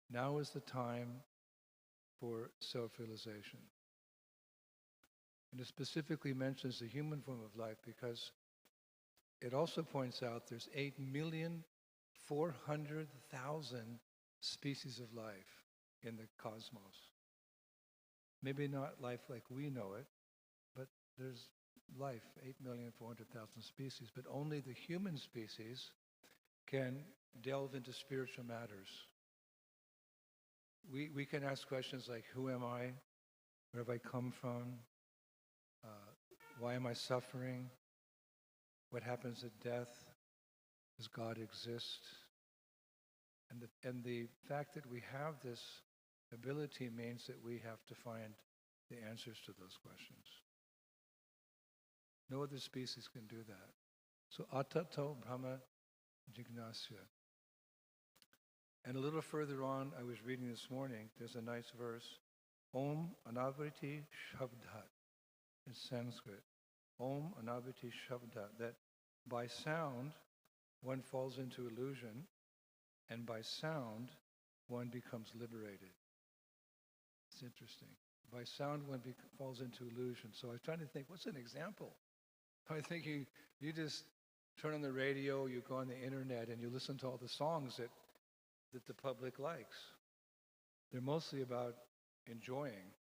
Now is the time for self-realization. And it specifically mentions the human form of life because it also points out there's 8,400,000 species of life in the cosmos. Maybe not life like we know it, but there's life, 8,400,000 species, but only the human species can delve into spiritual matters. We can ask questions like, who am I? Where have I come from? Why am I suffering? What happens at death? Does God exist? And the fact that we have this ability means that we have to find the answers to those questions. No other species can do that. So atato brahma jignasya. And a little further on, I was reading this morning, there's a nice verse, Om Anavriti Shabdat, in Sanskrit. Om Anavriti Shabdat, that by sound, one falls into illusion, and by sound, one becomes liberated. It's interesting. By sound, one falls into illusion. So I was trying to think, what's an example? I was thinking, you just turn on the radio, you go on the internet, and you listen to all the songs that the public likes. They're mostly about enjoying.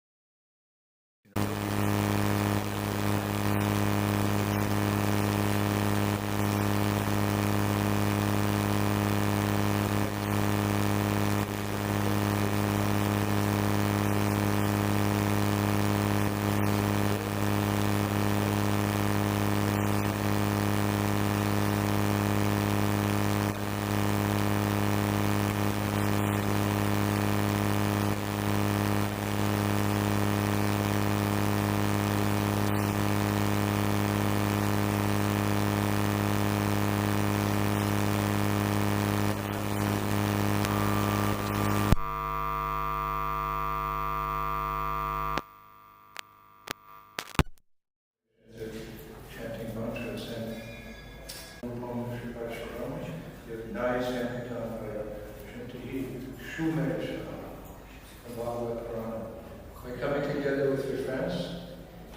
By coming together with your friends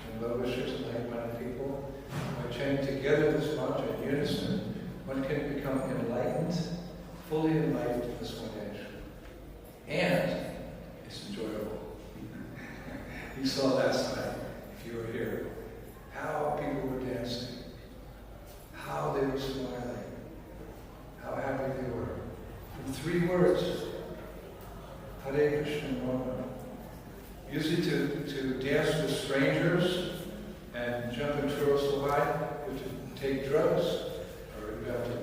and well-wishers and like-minded people, by chanting together this mantra in unison, one can become enlightened, fully enlightened in this one age. And it's enjoyable. You saw last night, if you were here, how people were dancing, how they were smiling, how happy they were. From 3 words, Hare Krishna Rama. Usually to dance with strangers and jump and twirl so high, you have to take drugs or you have to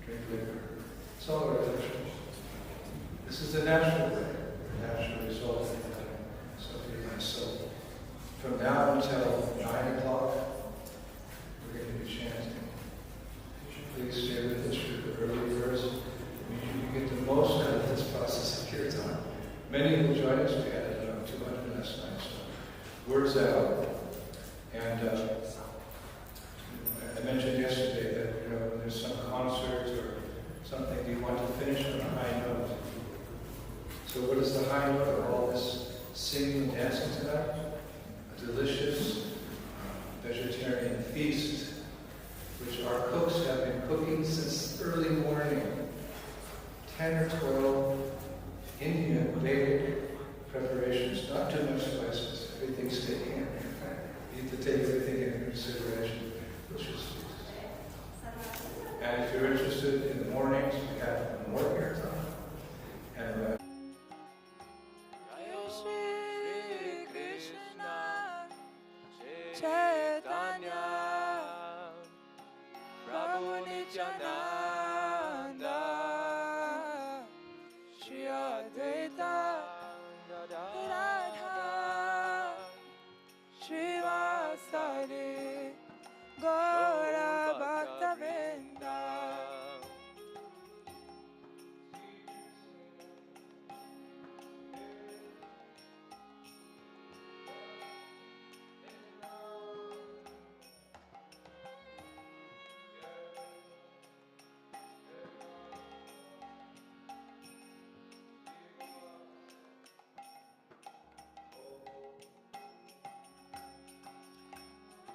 drink liquor. It's all artificial. This is the natural way, the natural result of having something nice. So from now until 9 o'clock, we're going to be chanting. Please stay with us for the early verse. It means you can get the most out of this process of Kirtan. Many will join us. We had 200 last night, so words out. And I mentioned yesterday that when there's some concert or something, you want to finish on a high note. So what is the high note of all this singing and dancing tonight? A delicious vegetarian feast, which our cooks have been cooking since early morning. 10 or 12 Indian Vedic preparations, not too much spices, everything's taken in. You need to take everything into consideration. Delicious feast. And if you're interested in the mornings, we have more Kirtan. And Shri Krishna Chaitanya Prabhu Nityananda Shri Advaita Radha Srivasadi Gaura Bhakta Vrinda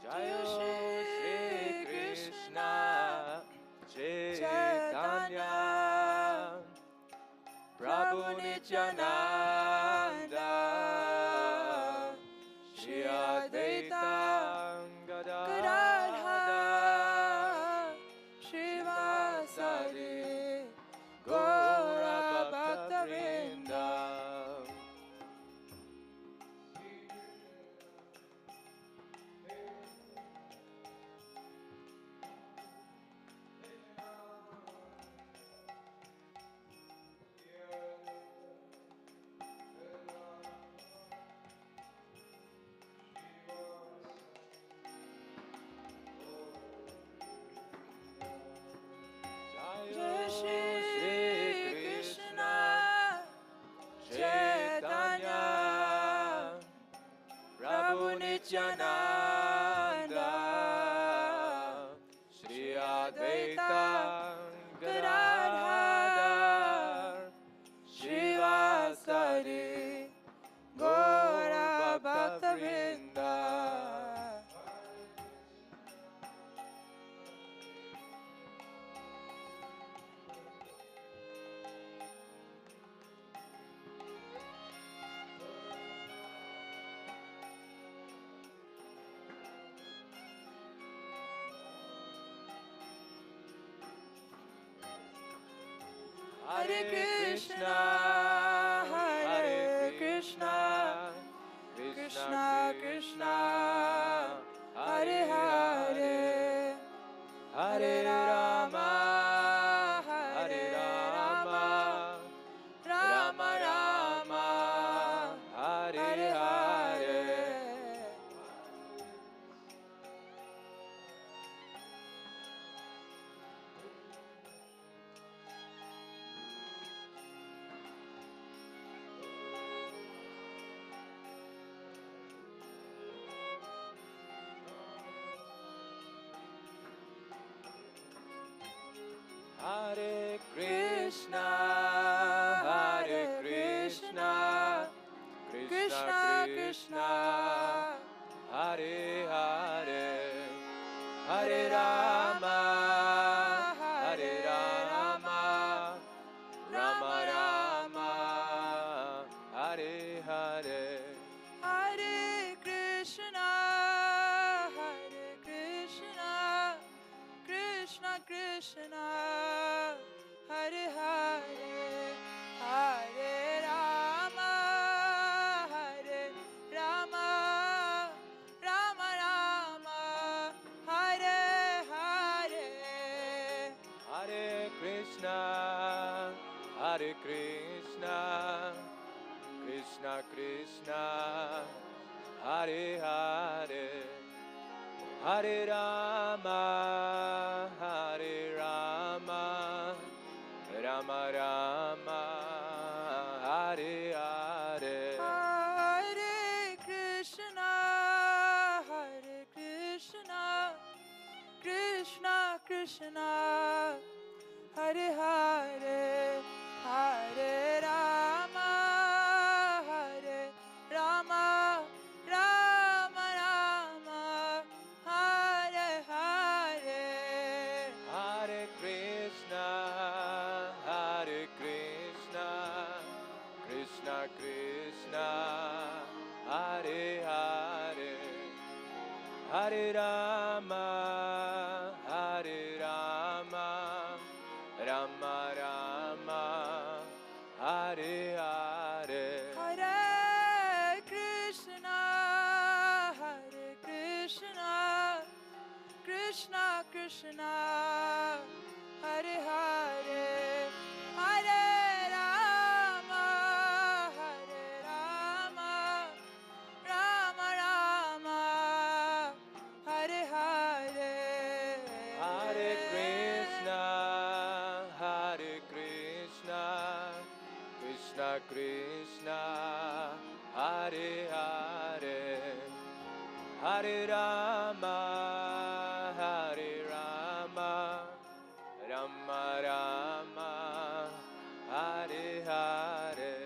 Jayo Shri Krishna Chaitanya Prabhu Nityananda Shri Advaita Gadadhara Shivasari Gaura Bhakta Vrinda. Jai Shri Krishna Chaitanya Prabhu Nityananda Shri Advaita Gadadhara Shivasari Gaura Bhakta Vrinda. Hare Krishna, Hare Krishna, Krishna Krishna, Hare Hare, Hare Rama, Hare Rama, Rama Rama, Hare Hare. Hare Krishna, Hare Krishna, Krishna Krishna, Hare Hare, Hare Rama, Hare Rama, Rama Rama, Hare Hare. Hare Krishna, Hare Krishna, Krishna Krishna, Hare Hare, Hare Rama, Hare Rama, Rama Rama, Hare Hare. Hare Krishna, Hare Krishna, Krishna Krishna, Hare Hare, Hare Rama, Hare Rama, Rama Rama, Hare Hare. Hare Krishna, Hare Krishna, Krishna Krishna, Hare Hare, Hare Rama, Hare Rama, Rama Rama, Hare Hare. Hare Krishna, Hare Krishna, Krishna Krishna, Hare Hare, Hare Rama, Hare Rama, Rama Rama, Hare Hare. Hare Krishna, Hare Krishna, Krishna Krishna, Hare Hare, Hare Rama, Hare Rama, Rama Rama, Hare Hare. Hare Krishna, Hare Krishna, Krishna Krishna, Hare Hare, Hare Rama, Hare Rama, Rama Rama, Hare Hare.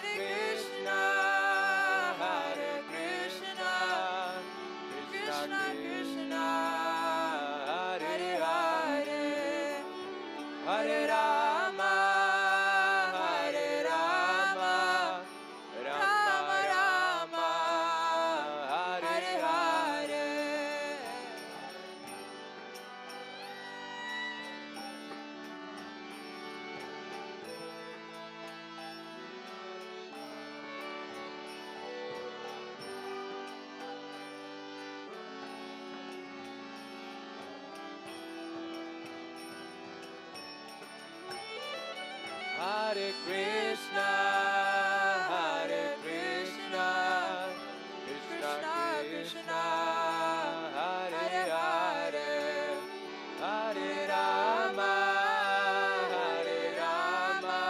Krishna, Hare Krishna, Krishna Krishna, Hare Hare, Hare Rama, Hare Rama, Rama Rama, Hare Hare. Hare Krishna, Hare Krishna, Krishna Krishna, Hare Hare, Hare Rama, Hare Rama,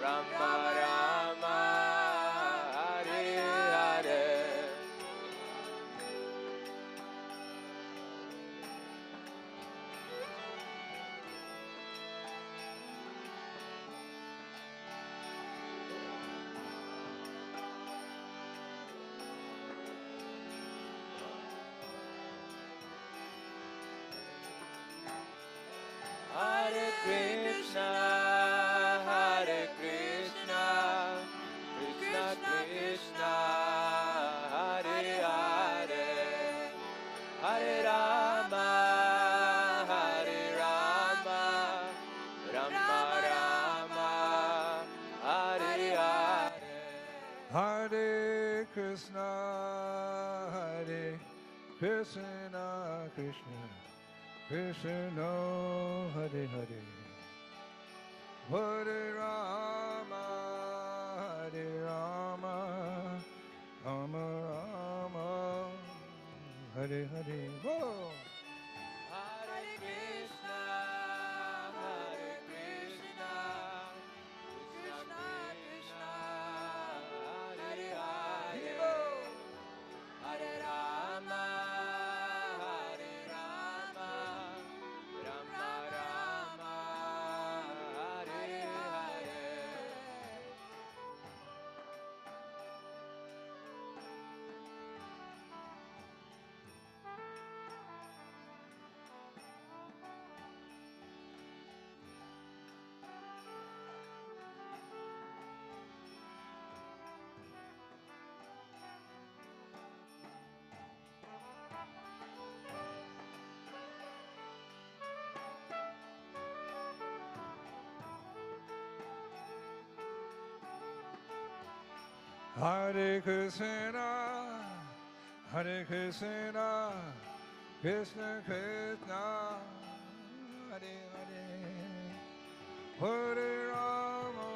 Rama Rama, Hare Hare. Hare Krishna, Hare Krishna, Krishna Krishna, Hare Hare, Hare Rama, Hare Rama, Rama Rama, Hare Hare. Hare Krishna, Hare Krishna, Krishna Krishna, Hare Hare, Hare Rama, Hare Rama, Rama Rama, Hare Hare. Whoa. Hare Krishna, Hare Krishna, Krishna Krishna, Hare Hare, Hare Rama, Hare Rama, Rama Rama, Hare Hare. Hare Krishna, Hare Krishna, Krishna Krishna, Hare Hare, Hare Rama,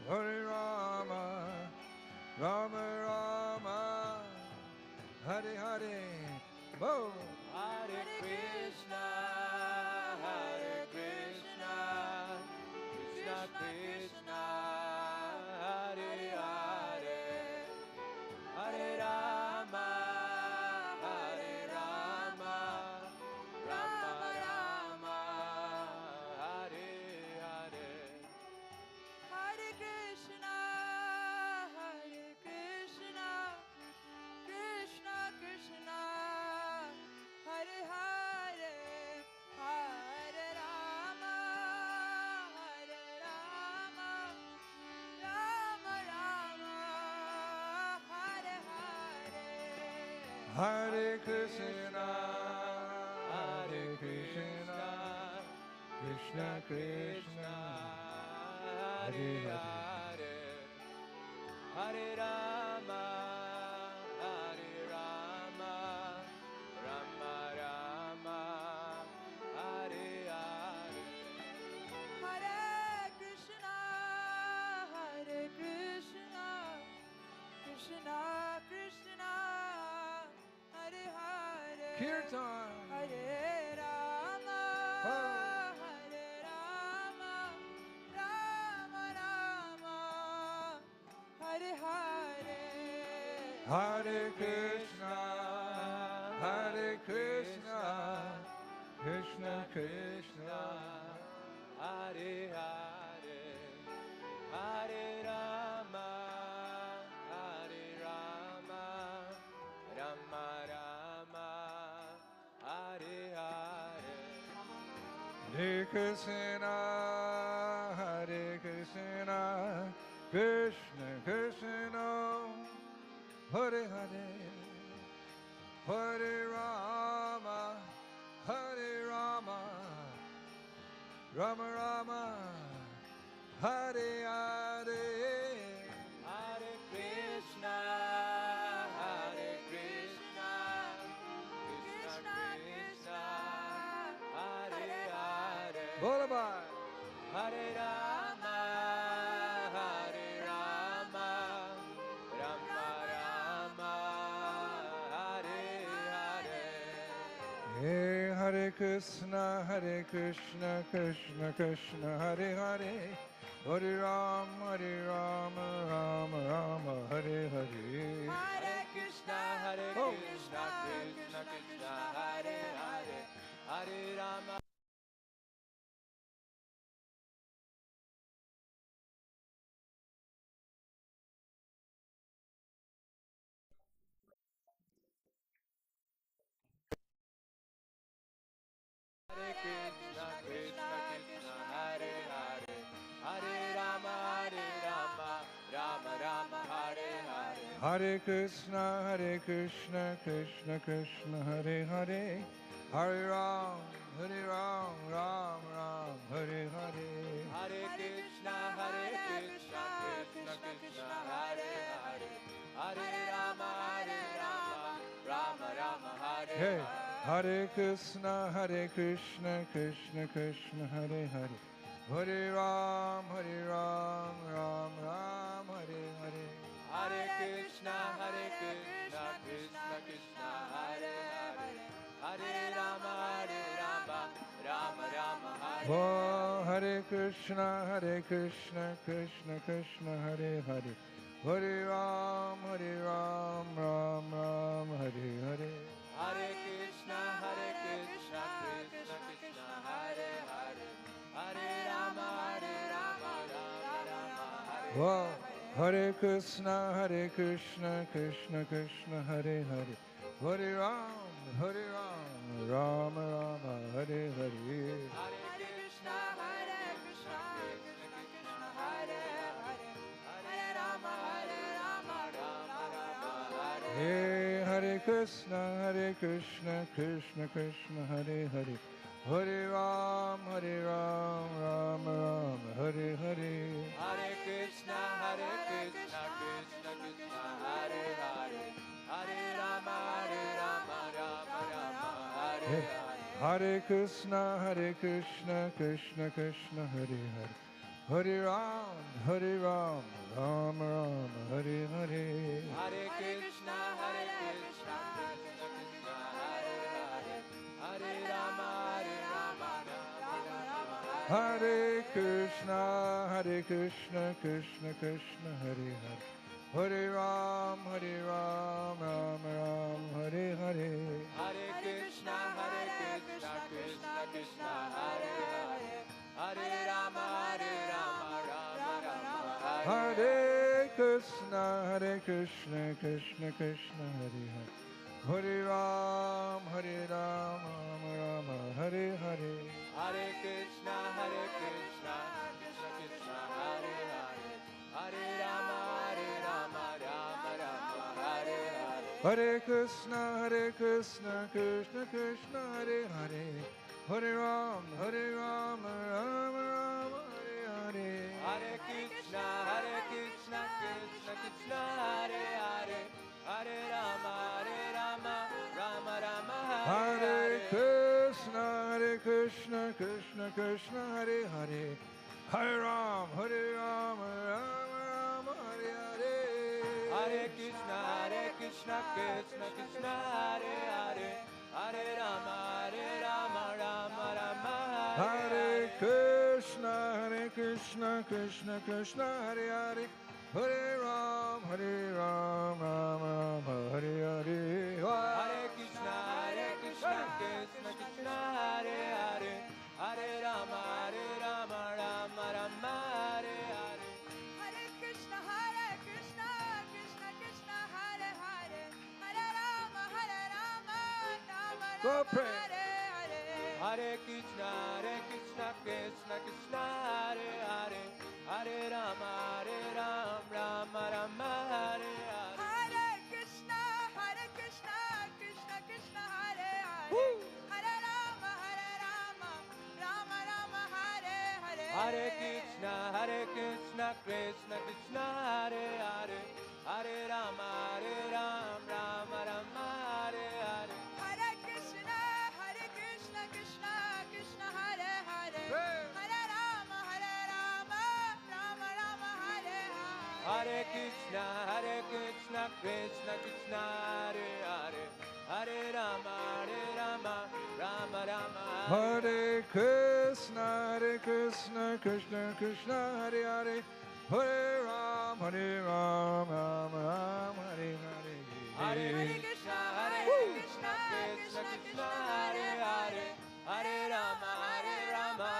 Hare Rama, Rama Rama, Hare Hare. Whoa. Hare Krishna, Hare Krishna, Krishna Krishna, Hare Hare, Hare Rama, Hare Rama, Rama Rama, Hare Hare. Hare Krishna, Hare Krishna, Krishna Krishna, Hare Hare, Hare Rama, Hare Rama, Rama Rama, Hare Hare. Hare Krishna, Hare Krishna, Krishna Krishna, Hare Hare, Hare Rama, Hare Rama, Rama Rama, Hare Hare. Hare Krishna, Hare Krishna, Krishna Krishna, Hare Hare. Kirtan. Hare Rama, Hare Rama, Rama Rama, Hare Hare. Hare Krishna, Hare Krishna, Krishna Krishna, Hare Hare, Hare Rama. Hare Krishna, Hare Krishna, Krishna Krishna, Hare Hare, Hare Rama, Hare Rama, Rama Rama, Hare Hare. Hare Krishna, Hare Krishna, Krishna Krishna, Hare Hare. Bola bhai. Hare Rama, Hare Rama, Rama Rama, Hare Hare. Hey, Hare Krishna, Krishna Krishna, Hare Hare, Hare Ram, Rama Rama, Hare Hare. Hare Krishna, Krishna Krishna, Hare Hare, Hare Rama. Hare Krishna, Krishna Krishna, Hare Hare, Hare Rama, Rama Rama, Hare Hare. Hare Krishna, Krishna Krishna, Hare Hare, Hare Ram, Ram Ram, Hare Hare. Hare Krishna, Krishna Krishna, Hare Hare, Hare Rama, Rama Rama, Hare Hey, Hare. Hare Krishna, Krishna Krishna, Hare Hare, Hare Ram, Ram Ram, Hare Hare. Hare Krishna, Krishna Krishna, Hare Hare, Hare Rama, Rama Rama, Hare Oh, Hare. Hare Krishna, Krishna Krishna, Hare Hare, Hare Ram, Ram Ram, Hare Hare. Hare Krishna, Krishna Krishna, Hare Hare, Hare Rama, Rama Rama, Hare Oh, Hare. Hare Krishna, Krishna Krishna, Hare Hare, Hare Ram, Ram Ram, Hare Hare. Hare Krishna, Krishna Krishna, Hare Hare, Hare Rama, Rama Rama, Hare Hey, Hare Krishna, Krishna Krishna, Hare Hare, Hare Ram, Ram Ram, Hare Hare. Hare Krishna, Krishna Krishna, Hare Hare, Hare Rama, Rama Rama, Hare Hey, Hare. Hare Krishna, Krishna Krishna, Hare Hare, Hare Ram, Ram Ram, Hare Hare. Hare Krishna, Krishna Krishna, Hare Hare, Hare Rama, Rama Rama, Hare Krishna, Krishna Krishna, Hare Hare, Hare Ram, Ram Ram, Hare Hare. Hare Krishna, Krishna Krishna, Hare Hare, Hare Rama, Rama Rama, Hare Krishna, Krishna Krishna, Hare Hare, Hare Ram, Ram Ram, Hare Hare. Hare Krishna, Krishna Krishna, Hare Hare, Hare Rama, Rama Rama, Hare Hare. Hare Krishna, Krishna Krishna, Hare Hare, Hare Ram, Ram Ram, Hare Hare. Hare Krishna, Krishna Krishna, Hare Hare, Hare Rama, Rama Rama, Hare Hare Hare. Krishna, Krishna Krishna, Hare Hare, Hare Ram, Ram Ram, Hare Hare. Hare Krishna, Krishna Krishna, Hare Hare, Hare Rama, Rama Rama, Hare Krishna, Krishna Krishna, Hare Hare, Hare Ram, Ram Ram, Hare Hare. Hare Krishna, Krishna Krishna, Hare Hare, Hare Rama, Rama Rama, Hare Hare. Hare Krishna, Krishna Krishna, Hare Hare, Hare Rama, Rama Go Rama, pray. Hare Hare. Hare Krishna, Krishna Krishna, Hare Hare, Hare Rama, Rama Rama, Hare Hare. Hare Krishna, Krishna Krishna, Hare Hare. Woo! Hare Rama, Rama Rama, Hare Hare. Hare Krishna, Krishna Krishna, Hare Hare, Hare Rama, Rama Rama, Hare Hare. Hare Krishna, Krishna Krishna, Hare Hare. Hey! Hare Rama, Rama Rama, Hare Hare. Hare Krishna, Krishna Krishna, Hare Hare, Hare Rama, Rama Rama, Hare Krishna, Krishna Krishna, Hare Hare, Hare Ram, Ram Ram, Hare Hare. Hare Hare Krishna, Krishna, Krishna Krishna, Hare Hare, Hare Rama, Rama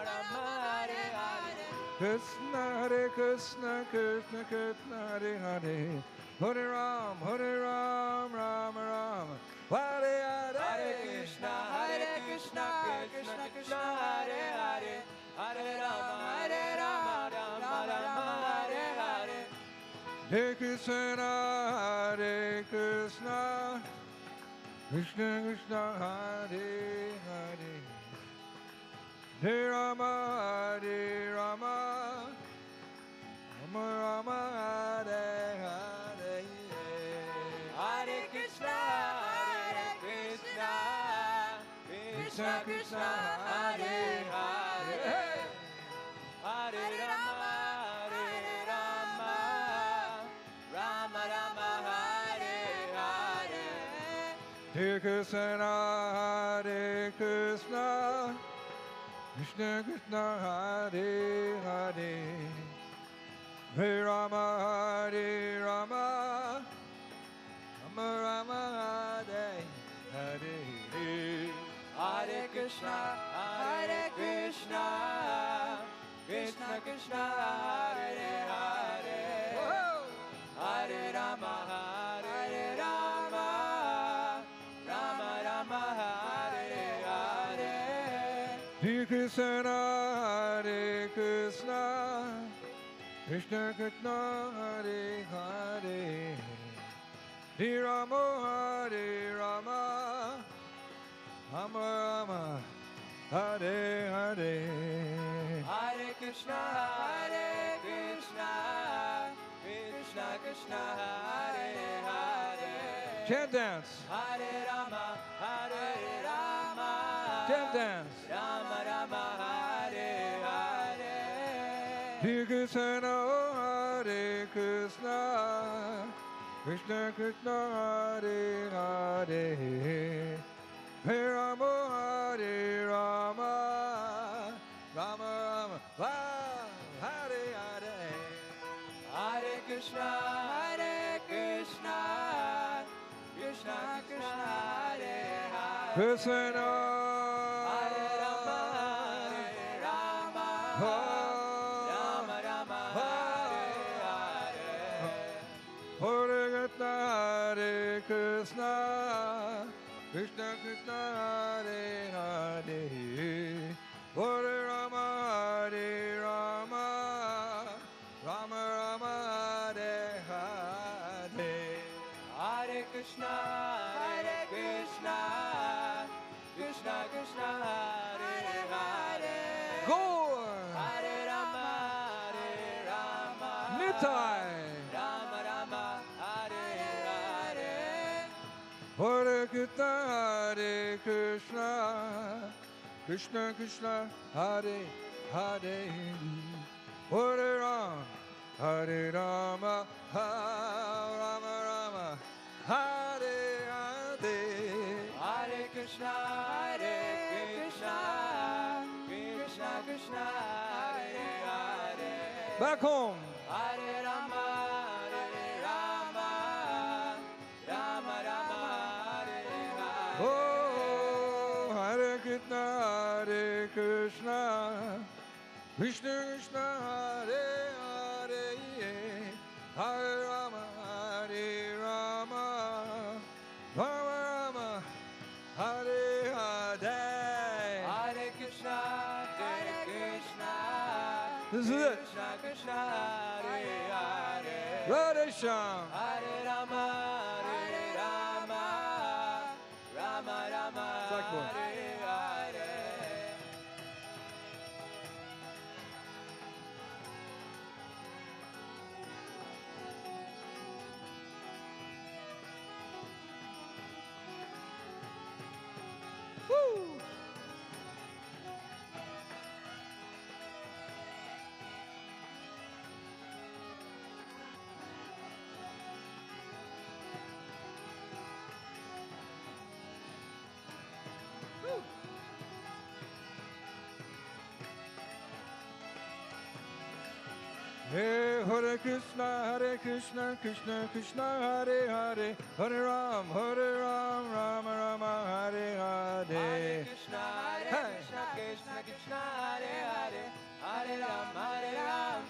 Rama, Hare Hare. Krishna, Krishna Krishna, Hare Hare, Hare Ram, Ram Ram, Hare Hare. Hare Krishna, Krishna Krishna, Hare Hare, Hare Rama, Rama Rama, Hare Hare. Hare Krishna, Krishna Krishna, Hare Hare, Hare Rama, Rama Rama, Hare Hare. Hare Krishna, Krishna Krishna, Hare Hare, Hare Rama, Rama Rama, Hare Hare. Hare Krishna, Krishna Krishna, Hare Hare, Hare Rama, Rama Rama, Hare Hare. Hare Krishna, Krishna Krishna, Hare Hare, Hare Rama, Rama Rama, Hare Hare. Hare Krishna, Krishna Krishna, Hare Hare, Hare Rama, Rama Rama, Hare Hare. Hare Krishna, Krishna Krishna, Hare Hare. Chant dance. Hare Rama, Chant dance. Rama Rama, Hare Hare. Hare Krishna, Krishna Krishna, Hare Hare, Hare Rama, Rama Rama, Hare Hare. Hare Krishna, Krishna Krishna, Hare Hare. Krishna, Hare Rama, Rama Rama, Hare Hare. Hare Krishna, Krishna Krishna, Hare Hare, Hare Rama, Rama Rama, Hare Hare. Hare Krishna, Krishna Krishna, Hare Hare. Go! Hare Rama, Nitai! Rama Rama, Hare Hare. Hare Krishna, Krishna Krishna, Hare Hare, Hare Rama, Rama Rama, Hare Hare. Hare Krishna, Krishna Krishna, Hare Hare. Back home. Hare Rama, Rama Rama, Hare Hare. Oh, Hare Krishna, Krishna Krishna, Hare Hare, Hare Rama, Rama Rama, Hare Hare. This is it. Krishna Krishna Hare Hare Radhe Shyam. Hare Rama Rama Rama Blackboard. Hare Hare Woo! Hey, Hare Krishna, Krishna Krishna, Hare Hare, Hare Ram, Rama Rama, Hare Hare Hare. Krishna Hey. Krishna Krishna Hare Hare Hare Ram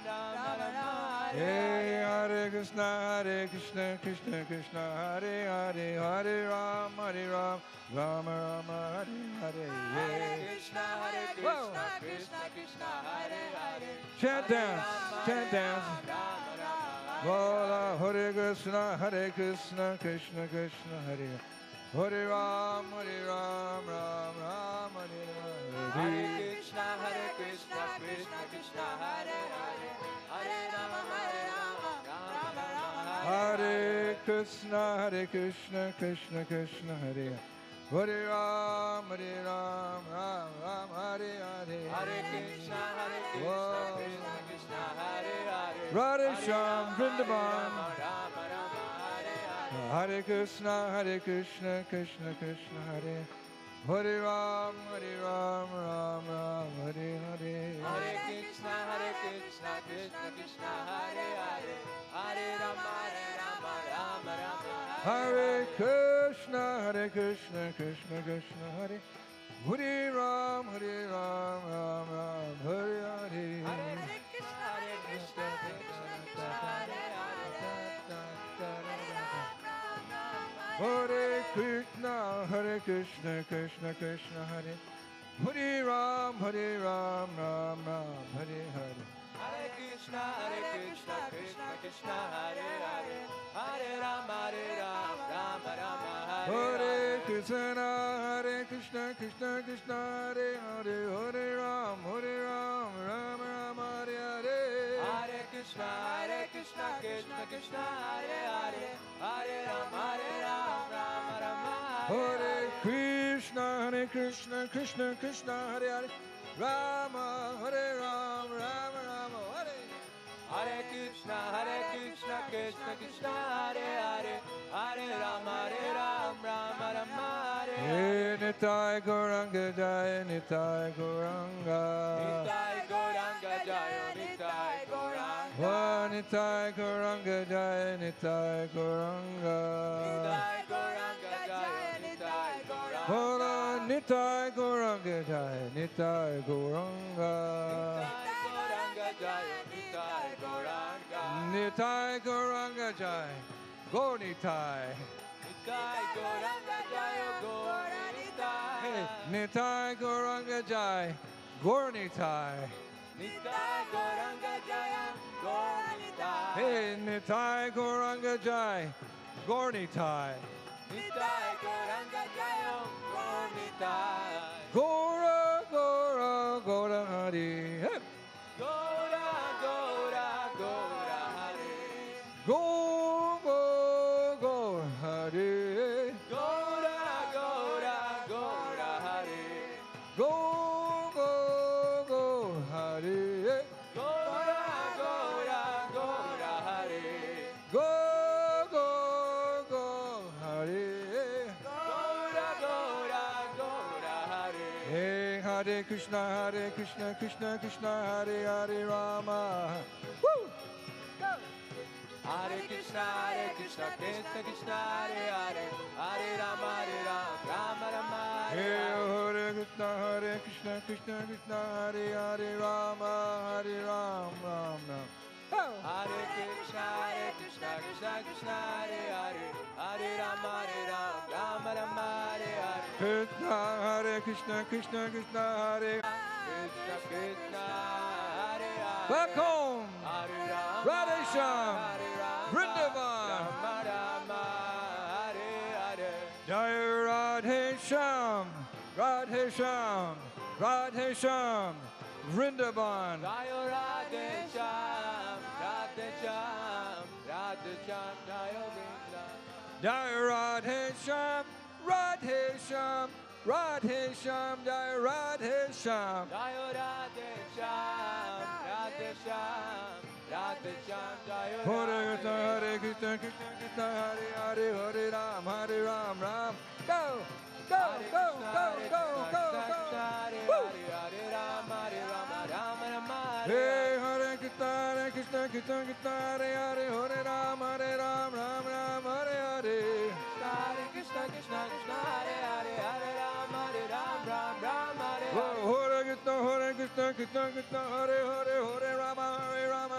Rama Rama Hare Hey, Hare Hare Krishna, Krishna Krishna, Hare Hare, Hare Ram, Rama Rama, Hare Hare. Hare Krishna Whoa. Krishna Krishna Hare Hare Chant dance, chant dance. Rama Rama Bola Hare Krishna, Krishna Krishna, Hare Hare Ram, Ram Ram, Hare Hare Hare. Krishna Krishna Krishna Hare Hare Hare Rama Rama Rama Hare Krishna, Krishna Krishna, Hare Hare Ram, Ram Hare Hare. Hare Krishna Whoa. Krishna Krishna Hare Hare Radhe Shyam, Vrindavan. Rama Rama Hare Hare Hare Krishna, Krishna Krishna, Hare Hare Ram, Ram Hare Hare. Hare Krishna Krishna Krishna Hare Hare Hare Rama Rama Rama Hare Krishna, Krishna Krishna, Hare Hare Ram, Ram Hare Hare. Hare Krishna Krishna Krishna Hare Hare Hare Ram Hare Krishna, Krishna Krishna, Hare Hare Ram, Ram Hare Hare. Hare Krishna Krishna Krishna Hare Hare Hare Rama Rama Rama Hare Krishna, Krishna Krishna, Hare Hare, Hare Ram, Ram Hare Hare. Hare Krishna Krishna Krishna Hare Hare Hare Rama Rama Rama Hare Krishna, Krishna Krishna, Hare Hare, Rama, Hare Ram, Rama Hare. Hare Krishna Krishna Krishna Hare Hare Hare Rama Rama Rama Hare Hey, Nitai Gauranga Jaya, Nitai Gauranga. Nitai Gauranga Jaya Nitai Gauranga Oh, Nitai Gauranga Jaya, Nitai Gauranga. Nitai Gauranga Jaya Nitai Gauranga Hold on, Nitai Gauranga Jaya, Nitai Gauranga. Nitai Gauranga Jaya Nitai Gauranga Nitai Gauranga Jaya, Go Nitai. Nitai Gauranga Jaya Gaura Nitai Hey, Nitai Gauranga Jaya, Gaur Nitai. Nitai Gauranga Jaya Gaura Nitai Hey, Nitai Gauranga Jaya, Gaur Nitai. Nitai Gauranga Jaya Gaura Nitai Gora, Gora, Gora Hari. Hey. Gaura Gaura Gaura Hare Go, go, go, Hari. Gaura Gaura Gaura Hare Go, go, go, Hari. Gaura Gaura Gaura Hare Go, go, go, Hari. Gaura Gaura Gaura Hare Hey, Hare Krishna, Krishna Krishna, Hare Hare Rama. Woo! Hare Krishna Krishna Krishna Hare Hare Hare Rama Rama Rama Hey, Hare Hare Hare Krishna, Krishna Krishna, Hare Hare Rama, Hare Ram, Ram Ram. Oh! Hare Krishna Krishna Krishna Hare Hare Hare Rama Rama Rama Hare Hare Krishna, Krishna Krishna, Hare. Krishna Krishna Hare Hare back home, Radhesham, Vrindavan, Jai Radhesham, Radhesham, Radhesham, Vrindavan. Jai Radhesham, Radhesham, Radhesham, Jai Vrindavan. Jai Radhesham, Radhesham, Radhesham, Jai Radhesham. Jai Radhesham, Radhesham, Radhesham, Jai Hare Krishna, Hare Krishna, Krishna Krishna, Hare Hare, Hare Ram, Ram. Go, go, go, go, go, go, go. Woo! Hey, Hare Krishna, Krishna Krishna, Hare Hare, Hare Ram, Ram, Hare Hare. Hare Krishna, Krishna Krishna, Hare Hare, Hare Ram, Ram, Hare Hare. Hare Krishna, Krishna Krishna, Hare Hare, Hare Rama,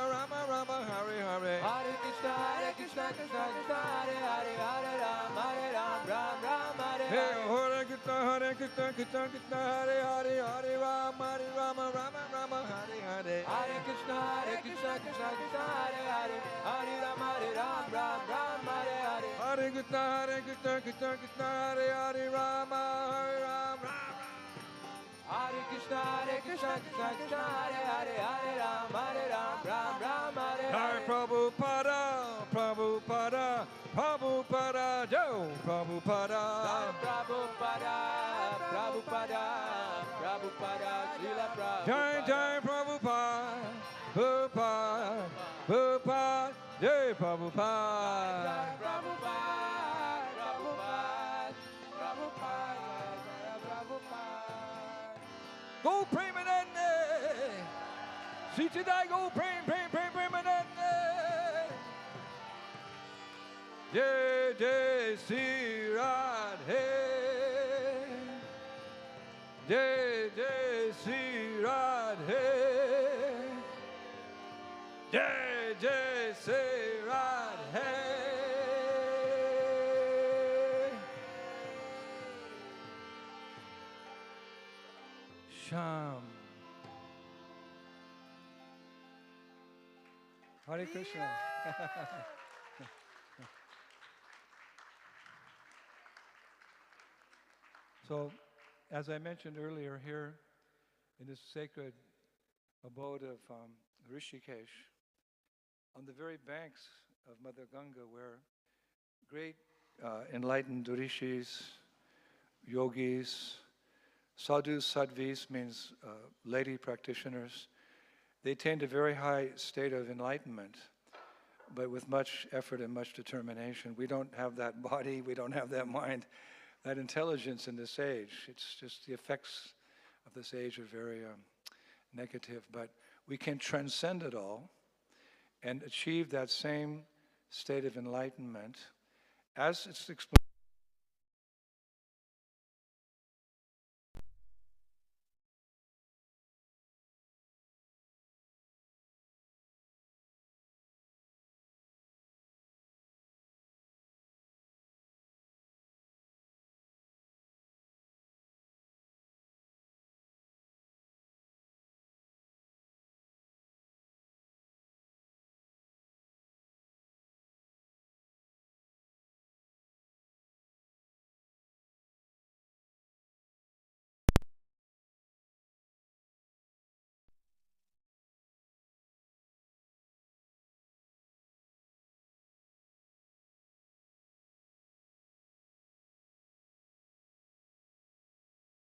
Rama, Hare Hare. Hare Krishna, Krishna Krishna, Hare Hare, Hare Ram, Ram, Hare Hey, Hare. Hare Krishna, Krishna Krishna, Hare Hare, Hare Rama, Rama, Hare Hare. Hare Krishna, Krishna Krishna, Hare Hare, Hare Ram, Ram, Hare Hare. Hare Krishna, Krishna Krishna, Hare Hare, Rama, Ram. Hare Krishna, Krishna Krishna, Hare Hare, Hare Ram, Ram, Hare Jai Hare. Prabhupada, Prabhupada, Prabhupada, Joe Prabhupada. Prabhupada, Prabhupada, Prabhupada, Srila Prabhupada. Jai Prabhupada, Prabhupada, Prabhupada, Jai Prabhupada. Prabhupada, Prabhupada, Prabhupada, Prabhupada. Go Premanande, Sitidai go Premanande. Jai Sri Radhe, Jai Sri Radhe, Jai Sri Radhe. Sham. Hare Krishna. So, as I mentioned earlier, here in this sacred abode of Rishikesh, on the very banks of Mother Ganga, where great enlightened rishis, yogis, sadhus, sadhvis means lady practitioners, they attained a very high state of enlightenment, but with much effort and much determination. We don't have that body, we don't have that mind, that intelligence in this age. It's just the effects of this age are very negative, but we can transcend it all and achieve that same state of enlightenment as it's explained.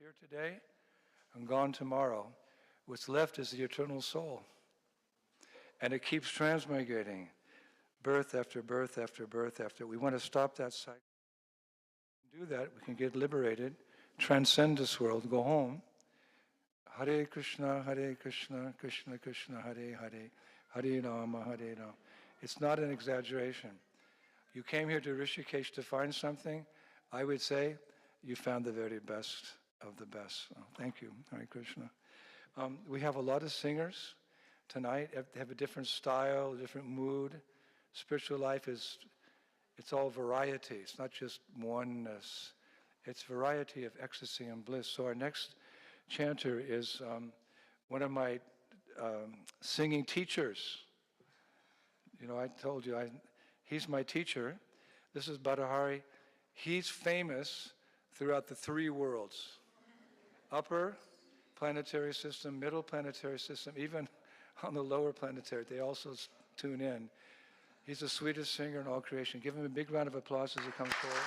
Here today and gone tomorrow. What's left is the eternal soul. And it keeps transmigrating, birth after birth after birth after. We want to stop that cycle. Do that, we can get liberated, transcend this world, go home. Hare Krishna, Krishna Krishna, Hare Hare, Hare Rama, Hare Rama. It's not an exaggeration. You came here to Rishikesh to find something, I would say you found the very best of the best. Oh, thank you, Hare Krishna. We have a lot of singers tonight. They have a different style, a different mood. Spiritual life it's all variety. It's not just oneness. It's variety of ecstasy and bliss. So our next chanter is one of my singing teachers. You know, I told you, he's my teacher. This is Bhattahari. He's famous throughout the 3 worlds. Upper planetary system, middle planetary system, even on the lower planetary, they also tune in. He's the sweetest singer in all creation. Give him a big round of applause as he comes forward.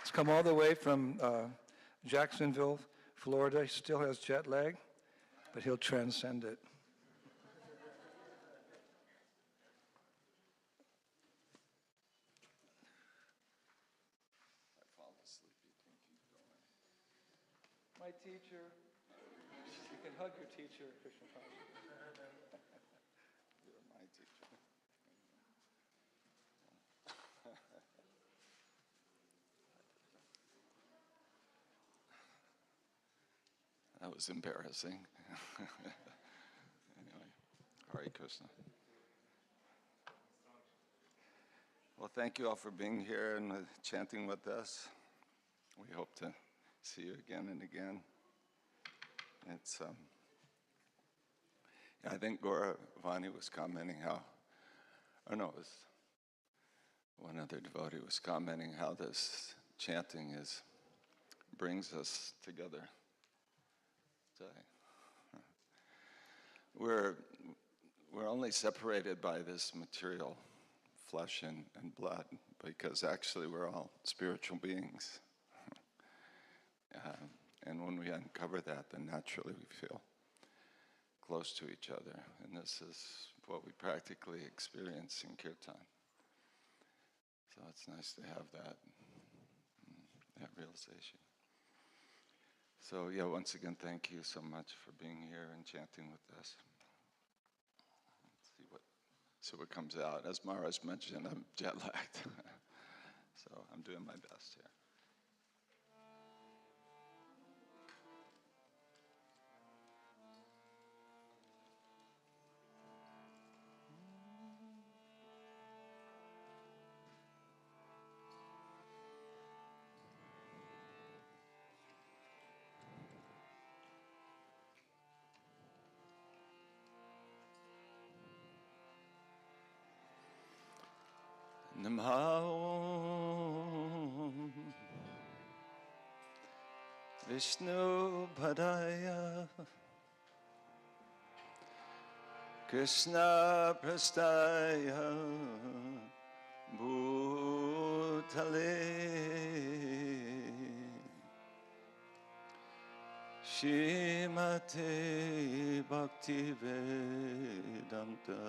He's come all the way from Jacksonville, Florida. He still has jet lag, but he'll transcend it. My teacher. You can hug your teacher, Krishna Prabhu. You're my teacher. That was embarrassing. Anyway, Hare Krishna. Well, thank you all for being here and chanting with us. We hope to see you again and again. It's, I think Gauravani was commenting how, or no, it was one other devotee was commenting how this chanting brings us together. We're only separated by this material, flesh and blood, because actually we're all spiritual beings. And when we uncover that, then naturally we feel close to each other. And this is what we practically experience in Kirtan. So it's nice to have that realization. So yeah, once again, thank you so much for being here and chanting with us. Let's see what comes out. As Maharaj mentioned, I'm jet lagged. So I'm doing my best here. Namo Vishnu Padaya Krishna Prastaya Bhutale Shrimate Bhaktivedanta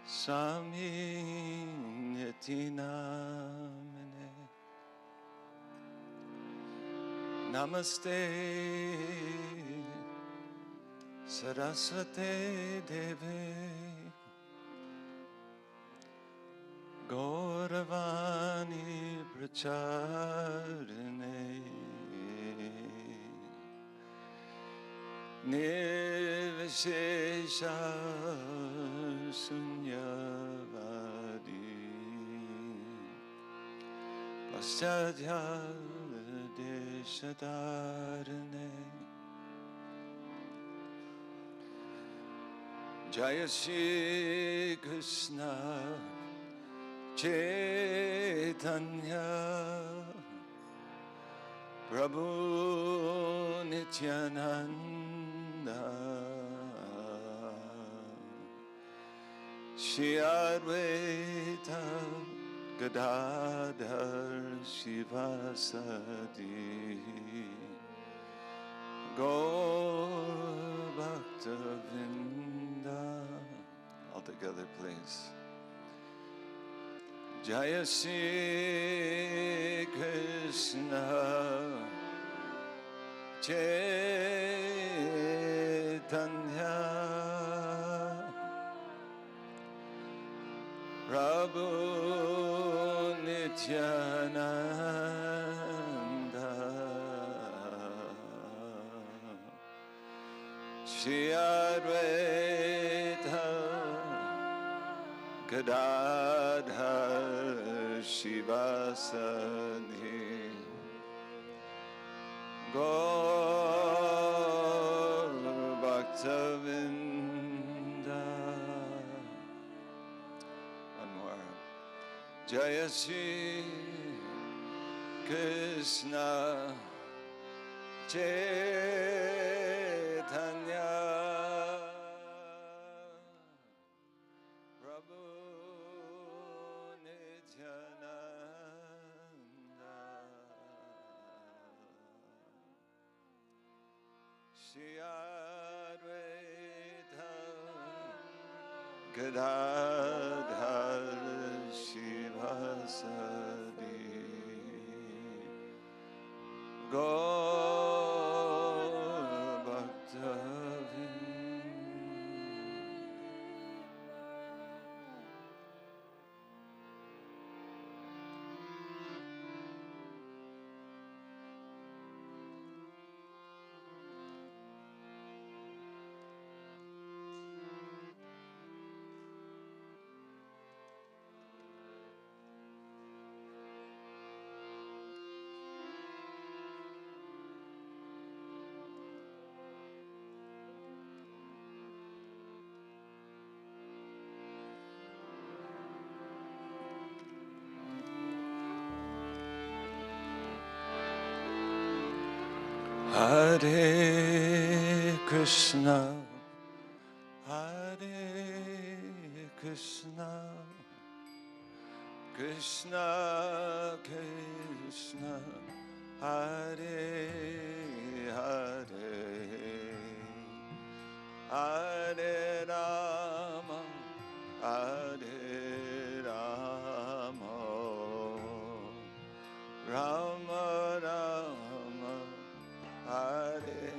Swami-niti namine Namaste Saraswate Deve Gauravani Pracharine Nirvishesha Sunyavadi Paschadya Deshadarane Jaya Shri Krishna Chaitanya Prabhu Nityananda Shri Advaita Gadadhar Shivasadi Gaur Bhakta Vrinda. All together, please. Jaya Shri Krishna Chaitanya Prabhu Nityananda Shri Advaita Gadadhar Shivasani Gaur Bhaktavinda. One more. Jaya Shri Krishna Chaitanya Prabhu Nityananda Shri Advaita Gadadhar Shivasadi Gaur Hare Krishna, Hare Krishna, Krishna Krishna, Hare Hare, Hare Rama, Hare Rama, Rama Rama, Hare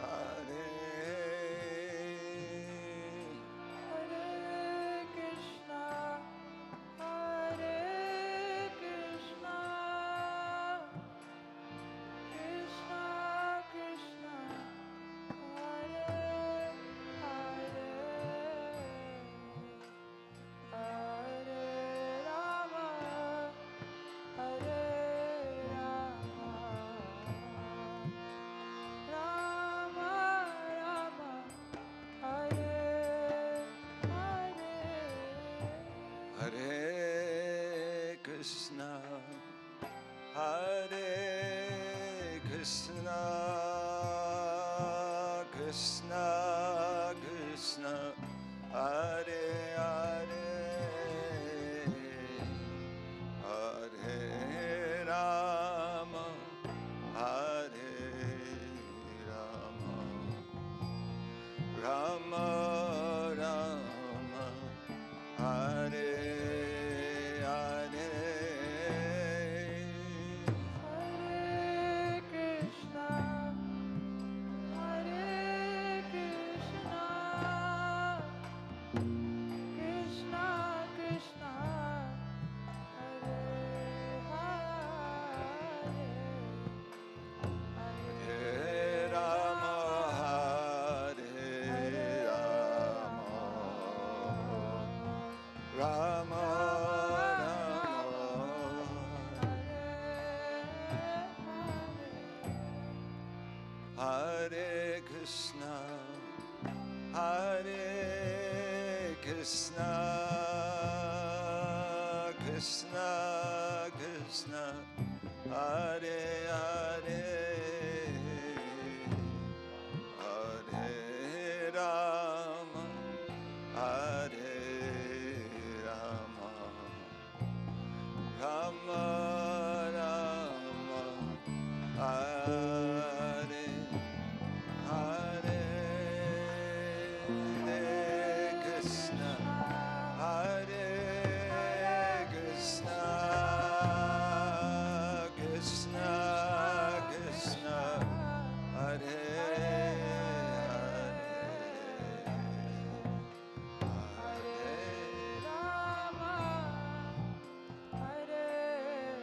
Hare. Hare Krishna, Hare Krishna, Krishna Krishna, Hare Hare, Hare Rama, Hare Rama, Rama Rama, Hare Hare. Hare Krishna, Hare Krishna, Krishna Krishna, Hare Hare, Hare Rama, Hare Rama, Rama Rama, Hare Hare. Hare Krishna, Hare Krishna, Krishna Krishna, Hare Hare, Hare Rama, Hare Rama, Rama Rama, Hare Krishna, Hare Krishna, Krishna Krishna, Hare Hare, Hare Rama, Hare Rama, Rama Rama, Hare Hare. Hare Krishna, Hare Krishna, Krishna Krishna, Hare Hare, Hare Rama, Hare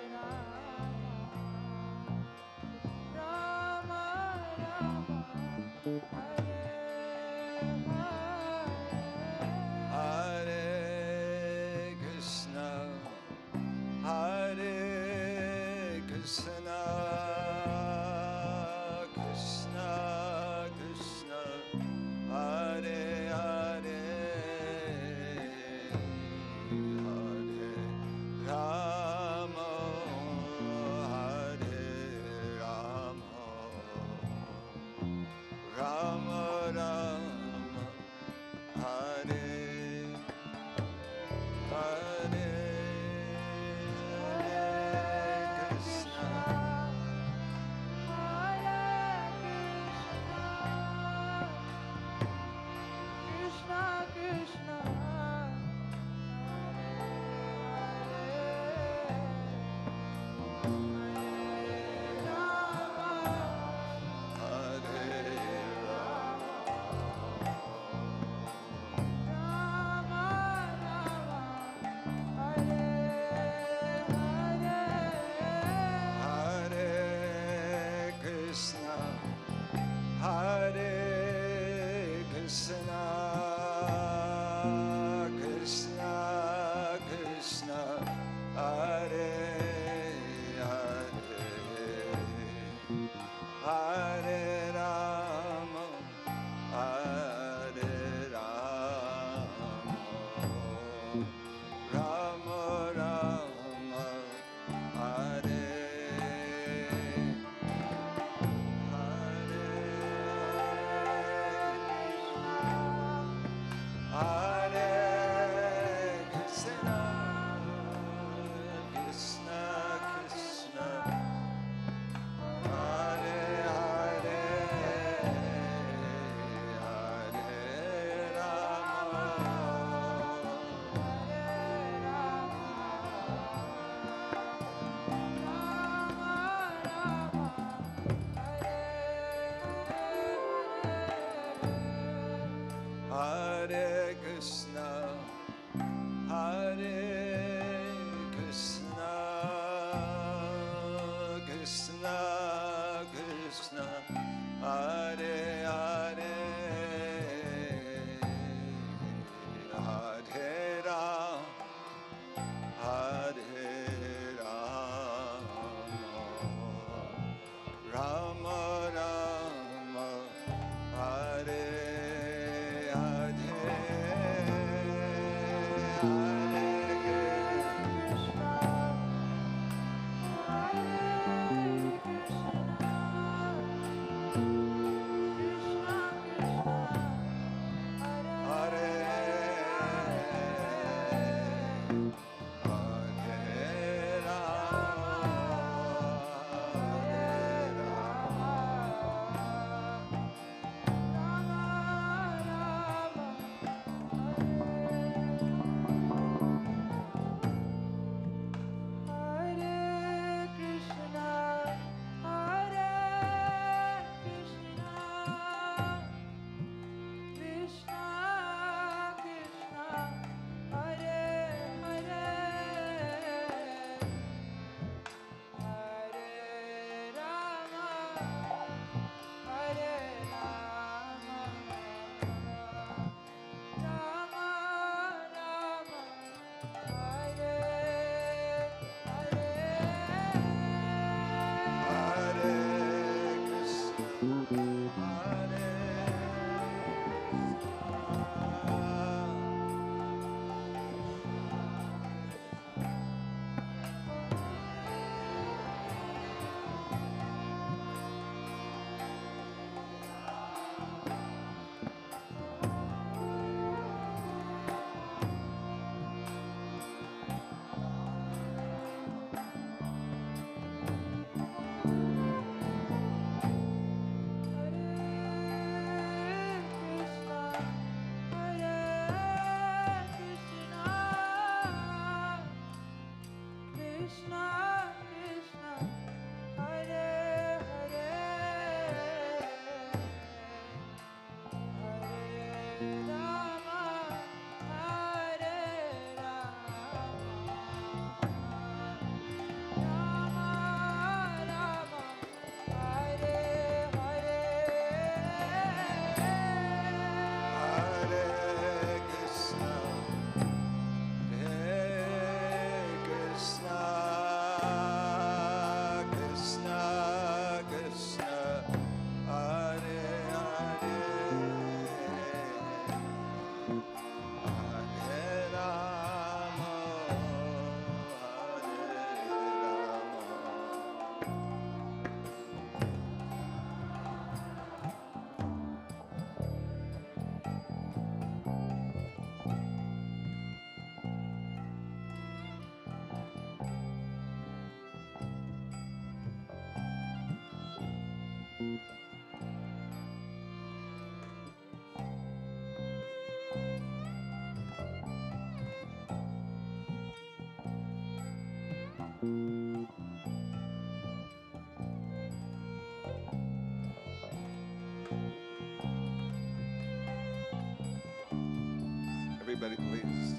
Everybody, please.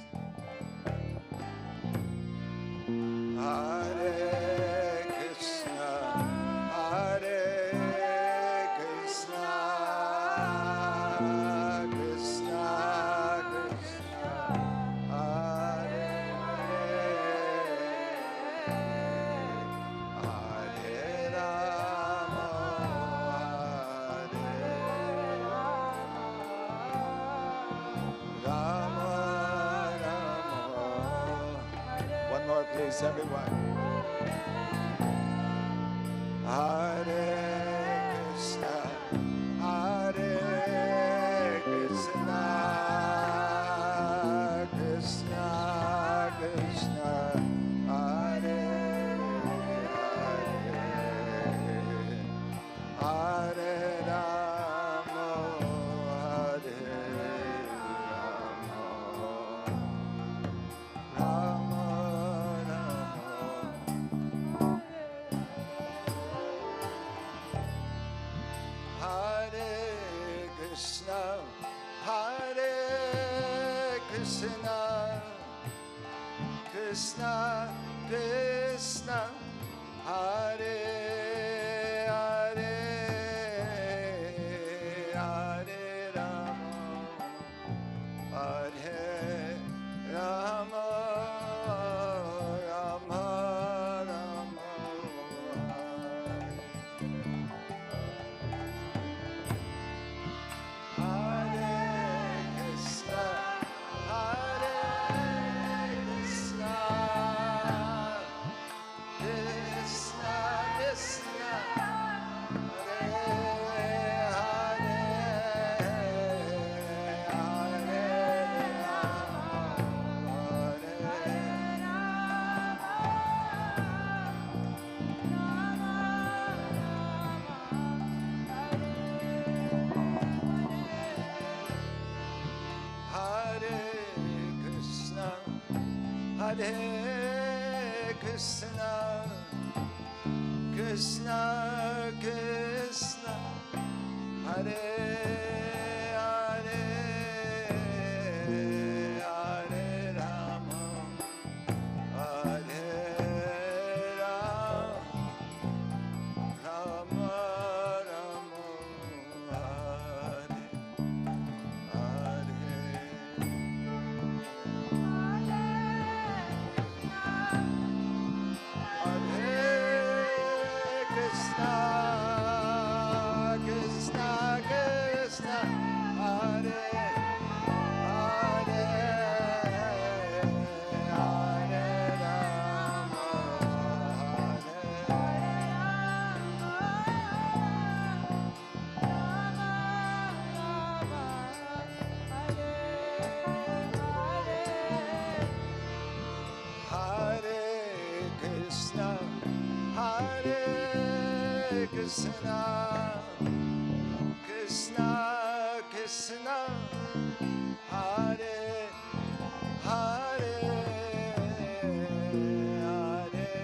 Hare Krishna, Hare Krishna, Krishna Krishna, Hare Hare, Hare Rama, Hare Rama, Rama. One more, please, everyone. Hare Krishna, Hare Krishna, Krishna Krishna, Hare Hare, Hare Rama, Hare Rama, Rama Rama. Hare Krishna, Hare Krishna, Krishna Krishna, Hare Hare, Hare Rama, Hare Rama, Rama Rama. Hare Krishna, Hare Krishna, Krishna Krishna, Hare Hare, Hare Hare Krishna, Hare Krishna, Krishna Krishna, Hare Hare, Hare Rama, Hare Rama, Rama Rama, Hare Hare. Hare Krishna, Krishna Krishna, Hare Hare, Hare Rama, Hare Krishna, Hare Krishna, Krishna Krishna, Hare Hare, Hare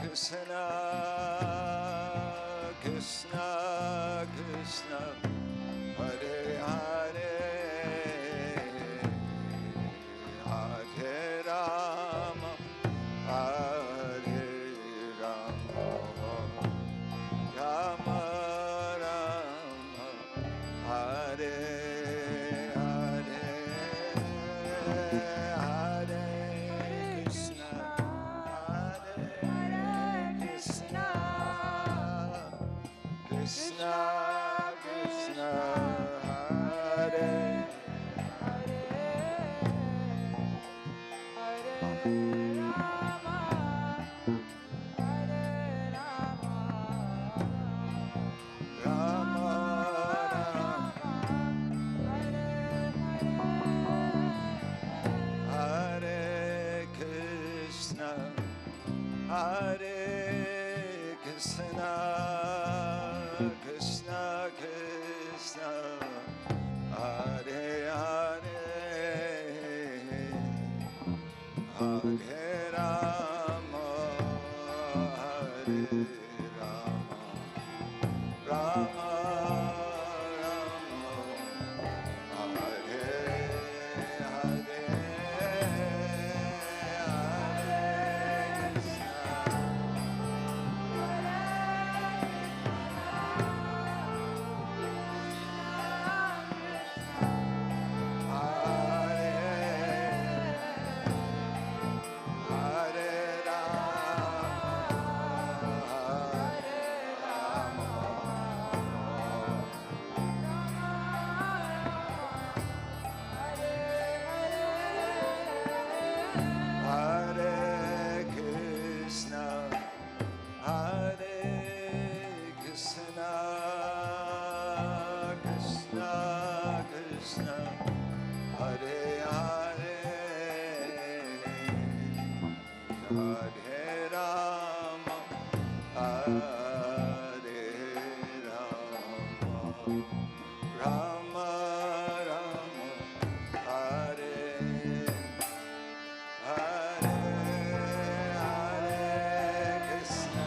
Krishna, Krishna, Krishna, Hare Hare, Hare Rama, Hare Rama, Rama Rama, Hare Hare, Hare Krishna, Hare Krishna, Krishna Krishna, Hare Rama Hare Krishna, Hare Krishna, Krishna Krishna, Hare Hare, Hare Rama, Hare Rama, Rama Rama, Hare Hare, Hare Hare Krishna, Hare Krishna, Krishna Krishna, Hare Hare, Hare Rama, Hare Rama, Rama Rama, Hare Hare Hare Krishna,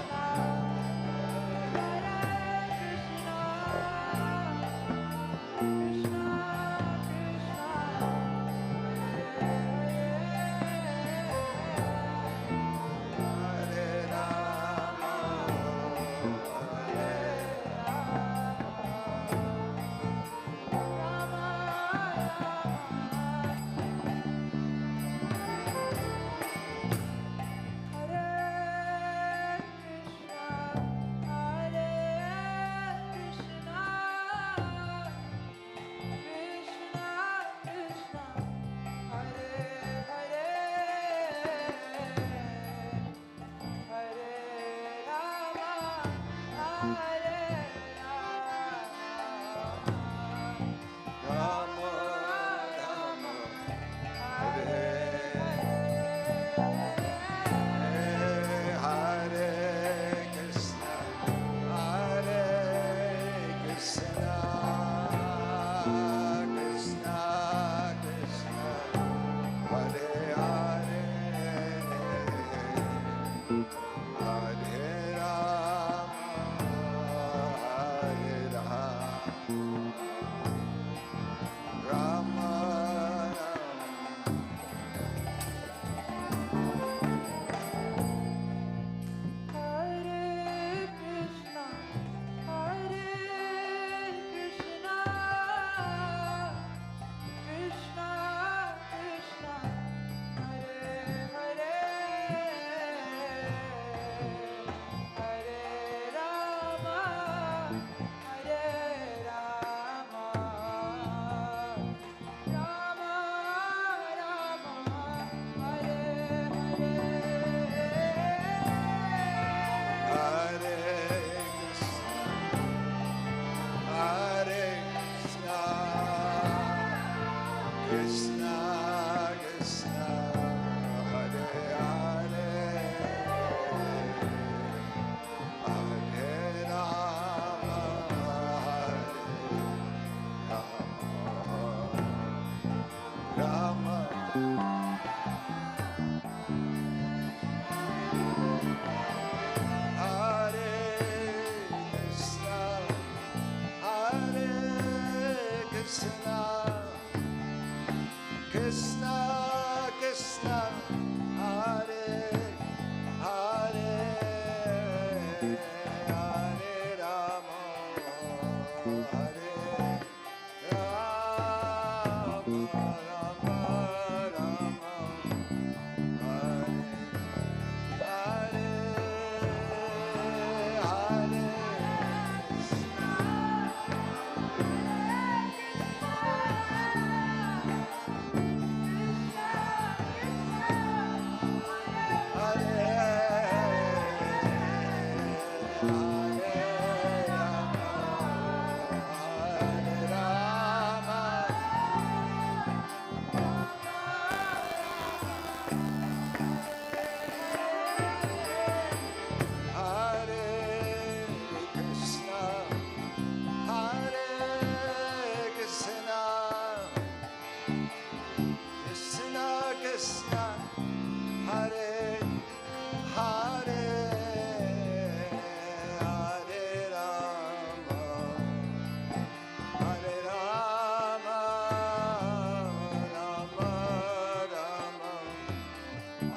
Krishna Krishna Hare Hare Hare Rama Hare Rama Rama Rama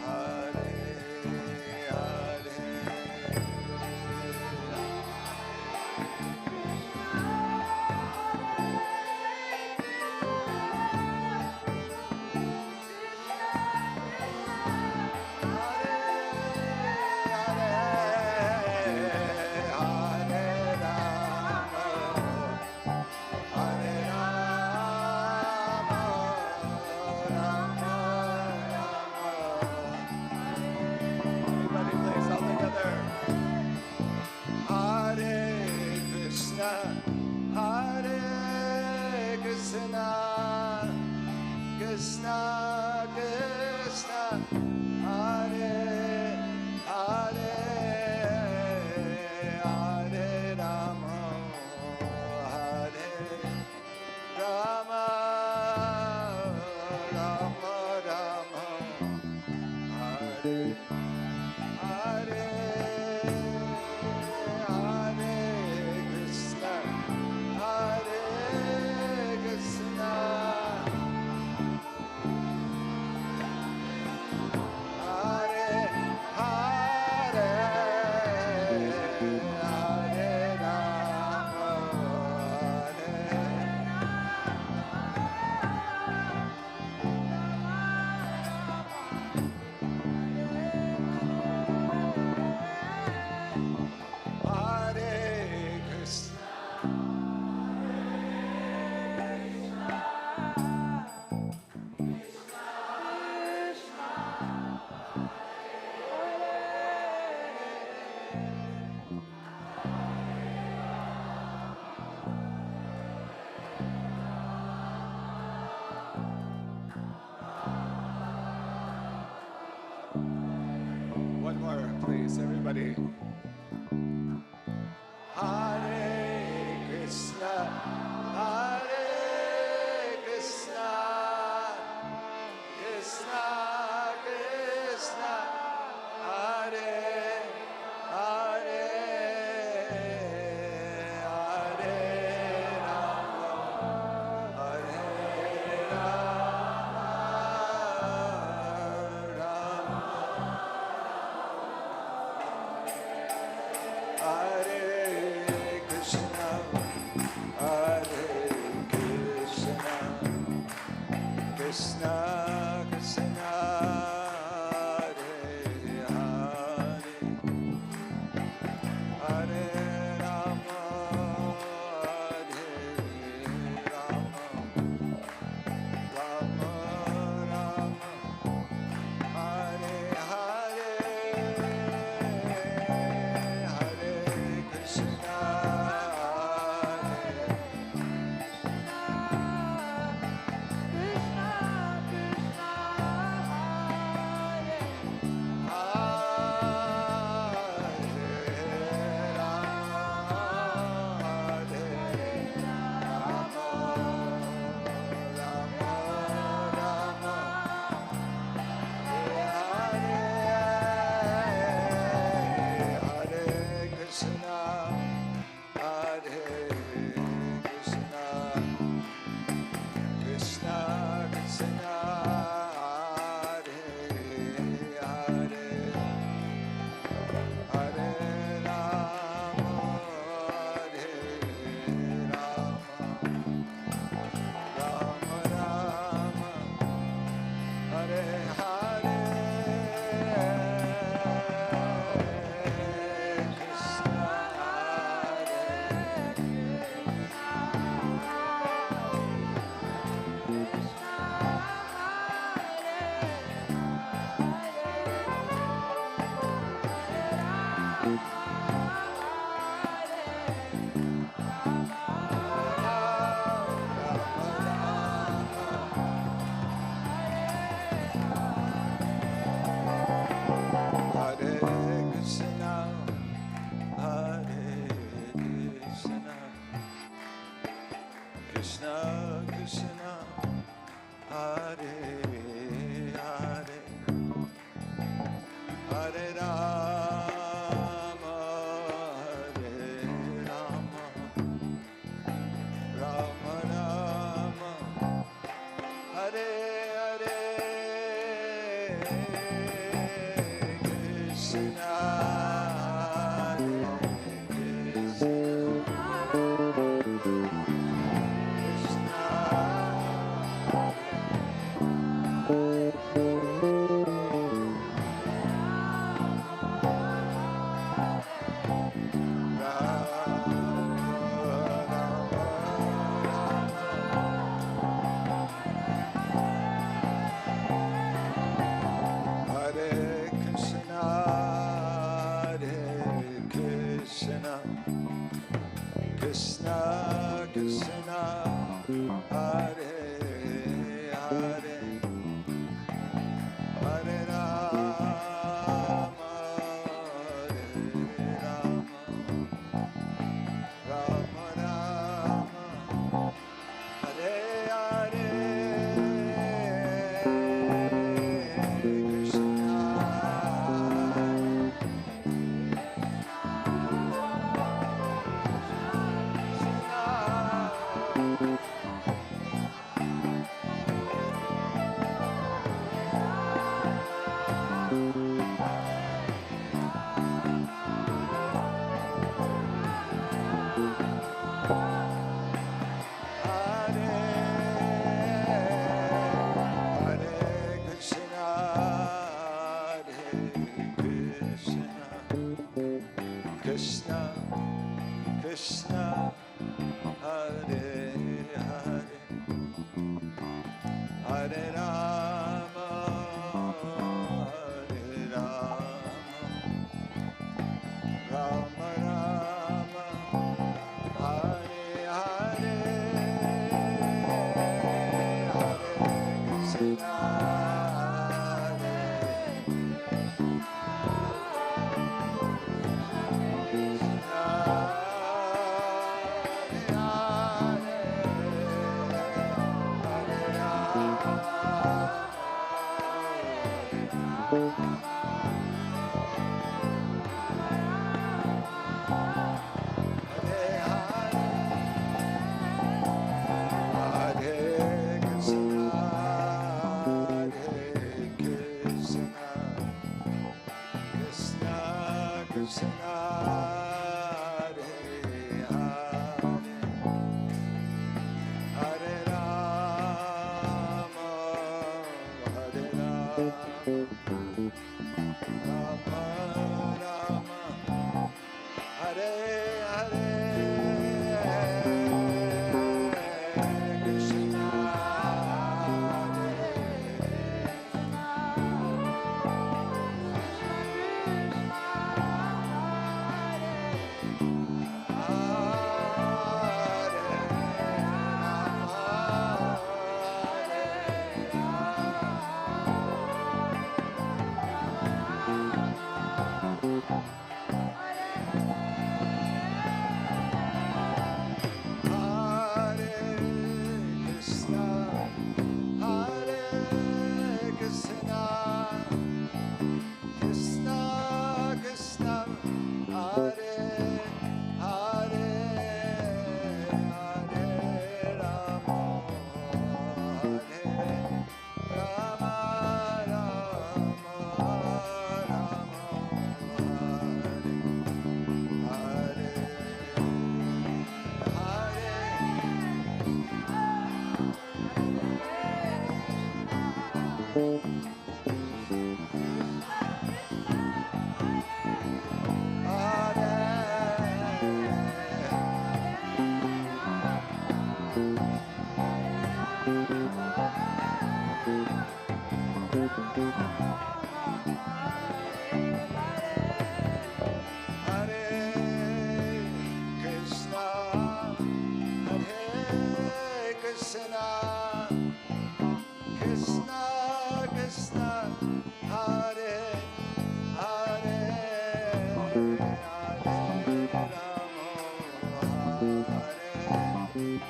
Hare Hare Hare Krishna Krishna Hare Hare Hare Rama Hare Rama Rama Rama Hare Hare Hare Krishna Hare Krishna One more, please, everybody. Hare Krishna, Hare Krishna, Krishna Krishna, Hare Hare, Hare Rama, Hare Rama, Rama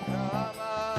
Rama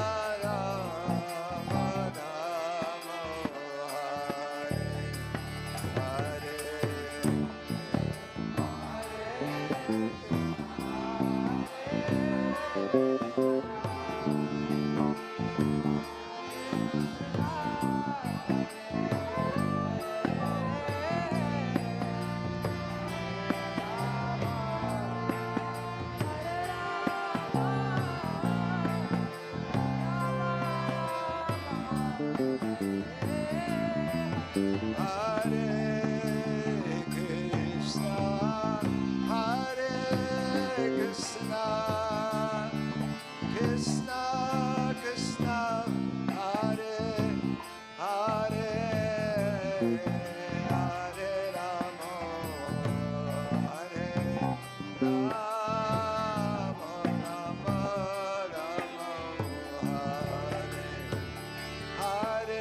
Krishna Krishna Hare Hare Hare Rama Hare Rama Rama Rama Hare Hare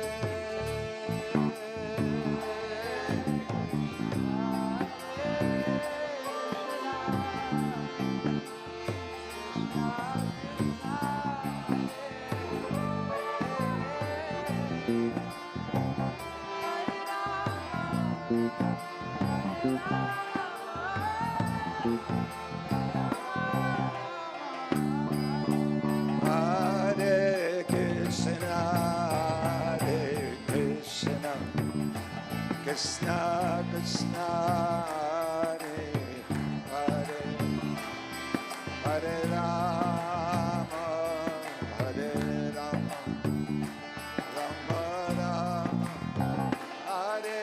Krishna Hare Krishna, Hare Krishna, Krishna Krishna, Hare Hare, Hare Rama, Hare Rama, Rama Rama, Hare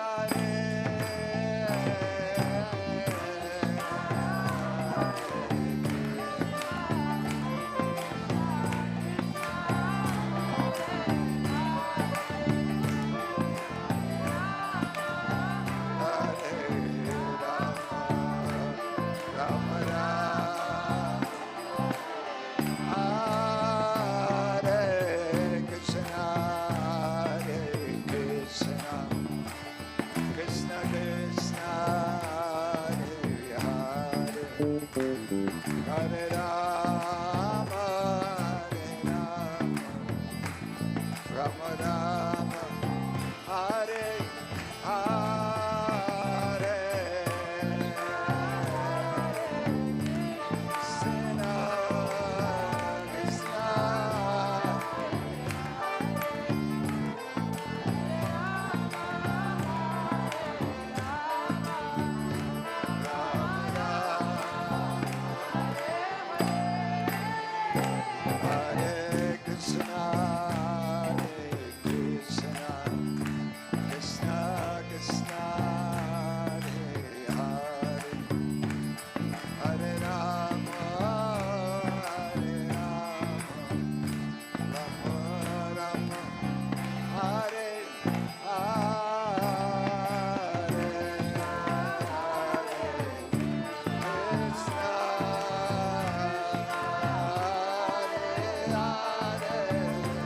Hare. Hare Rama, Rama Rama, Hare Hare. Krishna Krishna, Hare Krishna, Hare Krishna, Krishna Krishna, Hare Hare, Hare Rama, Hare Rama, Rama Rama, Hare Hare, Krishna, Hare Hare.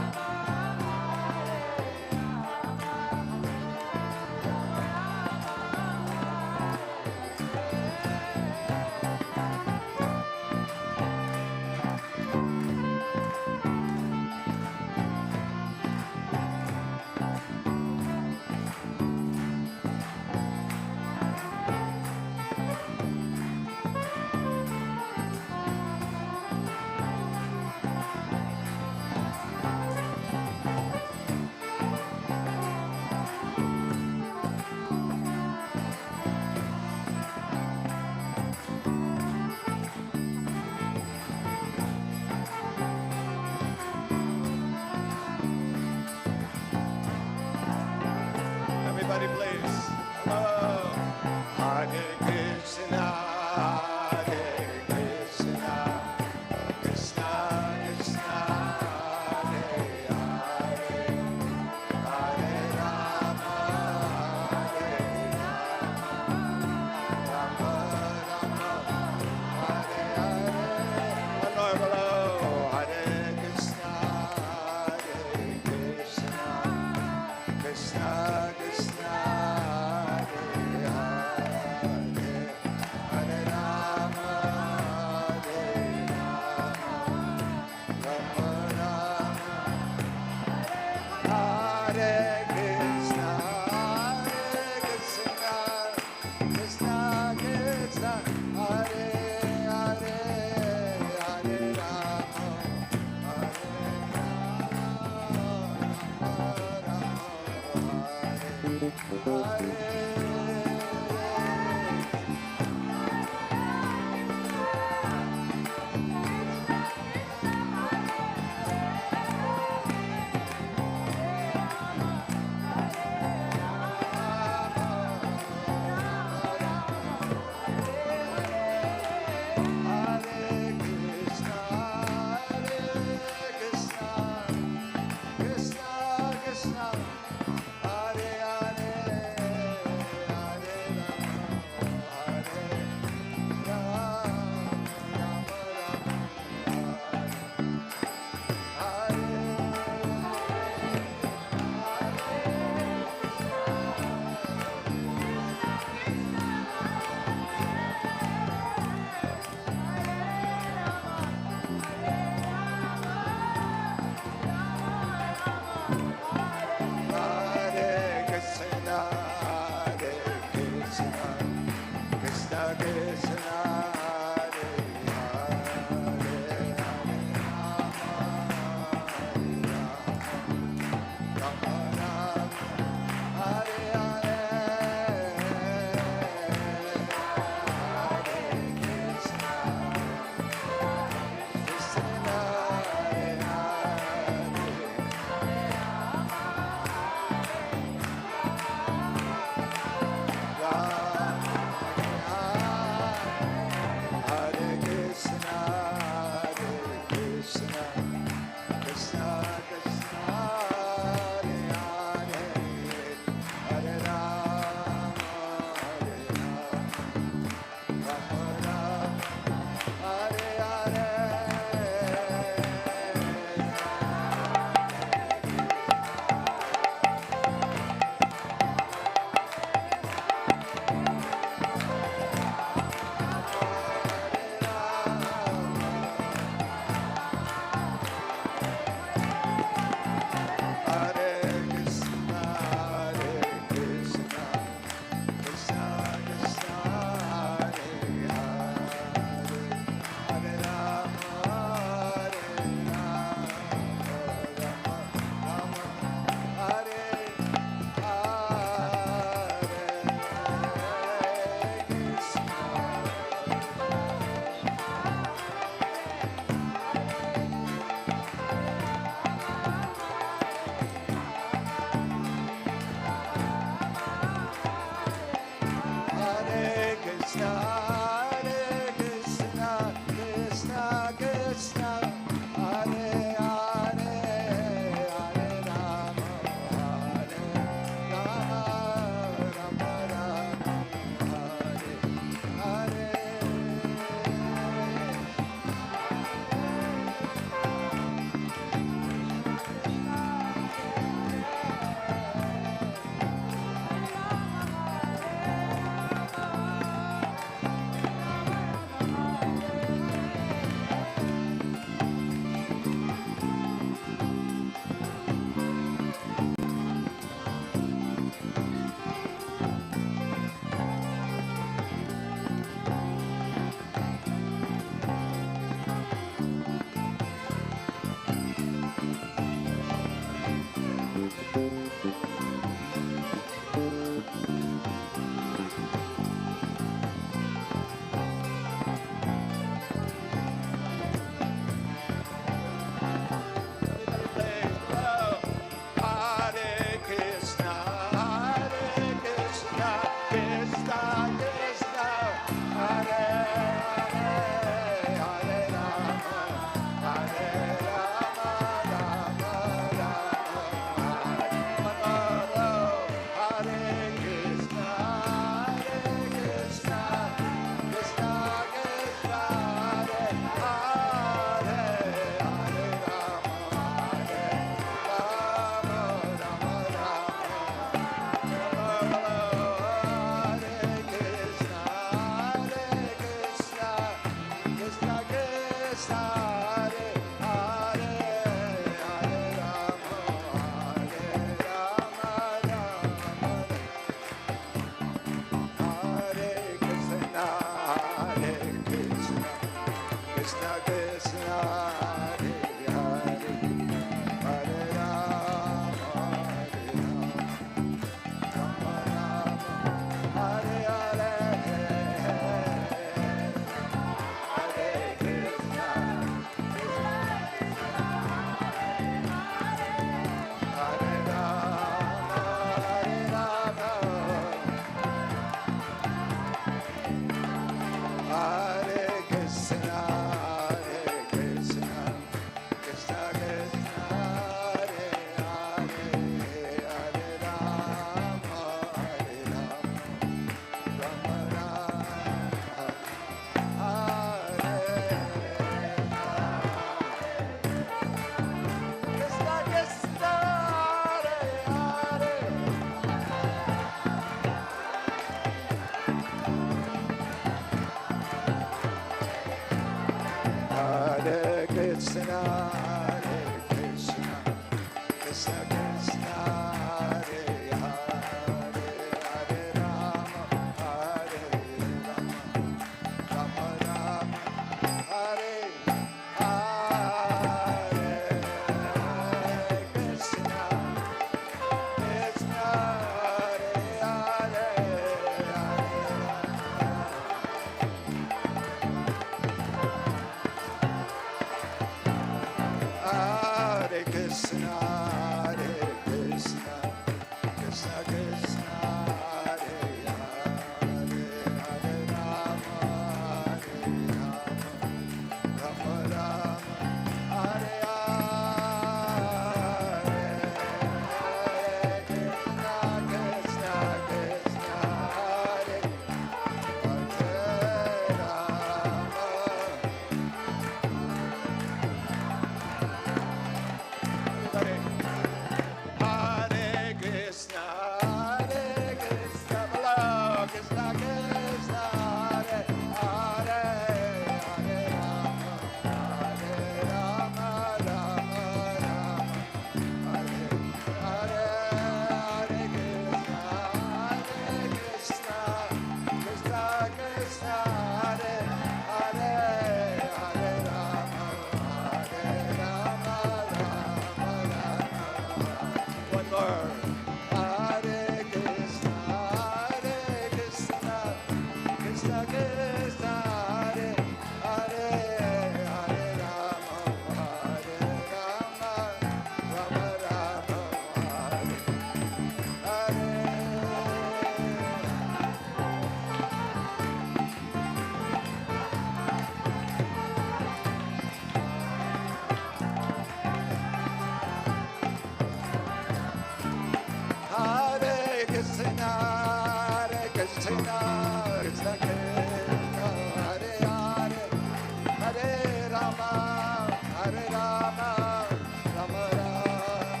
Hare Rama, Rama Rama,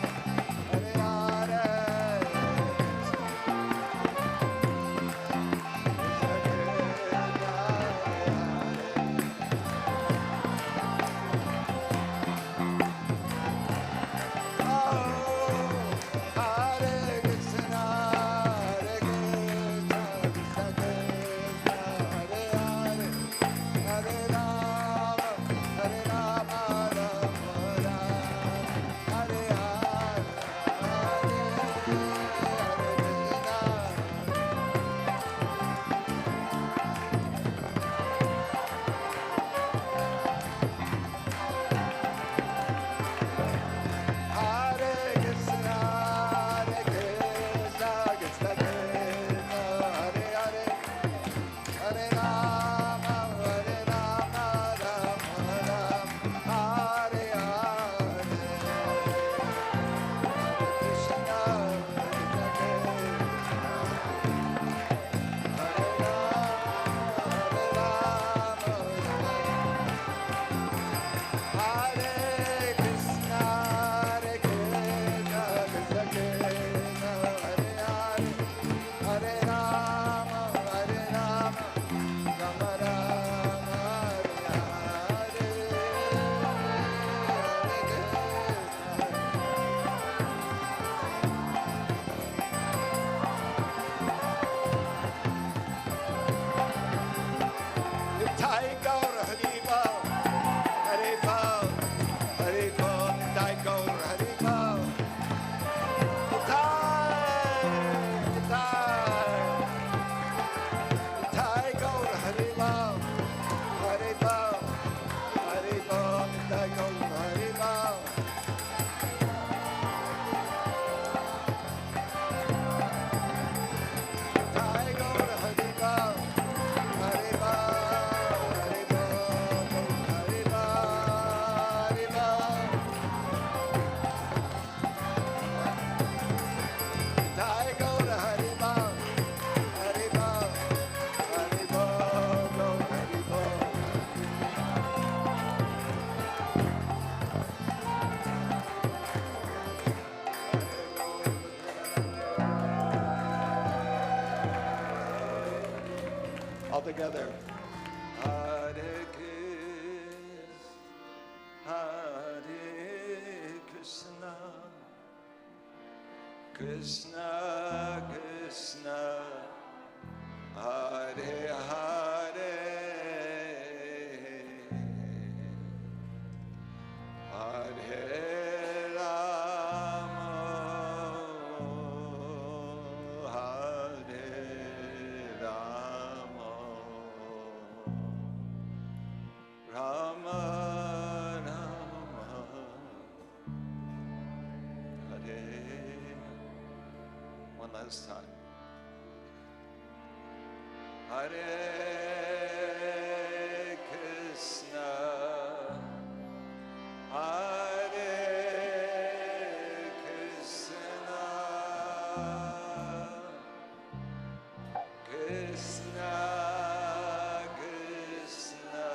Hare Hare. Hare Krishna, Hare Krishna, Krishna Krishna, Hare Hare, Hare Rama, Hare Rama, Rama Rama, Hare Hare, Hare Krishna, Hare Krishna, Krishna Krishna, Hare Hare, Hare Rama, Hare Rama, Rama Rama, Hare Hare, Krishna, Krishna Krishna, Hare Rama, Hare Krishna, Hare Krishna, Krishna Krishna, Hare Hare, Hare Rama, Hare Rama, Rama Rama, Hare Hare. Nitai Gaur Hari Bal, Hari Bal, Hari Bal, Nitai Gaur Hari Bal. Nitai Gaur Hari Bal, Hari Bal, Hari Bal, Nitai Gaur Hari Bal. Nitai Gaur Hari Bal, Hari Bal, Hari Bal, Hari Bal, Hari Bal. Nitai Gaur Hari Bal, Hari Bal, Hari Bal, Hari Bal. All together. Hare Krishna, Krishna Krishna, Hare Hare, Hare Rama, Hare Rama, Rama Rama, Hare. One last time. Hare Krishna, Hare Krishna, Krishna Krishna,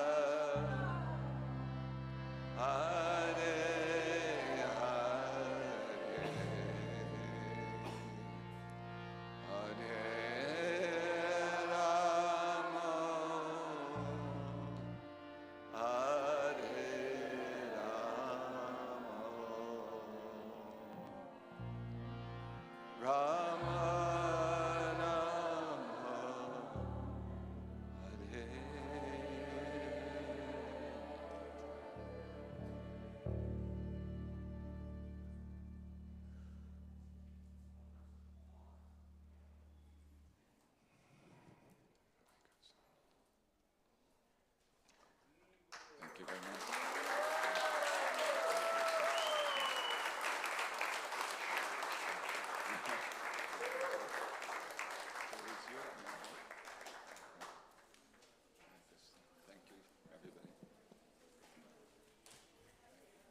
Hare Hare, Hare Rama, Hare Rama, Rama Rama, Hare. Thank you very much. Thank you, everybody.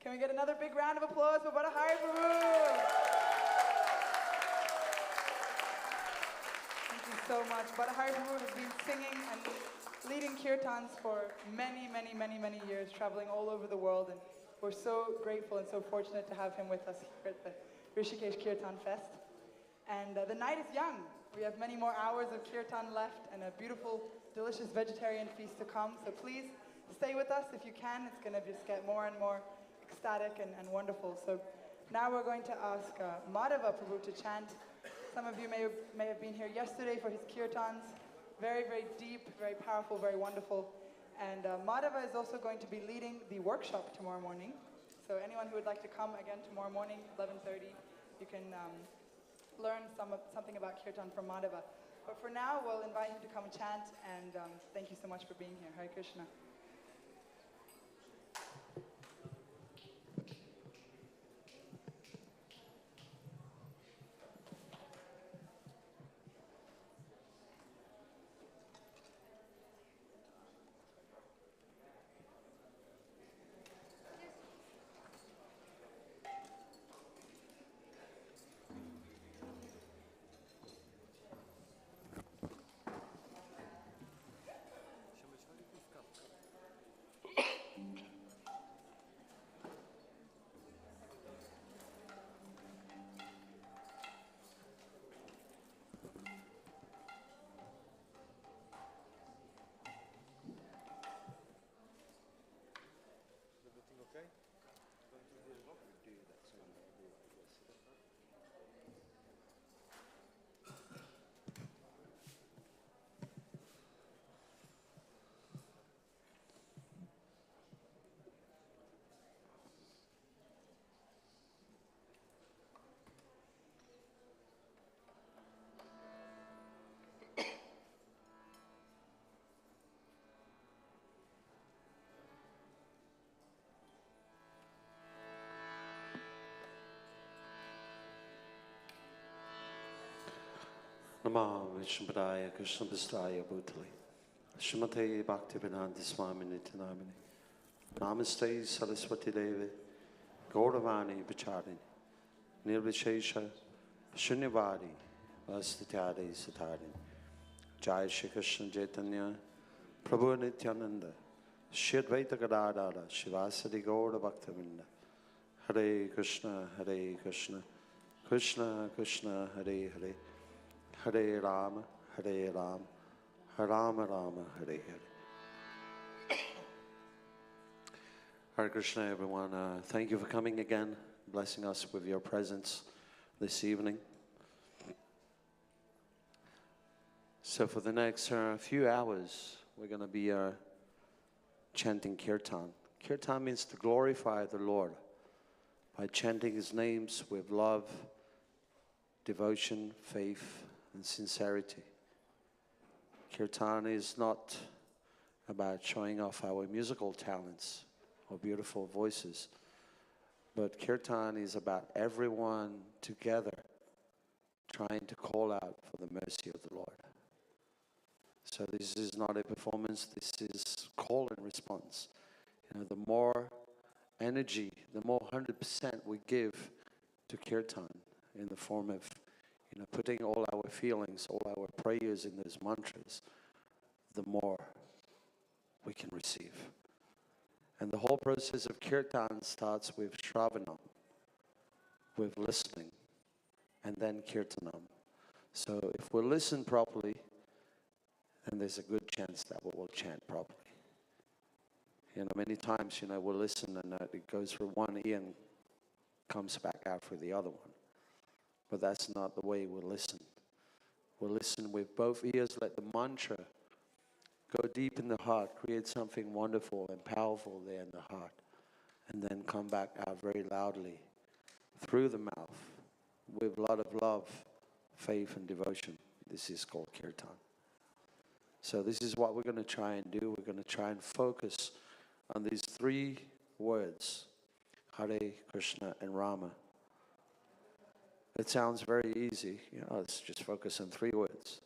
Can we get another big round of applause for Bada Hari Prabhu? Thank you so much. Bada Hari Prabhu has been singing and leading kirtans for many, many, many, many years, traveling all over the world. And We're so grateful and so fortunate to have him with us here at the Rishikesh Kirtan Fest. And the night is young. We have many more hours of Kirtan left and a beautiful, delicious vegetarian feast to come. So please stay with us if you can. It's going to just get more and more ecstatic and wonderful. So now we're going to ask Madhava Prabhu to chant. Some of you may have been here yesterday for his Kirtans. Very, very deep, very powerful, very wonderful. And Madhava is also going to be leading the workshop tomorrow morning. So anyone who would like to come again tomorrow morning, 11:30, you can learn something about Kirtan from Madhava. But for now, we'll invite him to come and chant, and thank you so much for being here. Hare Krishna. Namah Vishnupadaya Krishna Bhastaya Bhutali Srimate Bhaktivedanta Swami Nityanamini Namaste Saraswati Devi Gauravani Vicharini Nirvishesha Shunyavadi Vastatari Satari Jai Shri Krishna Chaitanya Prabhu Nityananda Shri Advaita Gadadara Shivasadi Gaura Bhaktavinda Hare Krishna Krishna Krishna Hare Hare Hare Rama, Rama Rama, Hare Hare. Hare Krishna, everyone. Thank you for coming again, blessing us with your presence this evening. So for the next few hours, we're going to be chanting Kirtan. Kirtan means to glorify the Lord by chanting His names with love, devotion, faith, and sincerity. Kirtan is not about showing off our musical talents or beautiful voices, but Kirtan is about everyone together trying to call out for the mercy of the Lord. So this is not a performance, this is call and response. You know, the more energy, the more 100% we give to Kirtan in the form of putting all our feelings, all our prayers in those mantras, the more we can receive. And the whole process of Kirtan starts with Shravanam, with listening, and then Kirtanam. So if we listen properly, then there's a good chance that we will chant properly. Many times, we'll listen and it goes through one ear and comes back out through the other one. But that's not the way we listen. We listen with both ears, let the mantra go deep in the heart, create something wonderful and powerful there in the heart, and then come back out very loudly through the mouth with a lot of love, faith, and devotion. This is called Kirtan. So this is what we're going to try and do. We're going to try and focus on these three words, Hare, Krishna, and Rama. It sounds very easy, let's just focus on three words.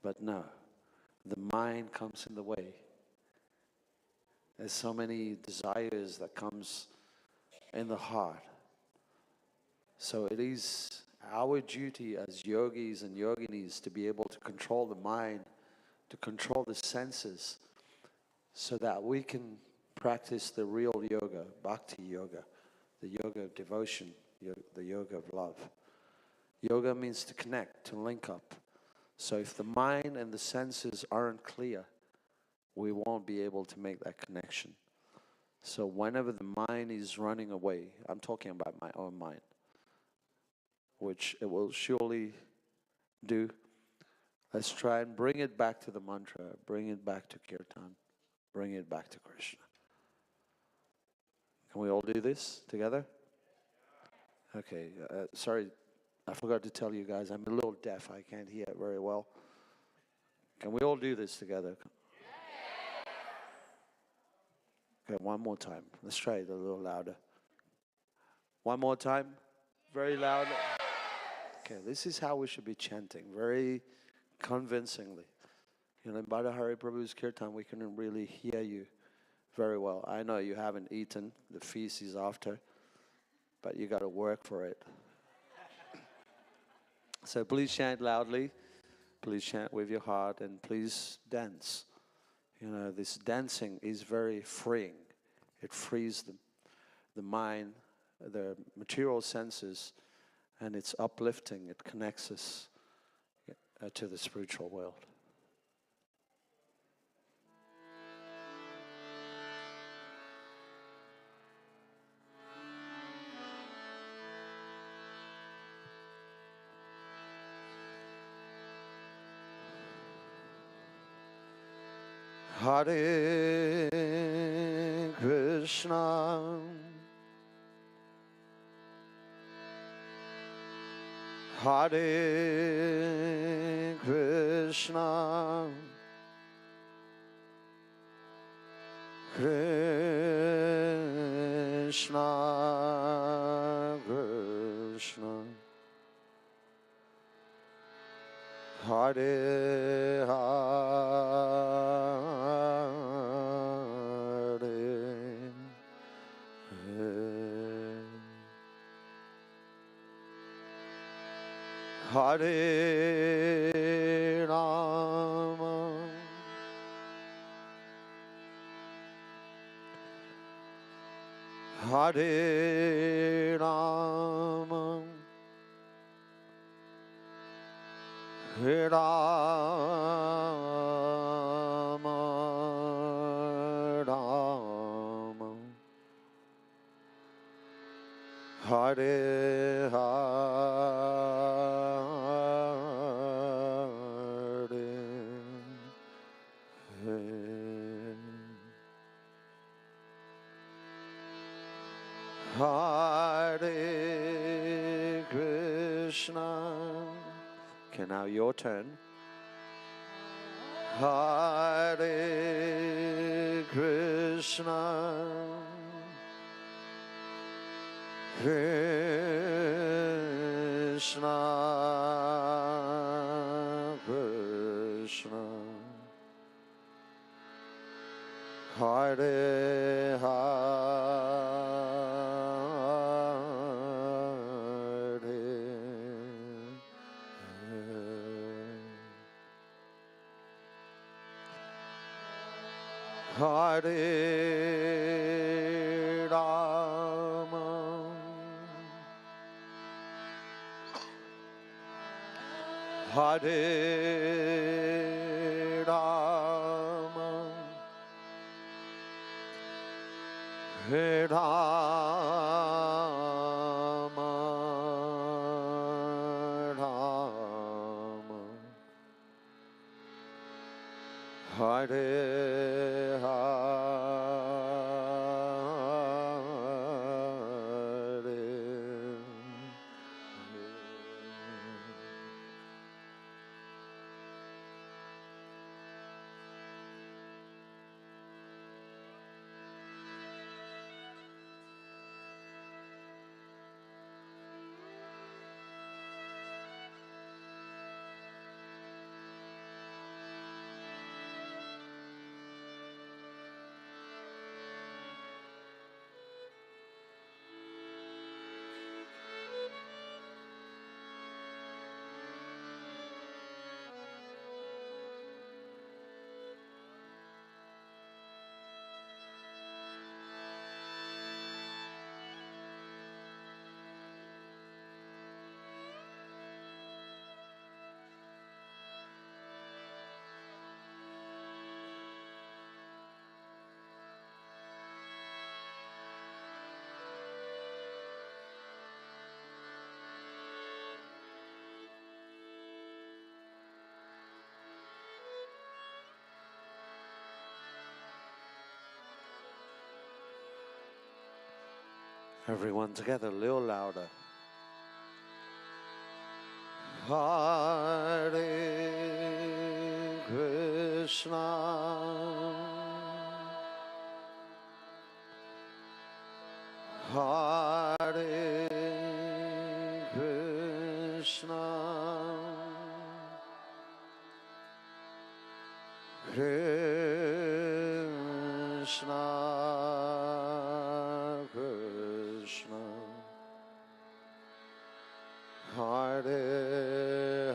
But no, the mind comes in the way. There's so many desires that comes in the heart. So it is our duty as yogis and yoginis to be able to control the mind, to control the senses, so that we can practice the real yoga, bhakti yoga, the yoga of devotion, the yoga of love. Yoga means to connect, to link up. So if the mind and the senses aren't clear, we won't be able to make that connection. So whenever the mind is running away, I'm talking about my own mind, which it will surely do. Let's try and bring it back to the mantra, bring it back to Kirtan, bring it back to Krishna. Can we all do this together? Okay, sorry, I forgot to tell you guys, I'm a little deaf, I can't hear it very well. Can we all do this together? Okay, one more time. Let's try it a little louder. One more time. Very loud. Okay, this is how we should be chanting, very convincingly. You know, in Bhada Hari Prabhu's Kirtan, we can really hear you very well. I know you haven't eaten, the feast is after, but you got to work for it. So please chant loudly, please chant with your heart, and please dance. You know, this dancing is very freeing. It frees the mind, the material senses, and it's uplifting. It connects us to the spiritual world. Hare Krishna, Hare Krishna, Krishna Krishna, Hare Hare Rama, Hare Rama, Hare Rama, Rama, Hare Hare Krishna. Okay, now your turn. Hare Krishna, Krishna Krishna, Hare Hare Rama, Hare Rama, Hare Rama, Rama, Hare Everyone together, a little louder. Hare Krishna, Hare Krishna, Krishna Krishna, Hare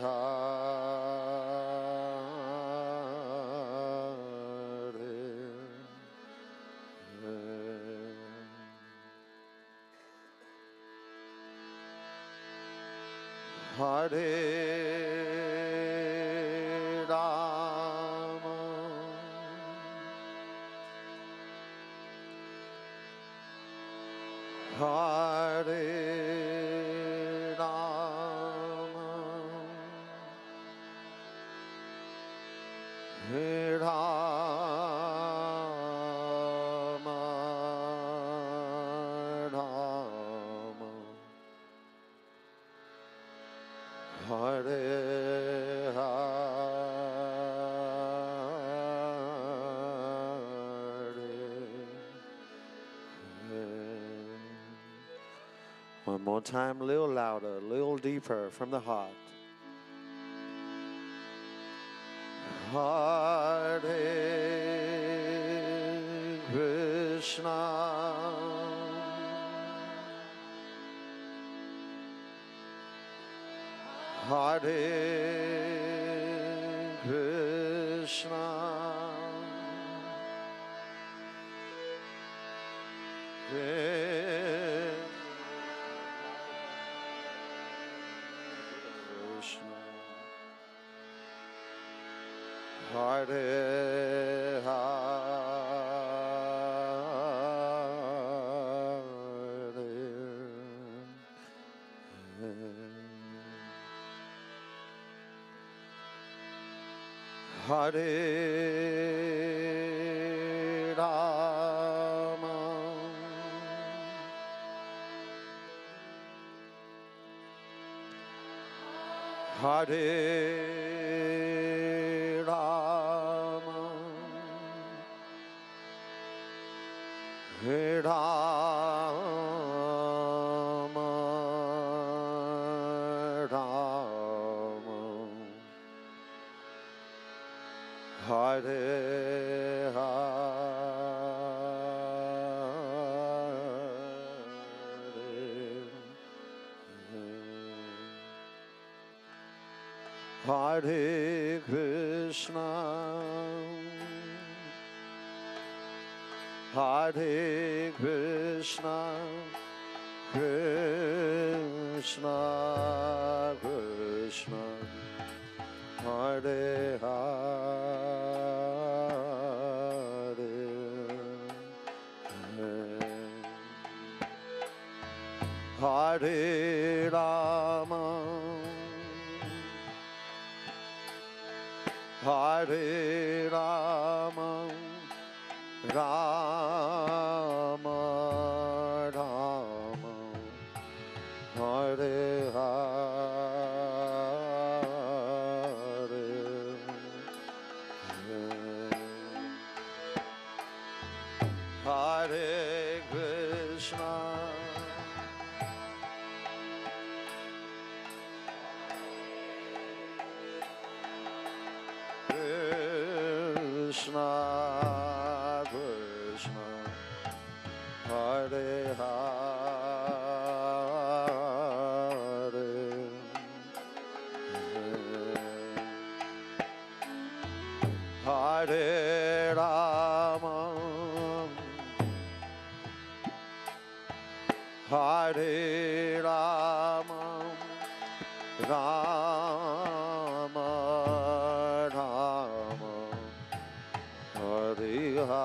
Hare Rama, Hare Rama, Hare Rama, Rama, Hare One more time, a little louder, a little deeper from the heart. Hare Krishna, Hare Krishna, Krishna, Hare Hare Rama, Hare Rama, Hare Rama, Rama, Hare Hare Krishna, Hare Krishna, Krishna Krishna, Hare Hare, Hare Rama, Hare Rama, Rama Rama, Hare Hare, Hare Krishna, Krishna Krishna, Hare Hare, Hare Rama, Hare Rama, Rama Rama, Hare Hare,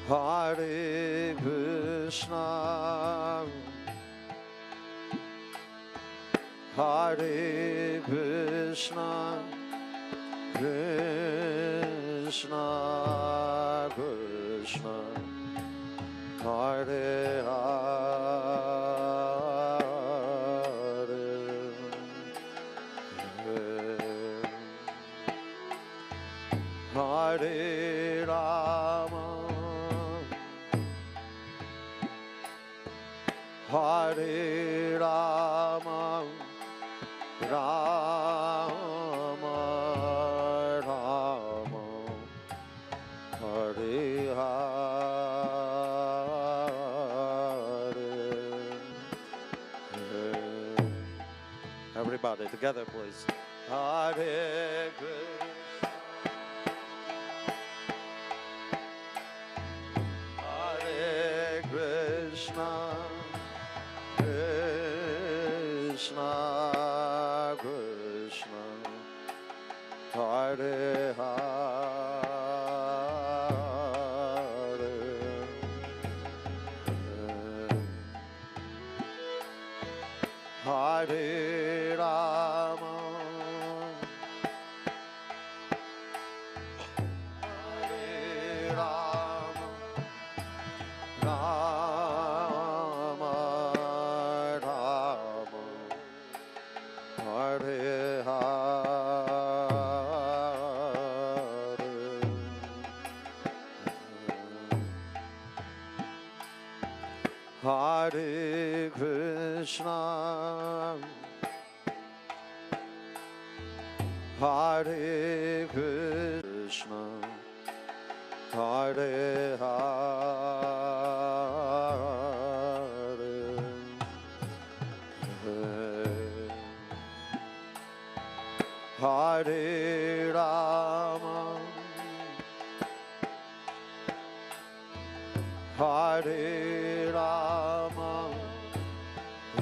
Hare Krishna, Hare Krishna, Krishna, Krishna, Hare Hare, Hare Rama, Hare Rama, Rama Rama, Hare Hare. Everybody together, please. Hare Krishna, Hare Krishna, Krishna Krishna, Hare Hare, Hare Rama, Hare Rama, Rama Rama, Hare Hare, Hare Krishna, Hare Krishna, Hare Hare, Hare Rama, Hare Rama,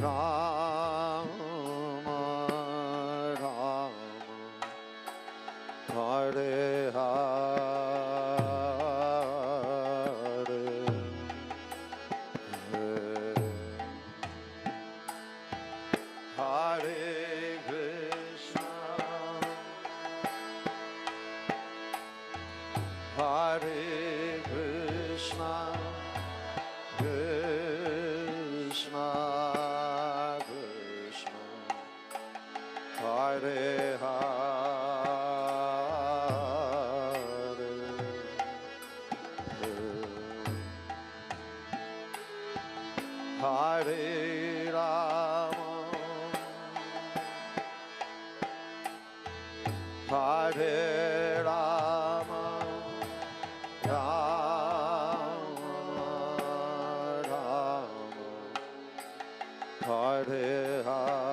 Rama Rama, Hare Hare, Hare Krishna, Hare Krishna, Krishna Krishna, Hare Hare, Hare Rama, Hare Rama, Rama Rama, Hare Hare,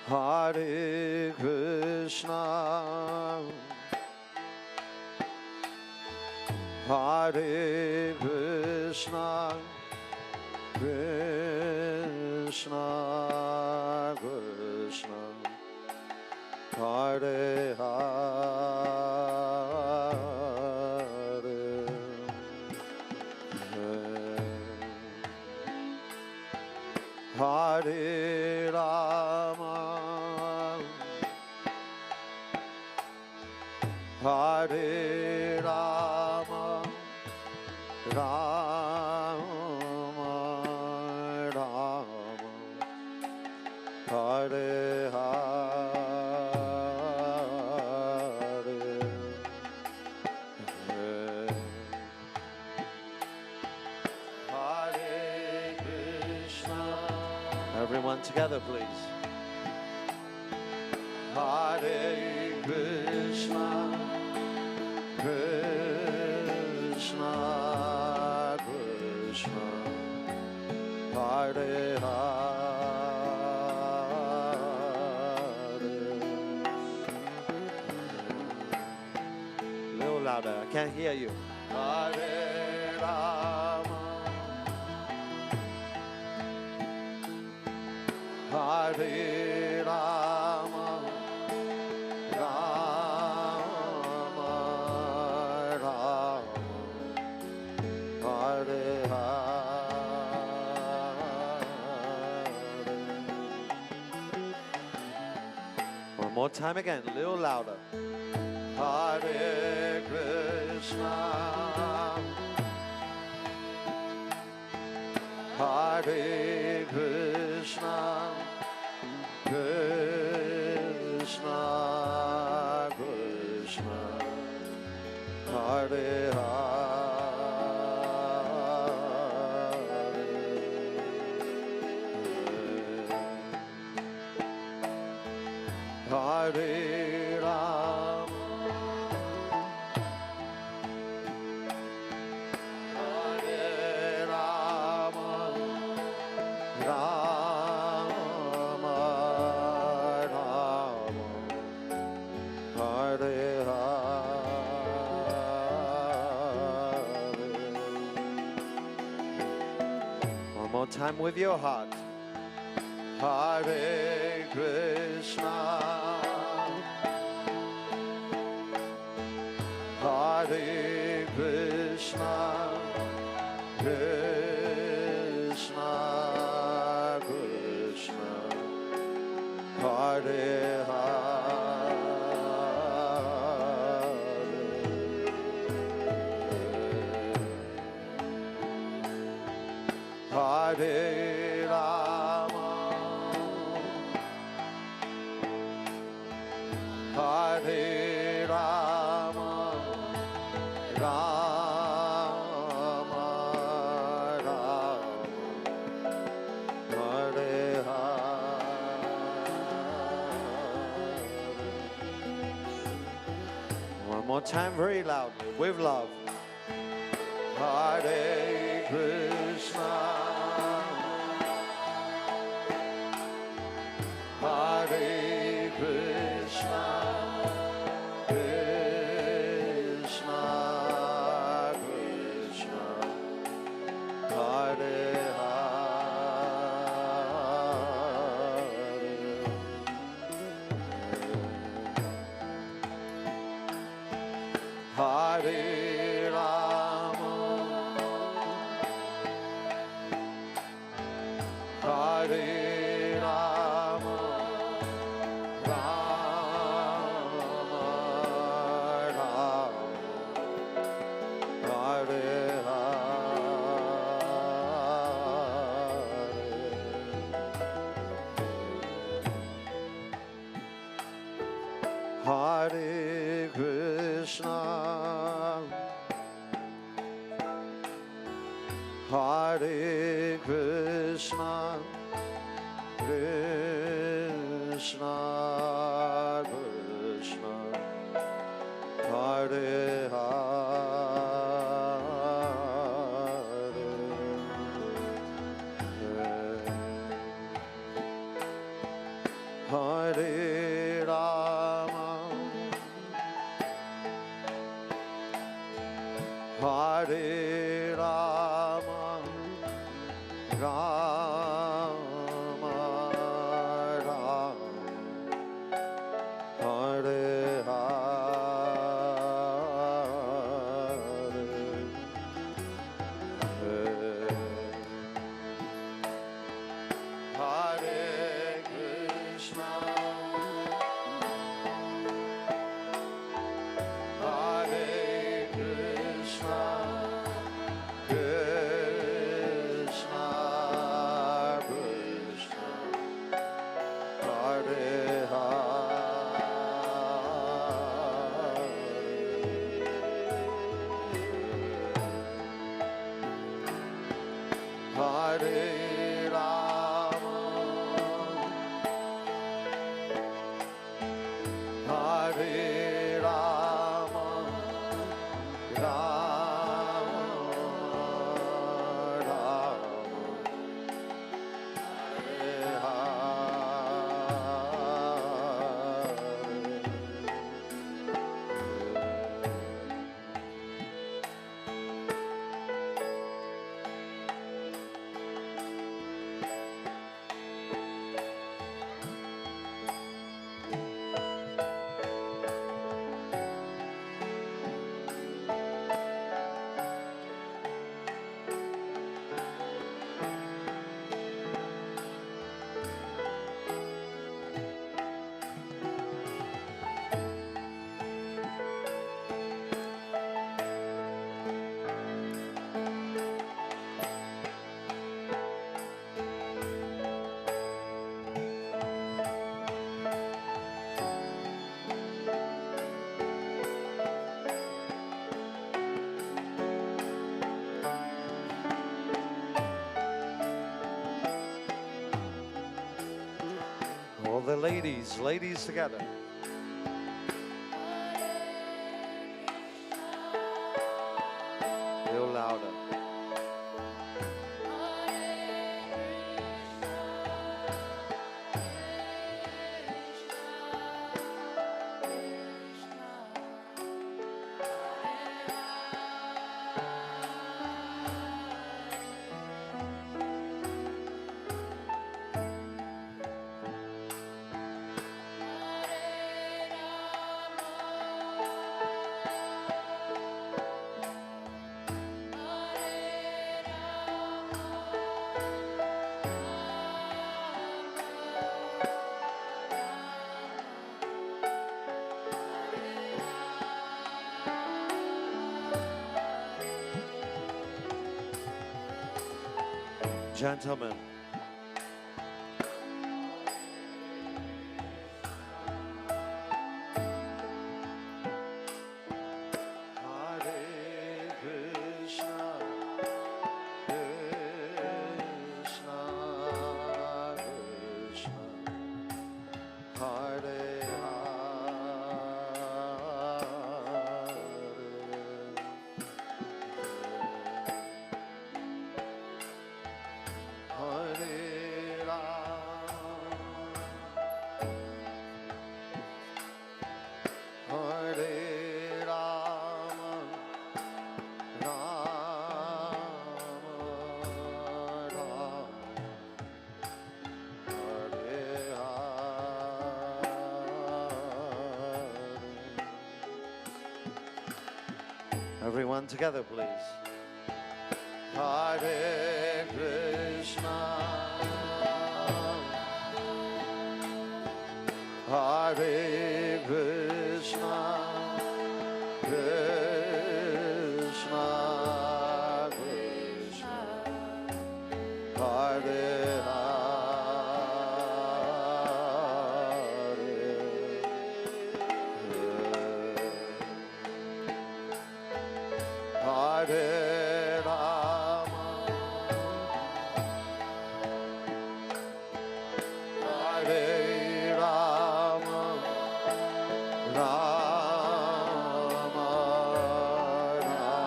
Hare Krishna, Hare Krishna, Krishna Krishna, Hare Hare, Hare Rama, Hare Rama, Rama Rama, Hare Hare, Hare Krishna. Everyone together, please. Hare Krishna, Krishna Krishna, Hare Hare. A little louder, I can't hear you. Hare Rama, Hare Rama, Rama Rama, Hare Hare, more time again, a little louder. Hare Krishna, Hare Krishna, Krishna Krishna, Hare Hare, Hare Ram, Hare Rama, Rama Rama, Hare Hare. One more time with your heart. Hare Krishna, Hare Krishna, Krishna Krishna, Hare Hare, Hare Rama, Hare Rama, Rama Rama, Hare Hare. One more time, very loud, with love. Hare Krishna, Hare Krishna, Krishna Krishna, Hare Hare, Hare Rama, Hare Rama, Rama Rama, Hare Hare. Hare Krishna, Hare Krishna, Krishna Krishna, Hare Hare, Hare Rama, Hare Rama, Rama Rama, Hare Hare, Hare Krishna, Hare Krishna, Krishna Krishna, Hare Hare, Hare Rama, Hare Rama, Rama Rama, Hare Hare. the ladies together. A little louder. Gentlemen, Hare Krishna, Krishna Krishna, Hare Everyone together, please. Hare Krishna, Hare Krishna, Krishna Krishna, Hare Hare Rama, Hare Rama, Rama Rama,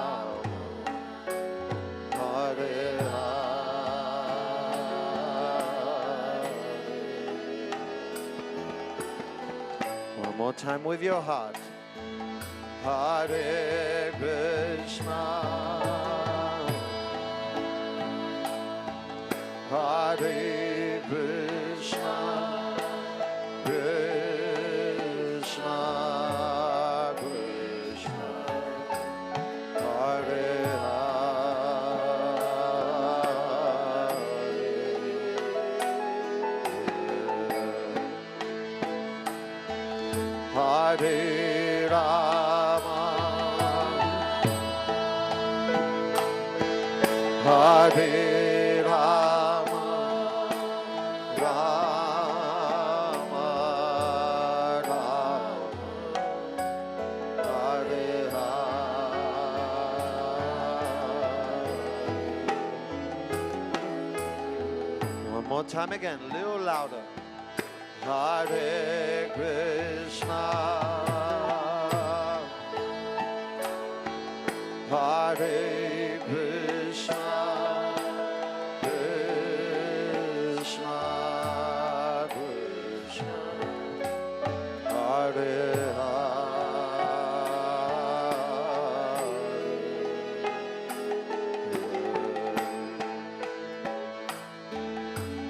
Hare Hare. One more time with your heart. Hare Krishna, Hare Krishna, Krishna Krishna, Hare Hare, Hare Rama, Hare Rama, Rama Rama, Hare Hare. One more time again, a little louder. Hare Krishna, Hare Krishna, Krishna Krishna, Hare Hare,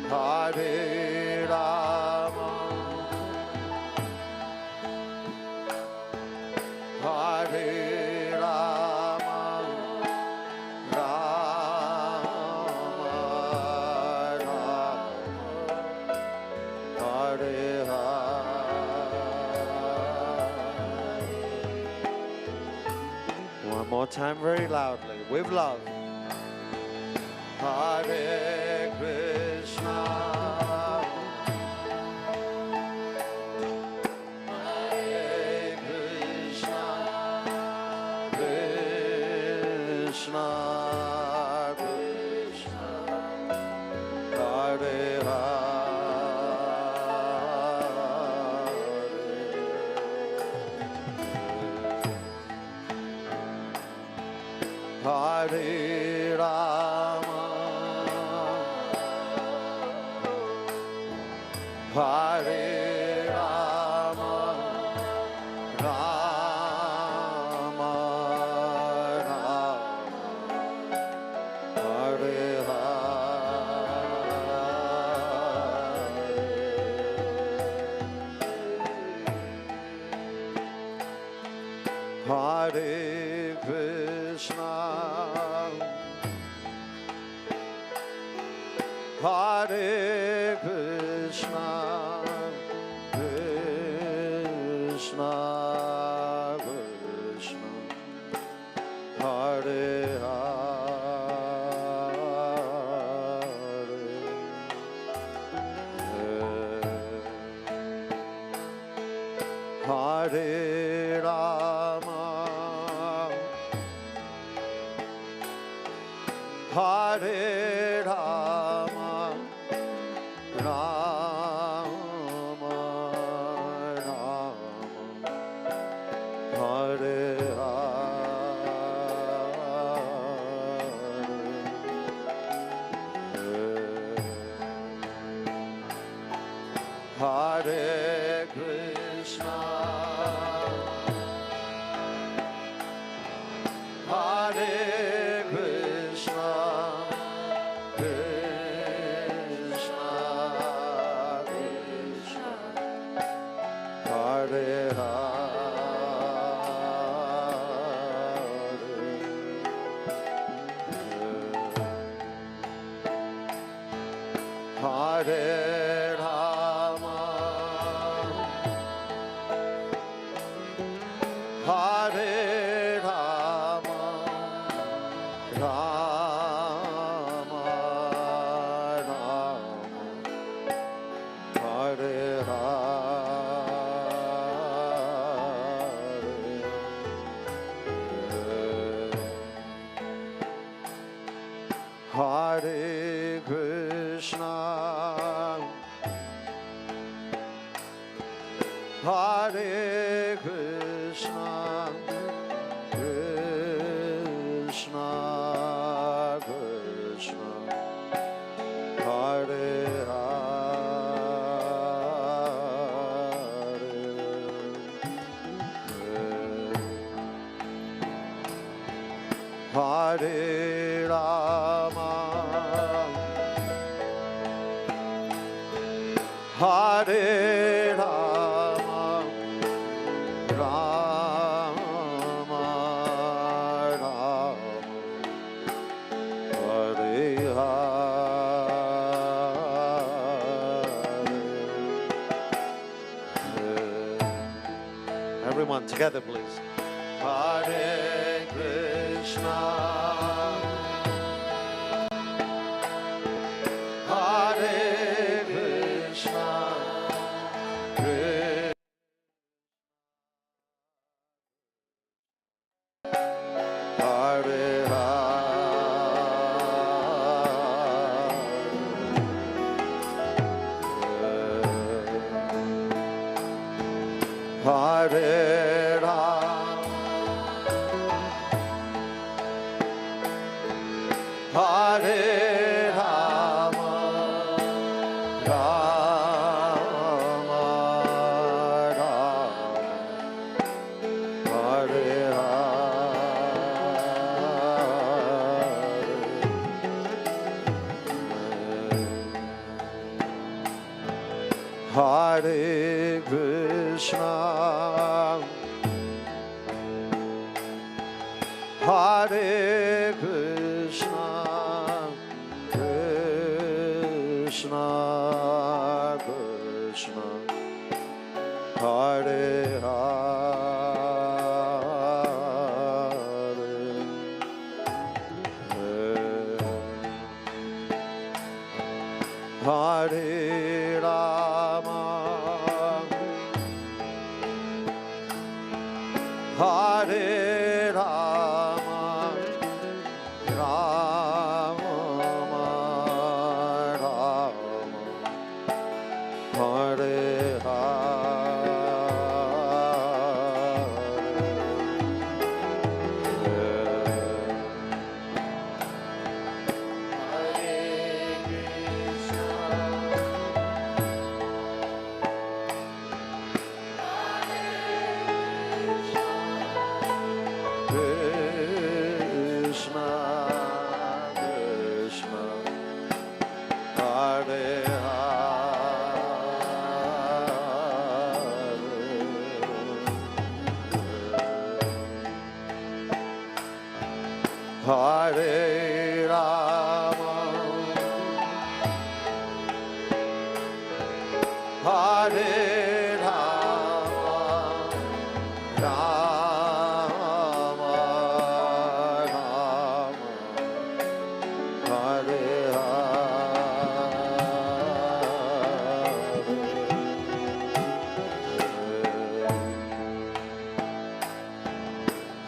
Hare Rama, Hare Rama, Rama Rama, Hare Hare. One more time very loudly, with love. Hare Krishna, Hare Krishna, Krishna Krishna, Hare Hare. Hare Rama, Rama Rama, Hare Hare. Hare Krishna, Hare Krishna, Krishna Krishna, Hare Hare, Hare Rama, Hare Rama, Rama Rama, Hare Hare. Hare Krishna, Hare Krishna, Krishna Krishna, Hare Hare. Hare Rama, Hare Rama, Rama Rama, Hare Hare. Hare Krishna, Hare Krishna, Krishna Krishna, Hare Hare. Hare Rama, Hare Rama, Rama Rama, Hare Hare. Everyone together, please. Hare Krishna, Hare Krishna, Krishna Hare Hare, Hare Rama, Hare Rama, Rama Rama, Hare Hare. Hare Krishna, Hare Krishna, Krishna Krishna, Hare Hare. Hare Rama, Hare Rama, Rama Rama, Hare Hare. Hare Rama, Hare Rama, Rama Rama, Hare Hare.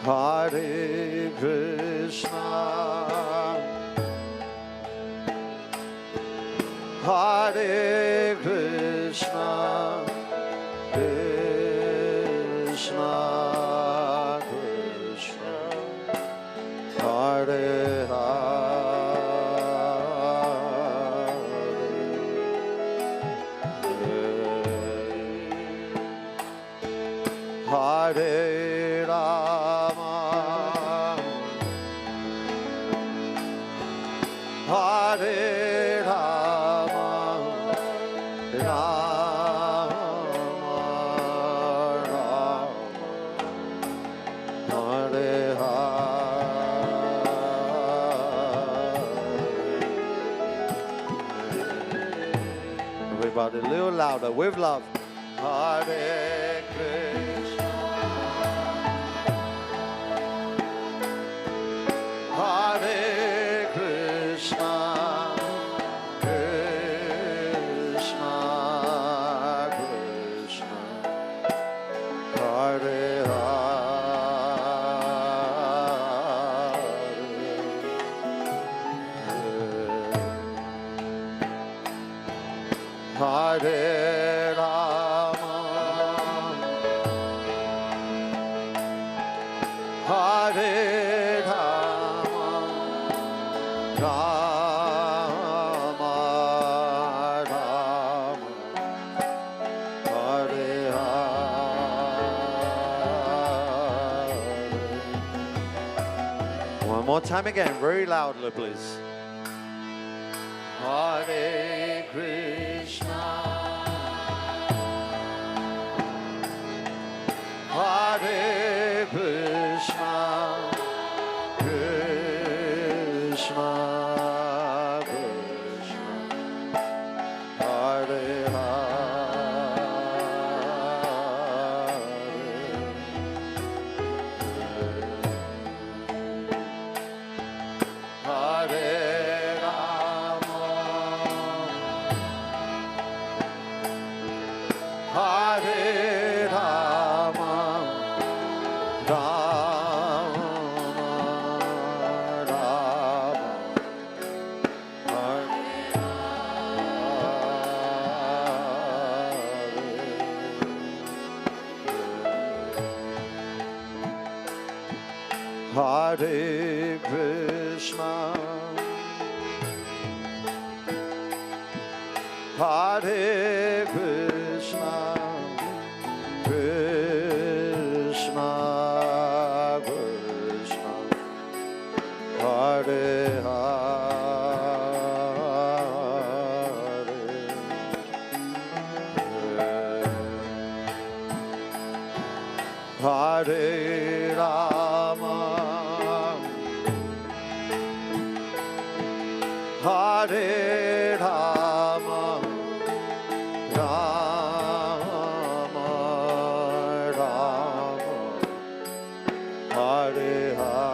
Hare Krishna, Hare Krishna, Krishna Krishna, Hare Hare, Hare Rama, Hare Rama, Rama Rama, Hare Hare. Everybody, a little louder with love. Hare Krishna, Hare Krishna, Krishna Krishna, Hare Hare, Hare Rama, Hare Rama, Rama Rama, Hare Hare. One more time again, very loudly, please. Hare Krishna, Hare Krishna, Krishna Krishna, Hare Hare, Hare Rama, Hare Rama, Rama Rama, Hare Krishna, Hare Krishna, Krishna Krishna, Hare Hare, Hare Rama, Hare Rama, Rama Rama, Hare Hare.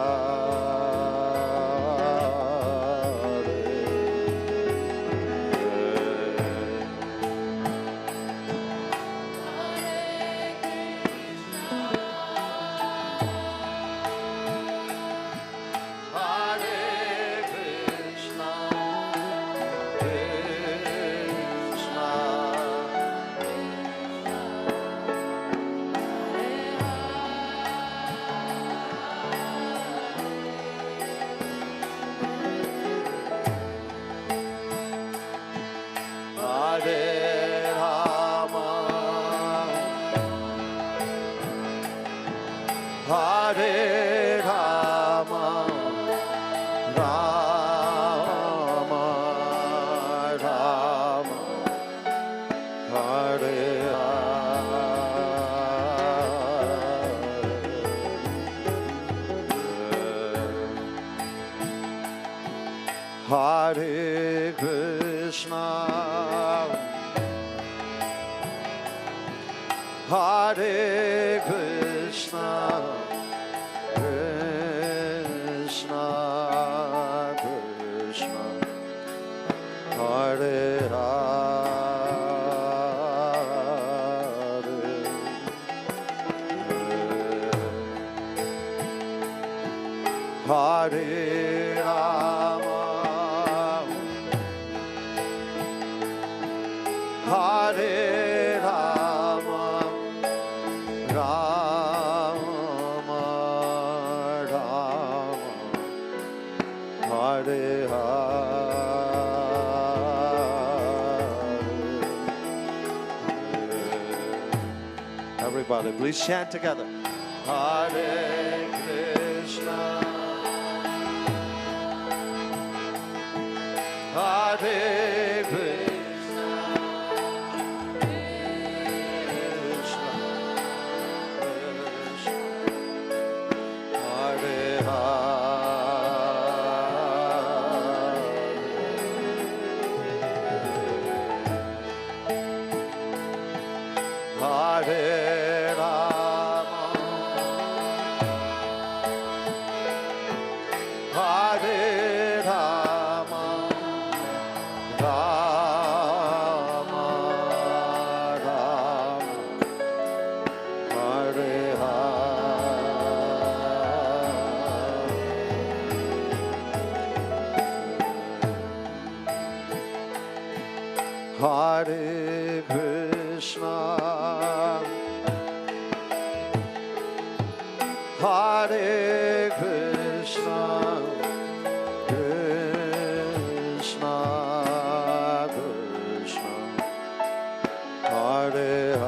Krishna, Hare Krishna, Krishna Krishna, Hare Hare, Hare Rama, Hare Rama, Rama Rama, Hare Hare. Everybody, please chant together. Hare Krishna, Hare Krishna, Krishna Krishna, Hare Hare, Hare Rama, Hare Rama, Rama Rama, Hare Hare. Hare Krishna, Hare Krishna, Krishna Krishna, Hare Hare,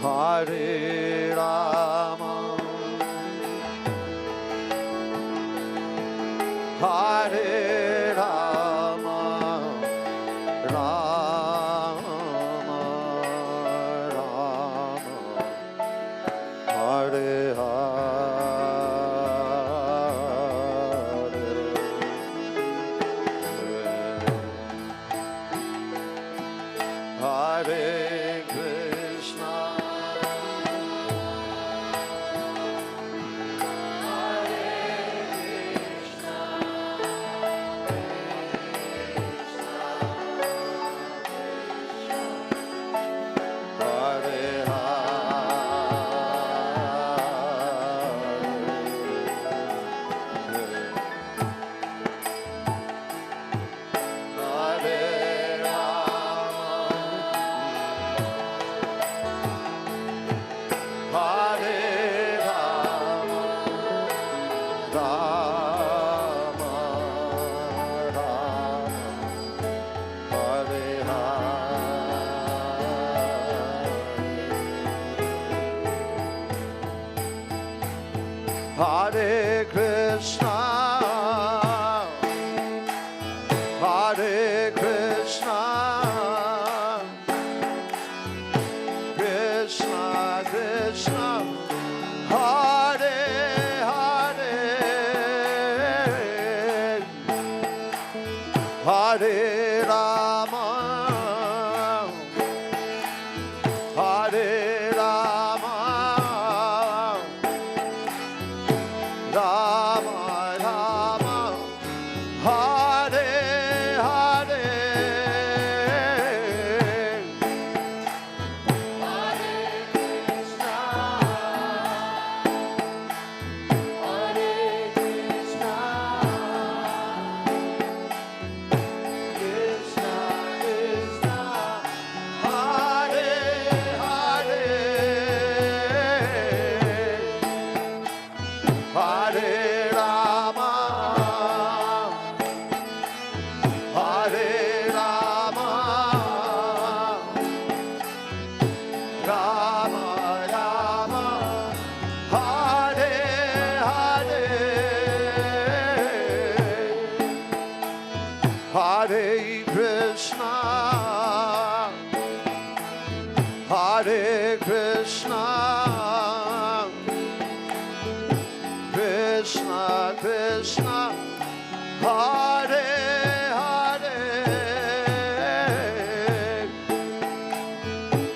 Hare Rama, Hare Rama, Rama Rama, Hare Hare, Hare Krishna, Hare Hare Krishna, Hare Krishna, Krishna Krishna, Hare Hare, Hare Rama, Hare Rama, Rama Rama, Hare Hare, Hare Krishna, Krishna, Hare Hare,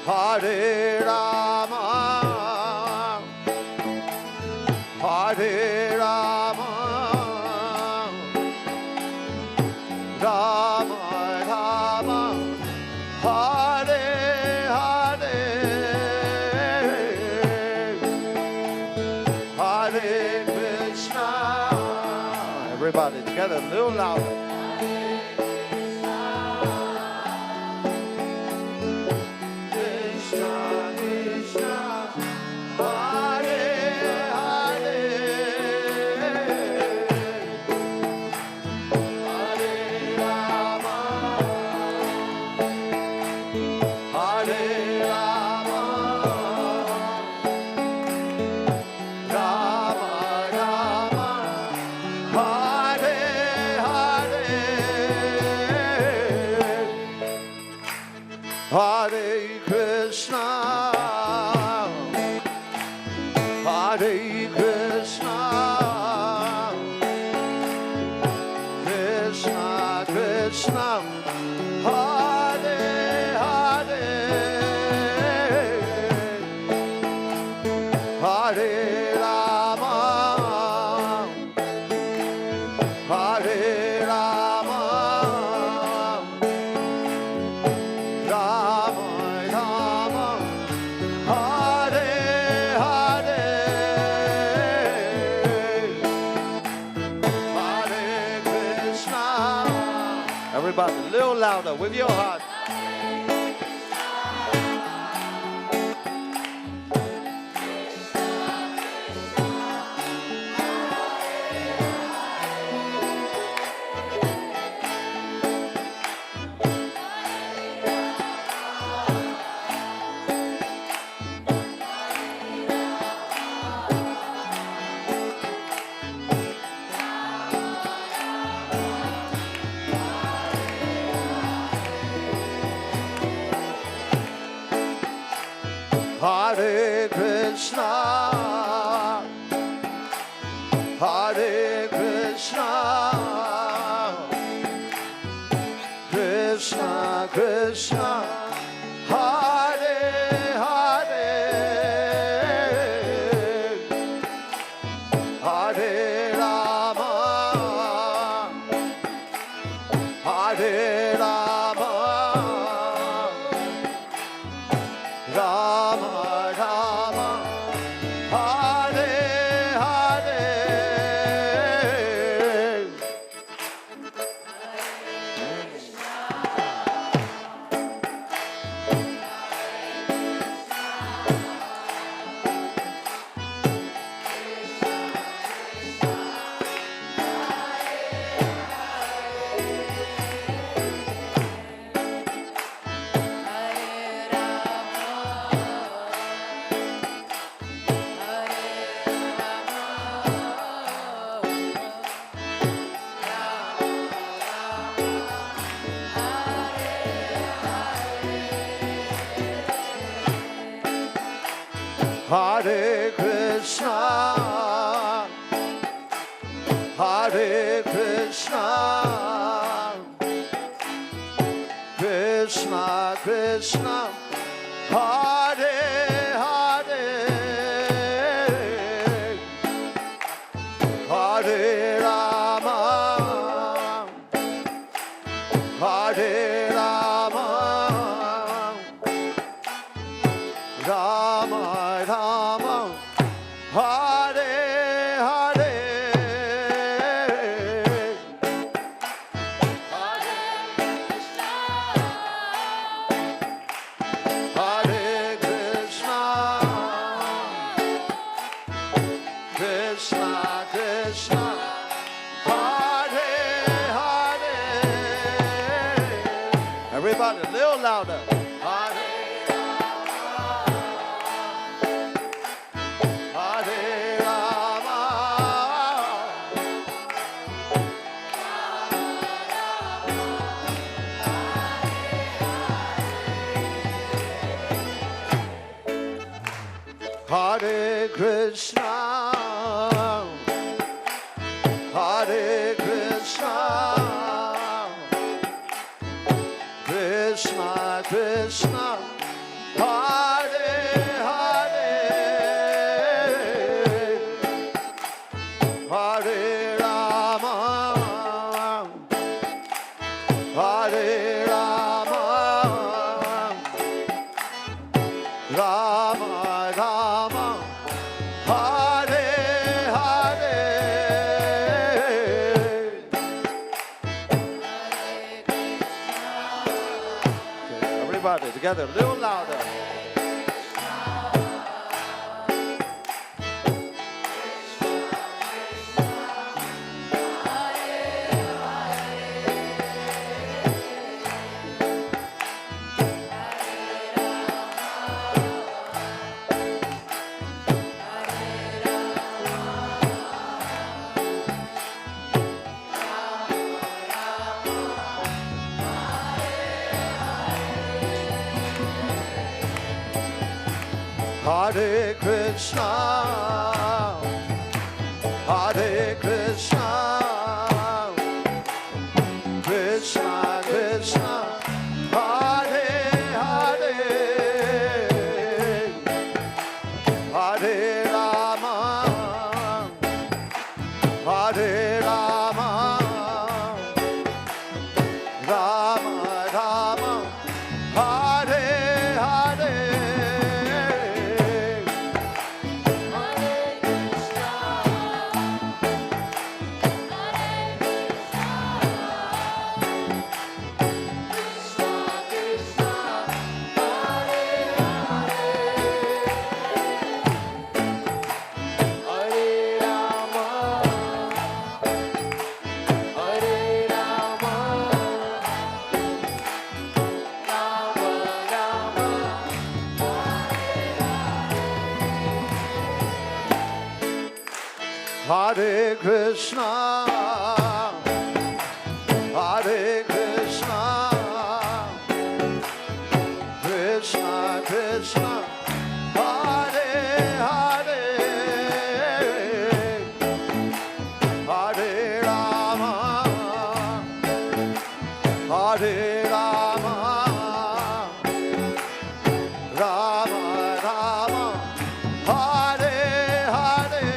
Hare Rama, Hare Rama, Rama Rama, Hare Hare, Hare Krishna. Everybody together, a little louder. Krishna, Krishna, Hare Hare, Hare Rama, Hare Rama, Rama Rama, Hare Hare, Hare Krishna, Hare Krishna, Krishna Krishna, Hare Hare, Hare Rama, Hare Rama, Rama Rama, Hare Hare, Hare Krishna. Everybody, a little louder with your heart. Hare Krishna, Hare Krishna, Krishna Krishna, Hare Hare, Hare Rama, Hare Rama, Rama Rama, Hare Hare, Hare Krishna, Hare Krishna, Krishna Krishna, Hare Hare, Hare Rama, Hare Rama, Rama Rama, Hare Hare, Hare Krishna, Hare Krishna, Krishna Krishna, Hare Hare. Everybody, a little louder. Hare Hare Rama, Hare Krishna, Hare Krishna, Krishna Krishna, Hare Hare, Hare Rama, Hare Rama, Rama Rama, Hare Hare. Okay, everybody together, a little louder. Hare Krishna, Hare Krishna, Krishna Krishna, Hare Hare, Hare Rama, Hare Rama, Rama Rama, Hare Hare. Hare Krishna, Hare Krishna, Krishna Krishna, Hare Hare, Hare Rama, Hare Rama, Rama Rama, Hare Hare.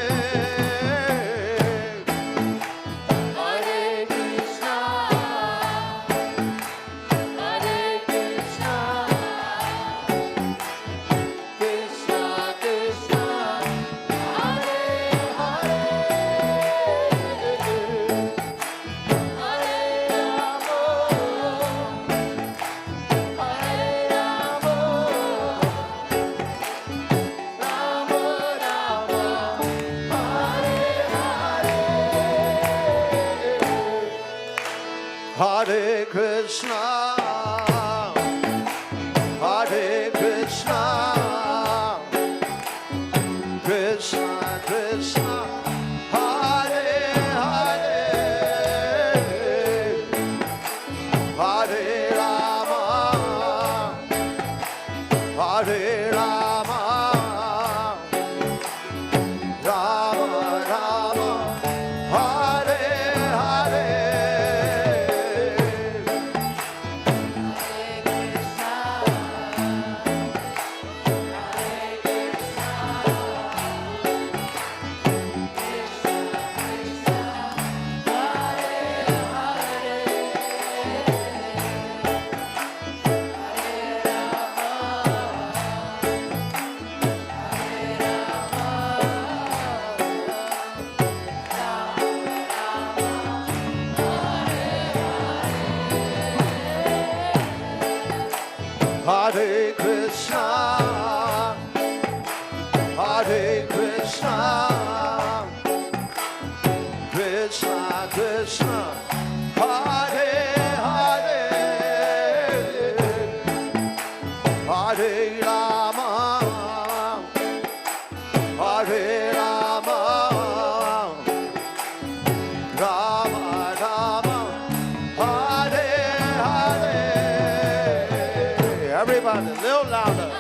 Hare Krishna, Hare Krishna, Krishna Krishna, Hare Hare, Hare Rama, Hare Rama, Rama Rama, Hare Hare. Hare Krishna, Hare Krishna, Krishna Krishna, Hare Hare, Hare Rama, Hare Rama, Rama Rama, Hare Hare. Everybody, a little louder.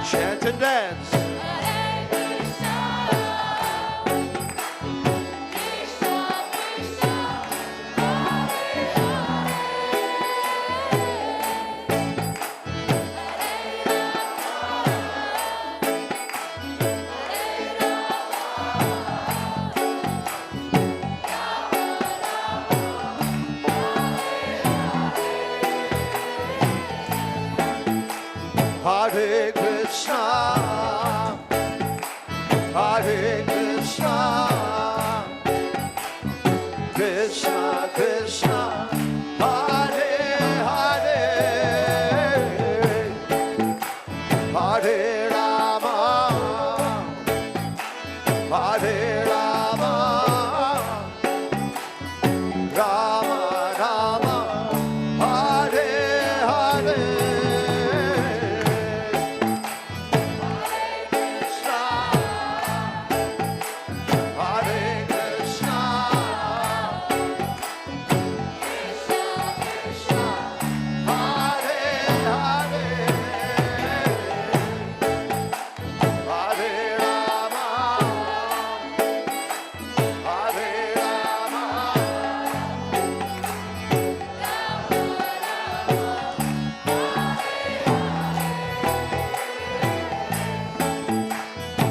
Chant and dance. Krishna, Hare Krishna, Krishna Krishna, Hare Hare, Hare Rama, Hare Rama, Rama Rama, Hare Hare.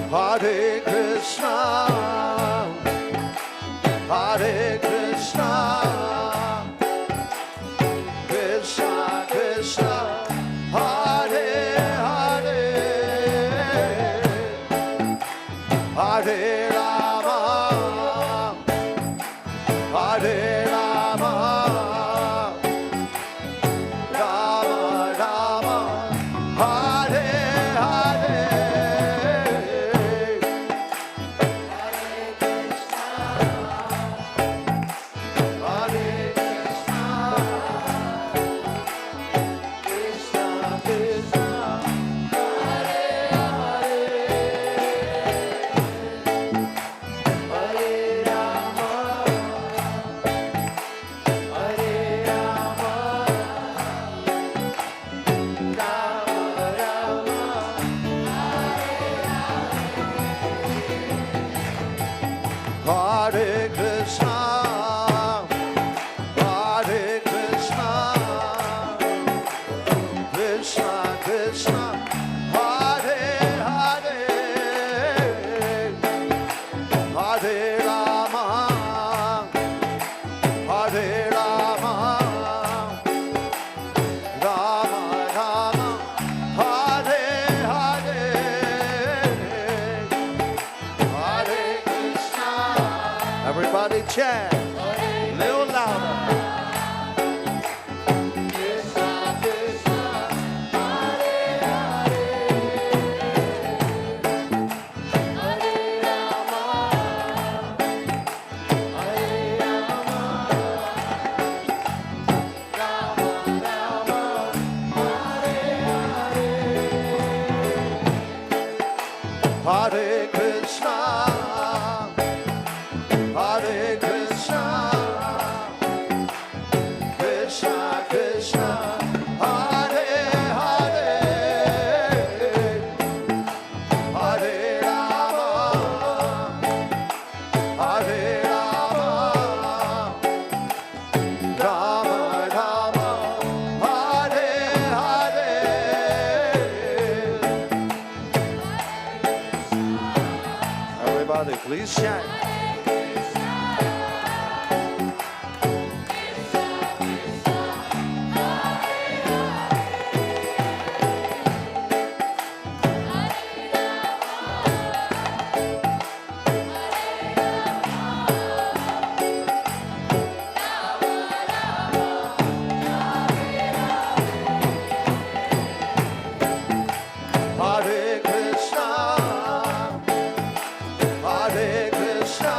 Hare Krishna, Hare Krishna, Krishna Krishna, Hare Hare, Hare Rama, Hare Rama, Rama Rama, Hare Hare. Hare Krishna, Hare Krishna, Krishna Krishna, Hare Hare, Hare Rama, Hare Rama, Rama Rama, Hare Hare, Hare Krishna. Everybody chant, a little louder. Krishna, Krishna, Hare Hare, Hare Rama, Hare Rama, Rama Rama, Hare Hare, Hare Krishna, Hare Krishna, Krishna Krishna, Hare Hare, Hare Rama, Hare Rama, Rama Rama, Hare Hare. Everybody, please chant. Hare Krishna, Hare Krishna,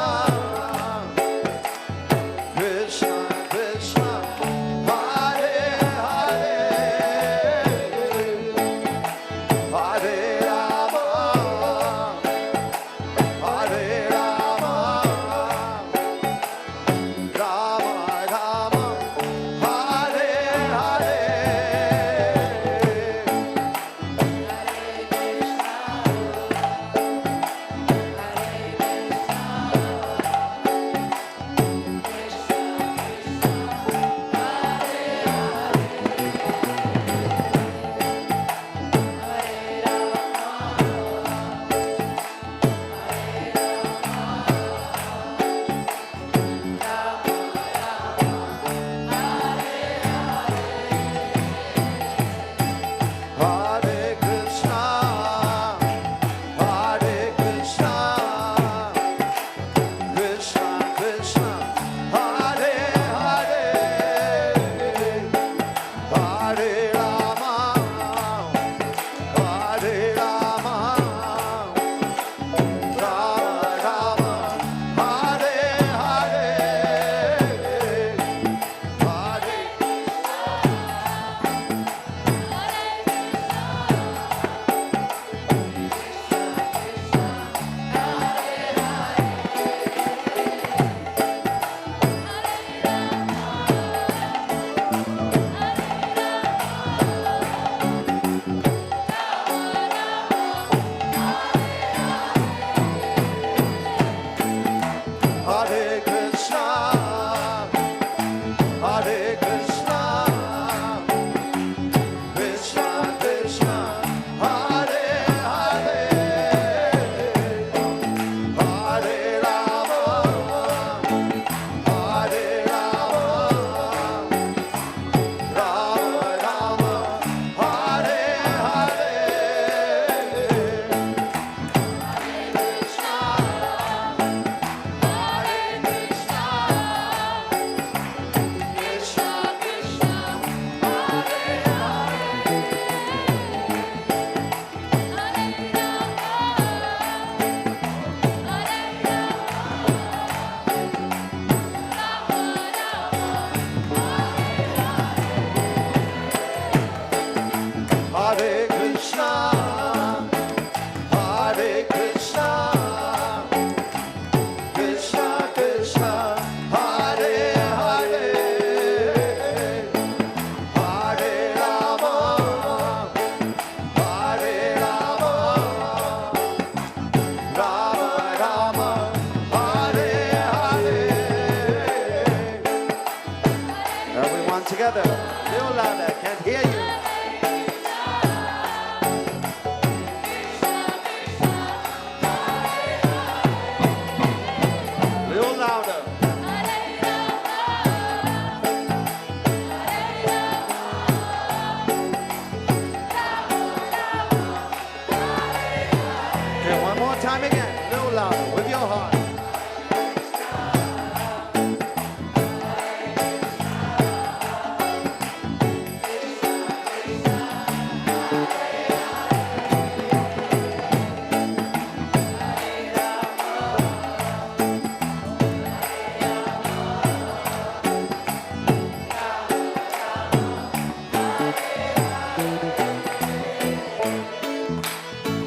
time again, a little louder, with your heart.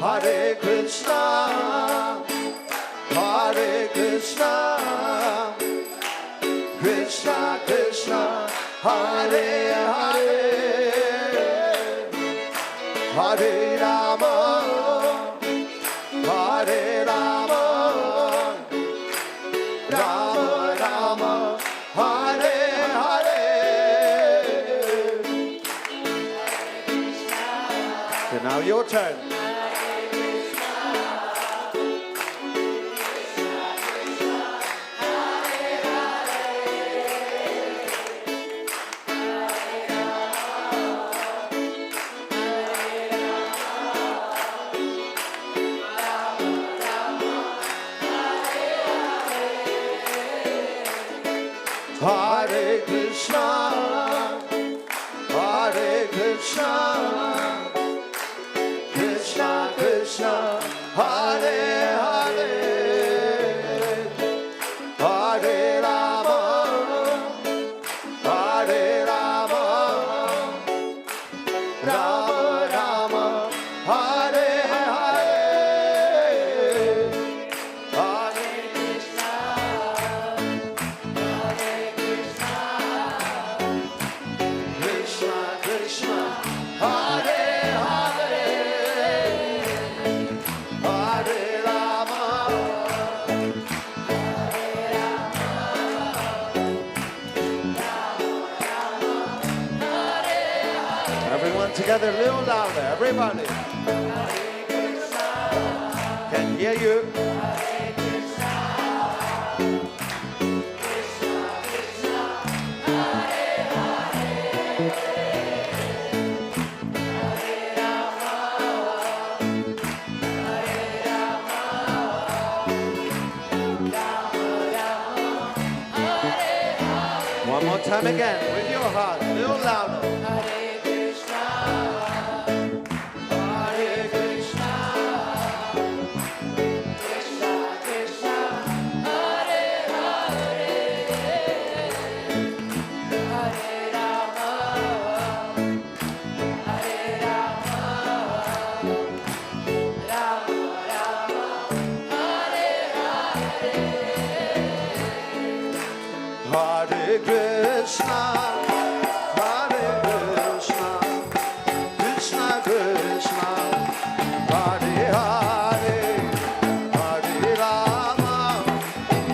Hare Krishna, Hare Krishna, Krishna Krishna, Hare Hare, Hare Rama, Hare Rama, Rama Rama, Hare Hare. Okay, now your turn. Hare Krishna, Hare Krishna, Krishna Krishna, Hare Hare, Hare Rama, Hare Rama, Rama Rama, Hare Hare, Hare Krishna Krishna, Hare Hare, Hare Rama, everyone together, a little louder, everybody. Can hear you. One more time again, with your heart, a little louder. Hare Krishna, Hare Krishna, Krishna Krishna, Hare Hare, Hare Rama, Hare Rama, Rama Rama, Hare Hare Krishna, Hare Krishna, Krishna Krishna, Hare Hare, Hare Rama,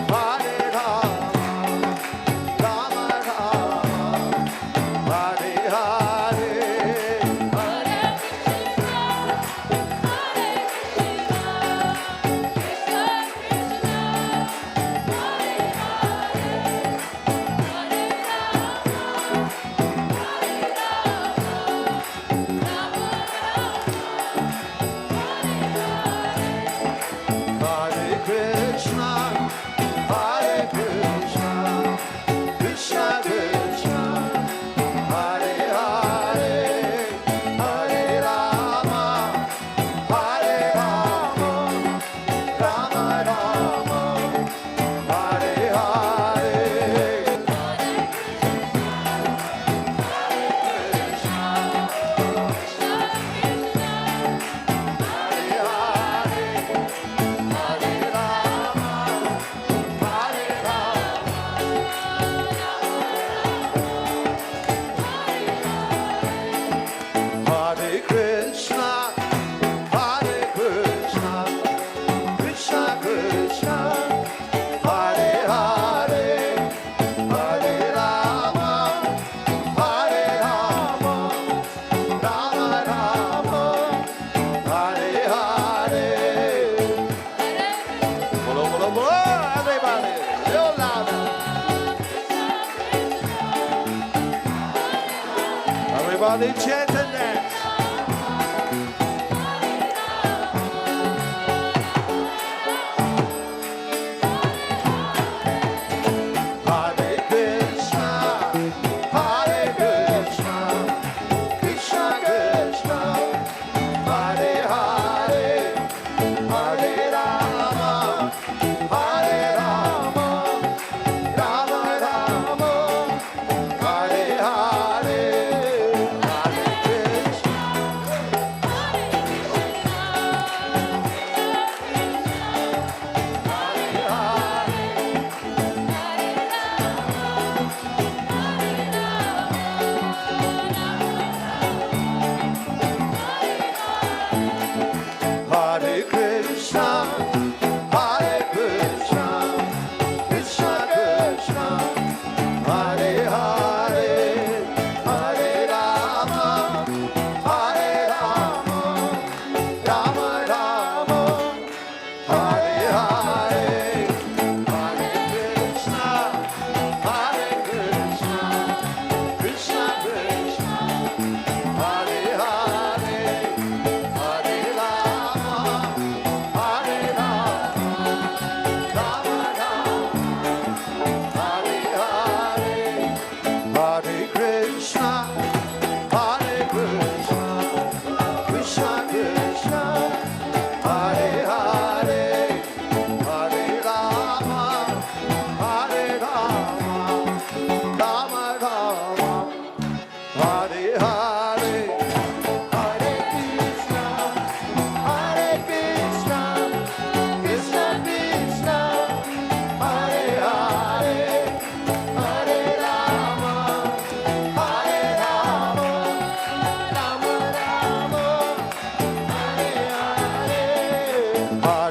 Hare Rama, Rama Rama, Hare Hare, Hare Krishna, Hare Krishna, Krishna Krishna, Hare Hare, Hare Rama, Hare Rama, Rama Rama, Hare Hare. Hare Krishna, Hare Krishna, Krishna Krishna, Hare Hare, Hare Rama, Hare Rama, Rama Rama, Hare Hare. Bolo, bolo, bolo, everybody, little louder. Everybody chant and dance.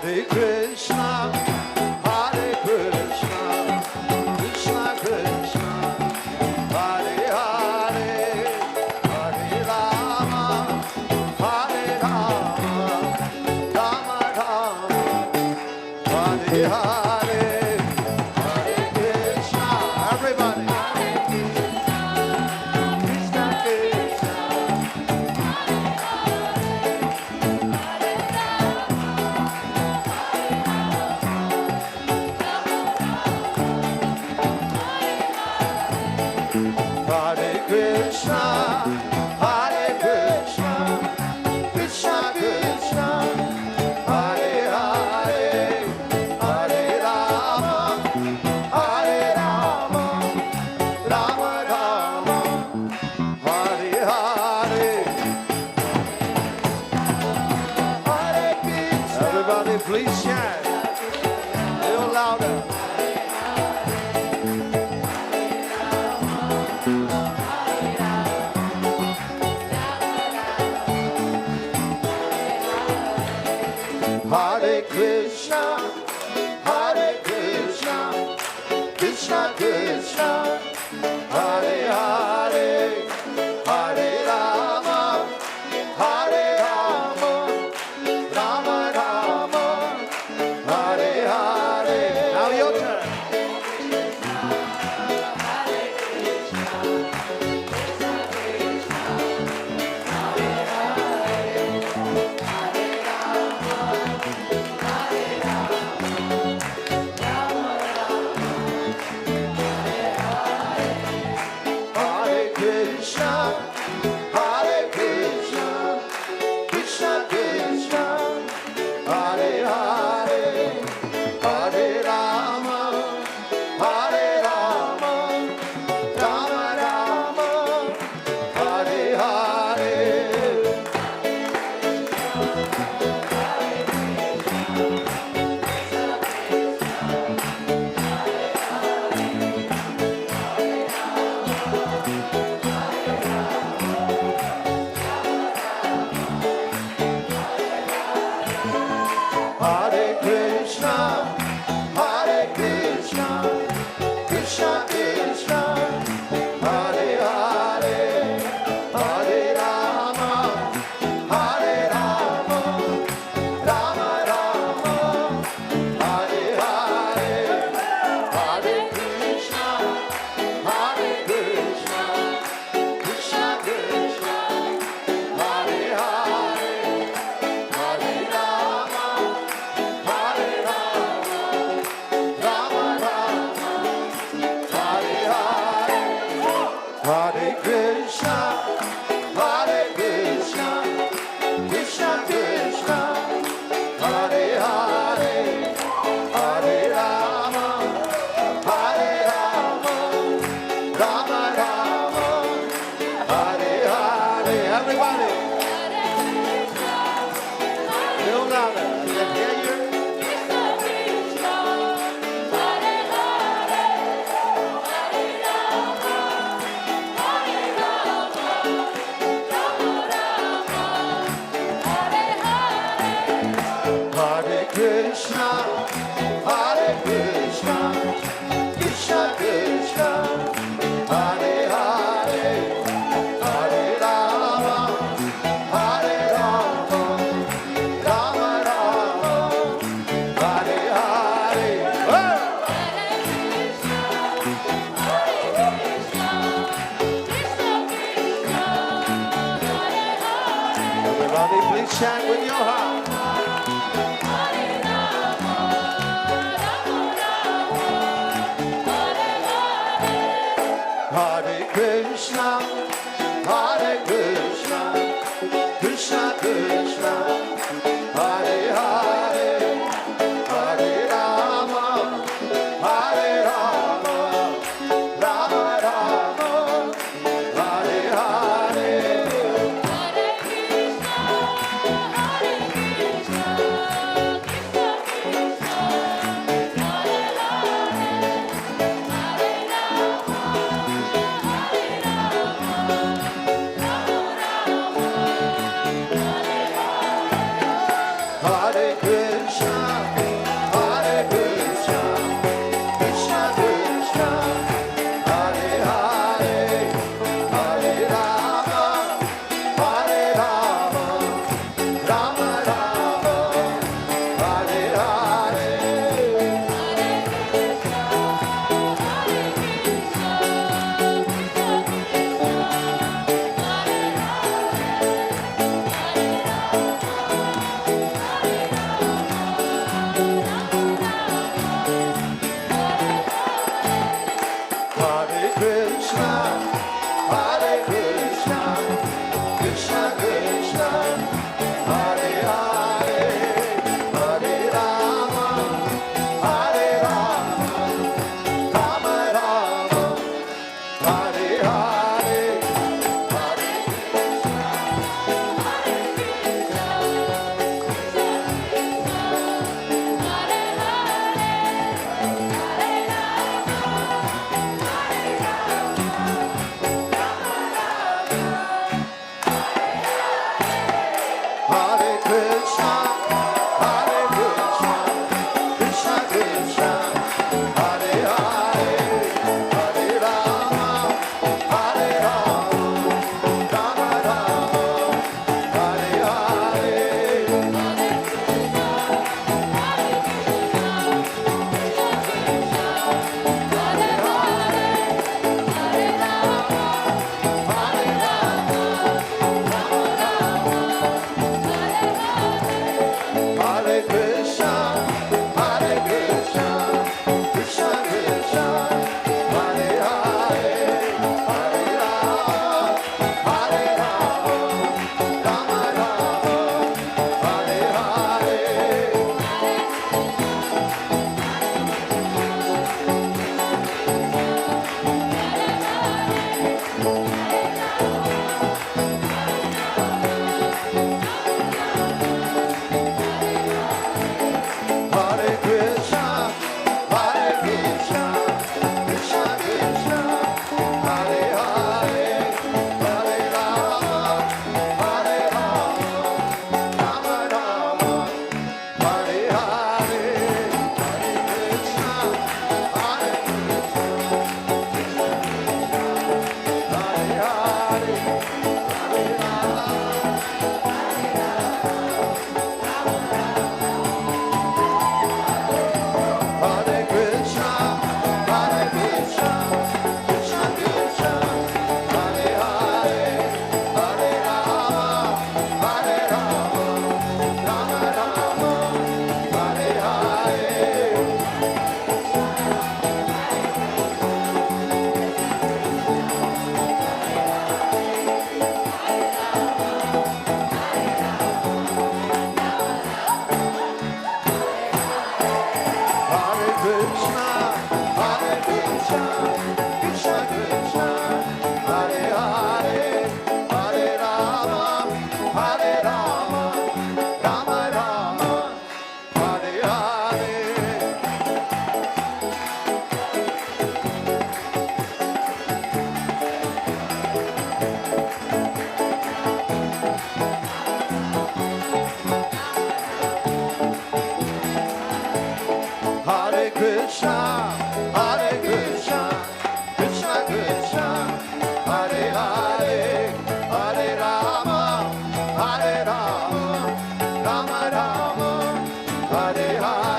Hare Krishna, Hare Krishna, Krishna Krishna, Hare Hare, Hare Rama, Hare Rama, Rama Rama, Hare Hare, Hare Krishna. Everybody. Krishna Krishna. Hare Krishna, Hare Krishna, Krishna Krishna, Hare Hare, Hare Rama, Hare Rama, Rama Rama, Hare Hare, Hare Krishna. Everybody please chant a little louder. Hare Krishna, Hare Krishna, Krishna Krishna, Hare Hare, Hare Rama, Hare Rama, Rama Rama, Hare Hare. Now your turn. Hare Krishna, Hare Krishna, Krishna Krishna, Hare Hare, Hare Rama, Hare Rama, Rama Rama, Hare Hare. Hare Krishna, Hare Krishna, Krishna Krishna, Hare Hare, Hare Rama, Hare Rama, Rama Rama, Hare Hare, Hare Krishna, Hare Krishna, Krishna Krishna, Hare Hare, Hare Rama, Hare Rama, Rama Rama, Hare Hare, Hare Krishna, Hare Krishna, Krishna Krishna, Hare Hare, Hare Rama, Hare Rama, Rama Rama, Hare Hare. Everybody, little louder. I can hear you. Hare Krishna, Hare Krishna, Krishna Krishna, Hare Hare, Hare Rama, Hare Rama, Rama Rama, Hare Hare. Everybody please chant with your heart. Hare Krishna, Hare Krishna, Krishna Krishna, Hare Hare, Hare Rama, Hare Rama, Rama Rama, Hare Hare. Hare Krishna, Hare Krishna, Krishna, Hare Krishna, Krishna Krishna, Hare Hare, Hare Rama, Hare Rama, Rama Rama, Hare Hare.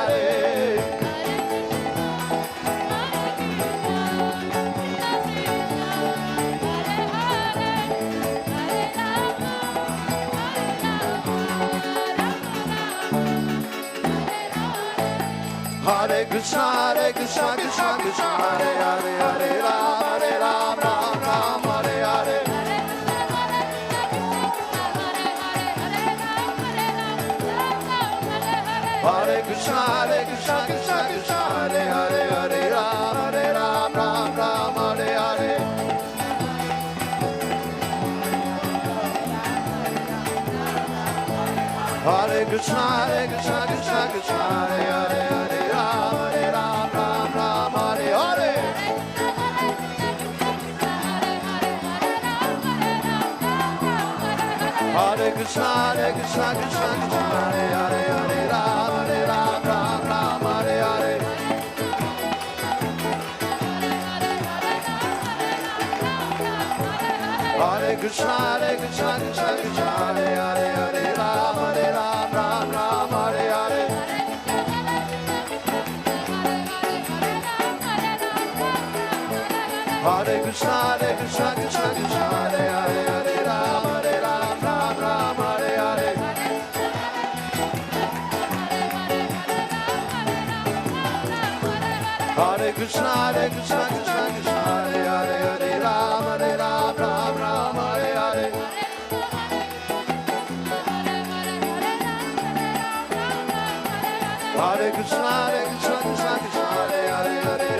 Hare Krishna, Hare Krishna, Krishna Krishna, Hare Hare, Hare Ram, Ram Ram, Hare Hare. Hare Krishna, Hare Krishna, Krishna Krishna, Hare Hare, Hare Ram, Ram Ram, Hare Hare. Hare Krishna, Hare Krishna, Krishna Krishna, Hare Hare, Hare Ram, Ram Ram, Hare Hare. Hare Krishna, Hare Krishna, Krishna Krishna, Hare Hare, Hare Ram, Ram Hare Hare. Hare Krishna, Hare Krishna, Krishna Krishna, Hare Hare, Hare Ram, Ram Hare Hare. Hare Krishna, Hare Krishna, Krishna Krishna, Hare Hare, Hare Ram, Ram Hare Hare. Hare Krishna, Hare Krishna, Krishna Krishna, Hare Hare, Hare Ram, Ram Hare Hare. Hare Krishna, Hare Krishna, Krishna Krishna, Hare Hare, Hare Ram, Ram Hare Hare. Hare Krishna, Hare Krishna, Krishna Krishna, Hare Hare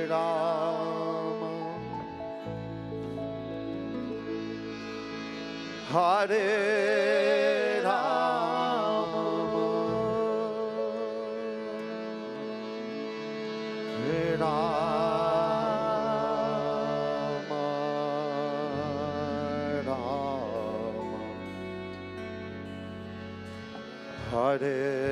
Rama, Hare Rama, Hare Rama, Hare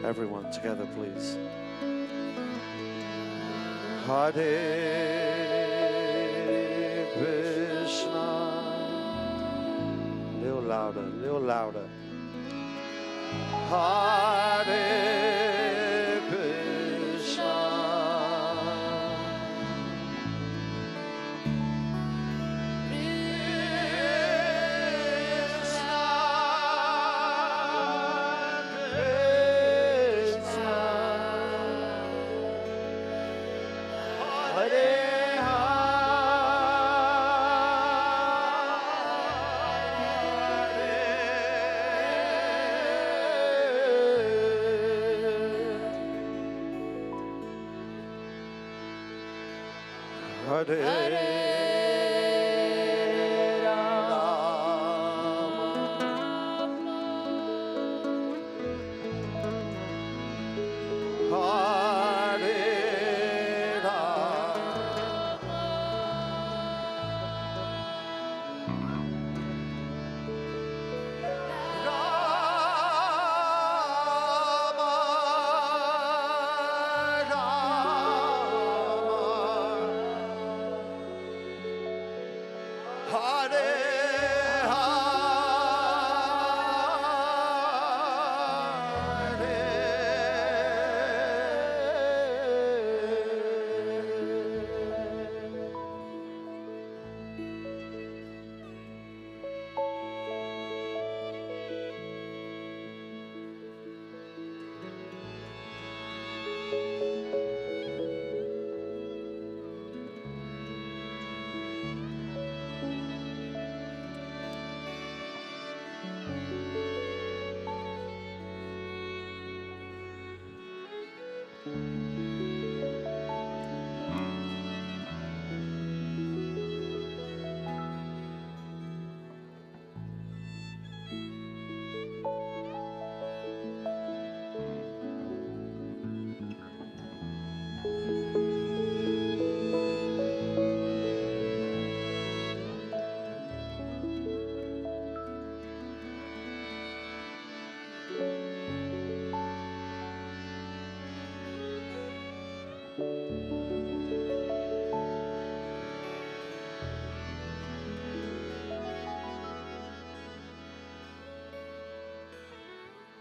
Everyone together, please. Hare Krishna. Little louder, little louder. Hare Krishna.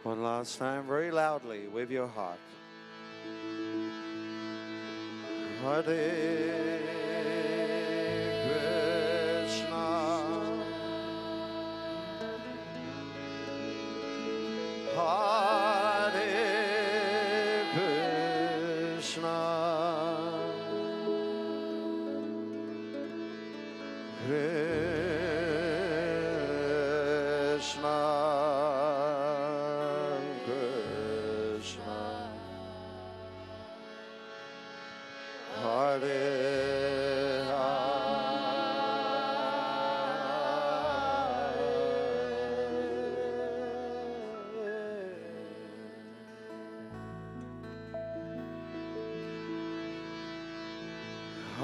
One last time, very loudly, with your heart. Hare Krishna, Hare Krishna, Krishna Krishna, Hare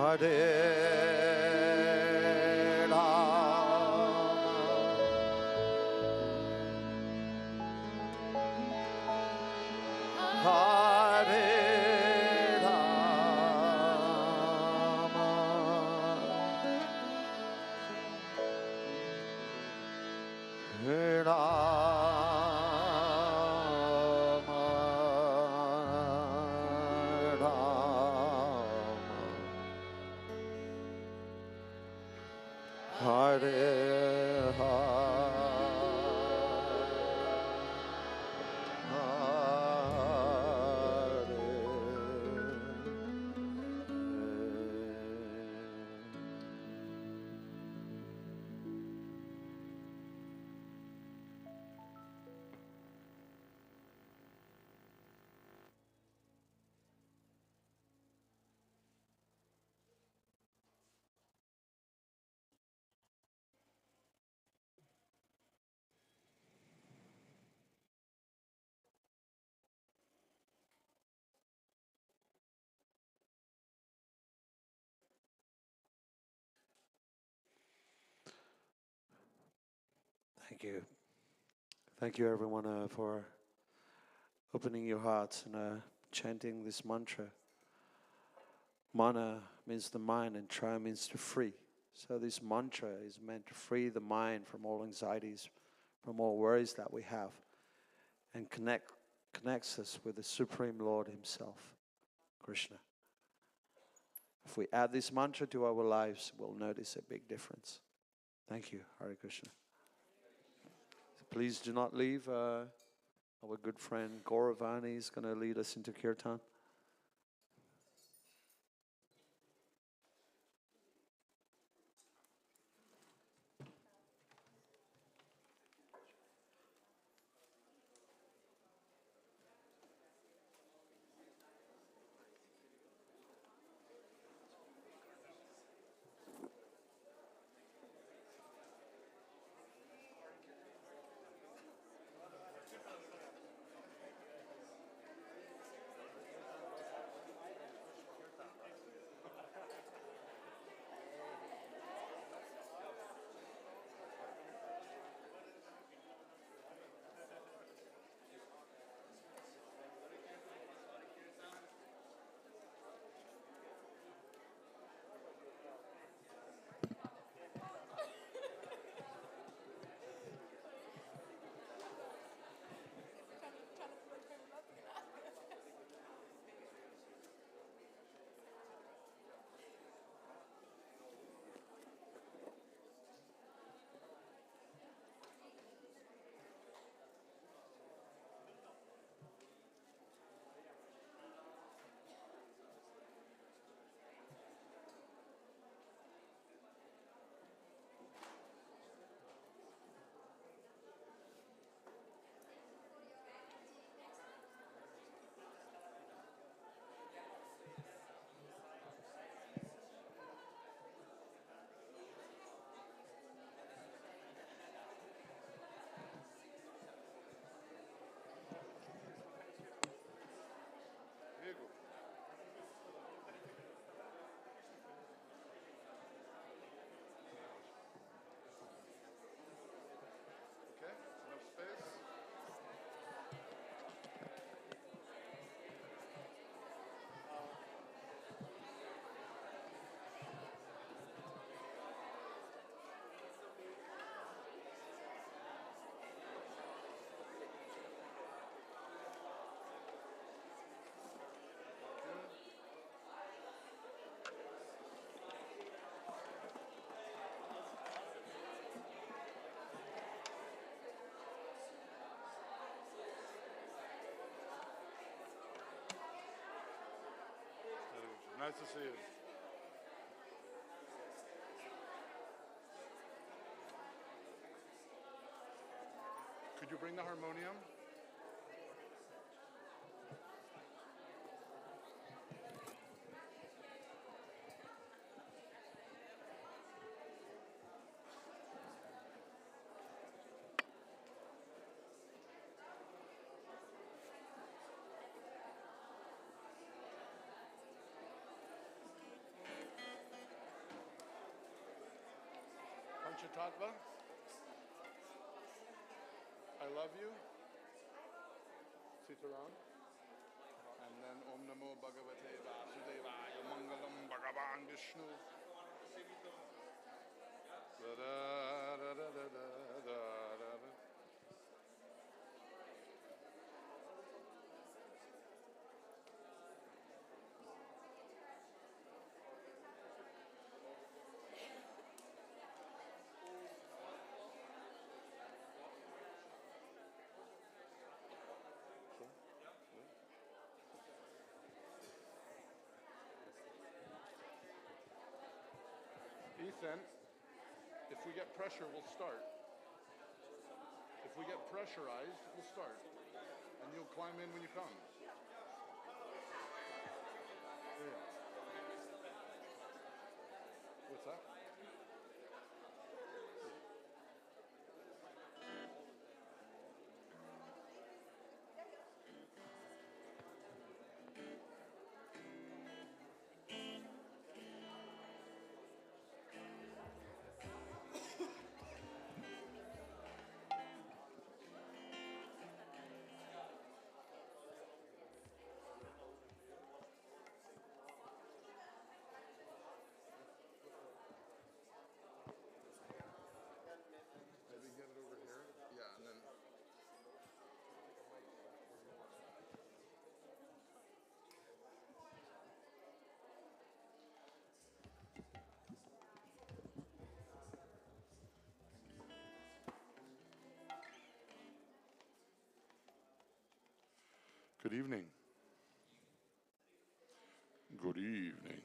Hare Hare Thank you. Thank you, everyone, for opening your hearts and chanting this mantra. Mana means the mind and tra means to free. So this mantra is meant to free the mind from all anxieties, from all worries that we have, and connects us with the Supreme Lord Himself, Krishna. If we add this mantra to our lives, we'll notice a big difference. Thank you, Hare Krishna. Please do not leave. Our good friend Gauravani is going to lead us into Kirtan. Nice to see you. Could you bring the harmonium? Panchatattva. I love you. Sitaram. And then Om Namo Bhagavate Vasudevaya Mangalam Bhagavan Vishnu. Da da da da da da da da. Ethan, if we get pressure, we'll start. If we get pressurized, we'll start. And you'll climb in when you come. Yeah. What's that? Maybe get it over here. Yeah, and then. Good evening. Good evening.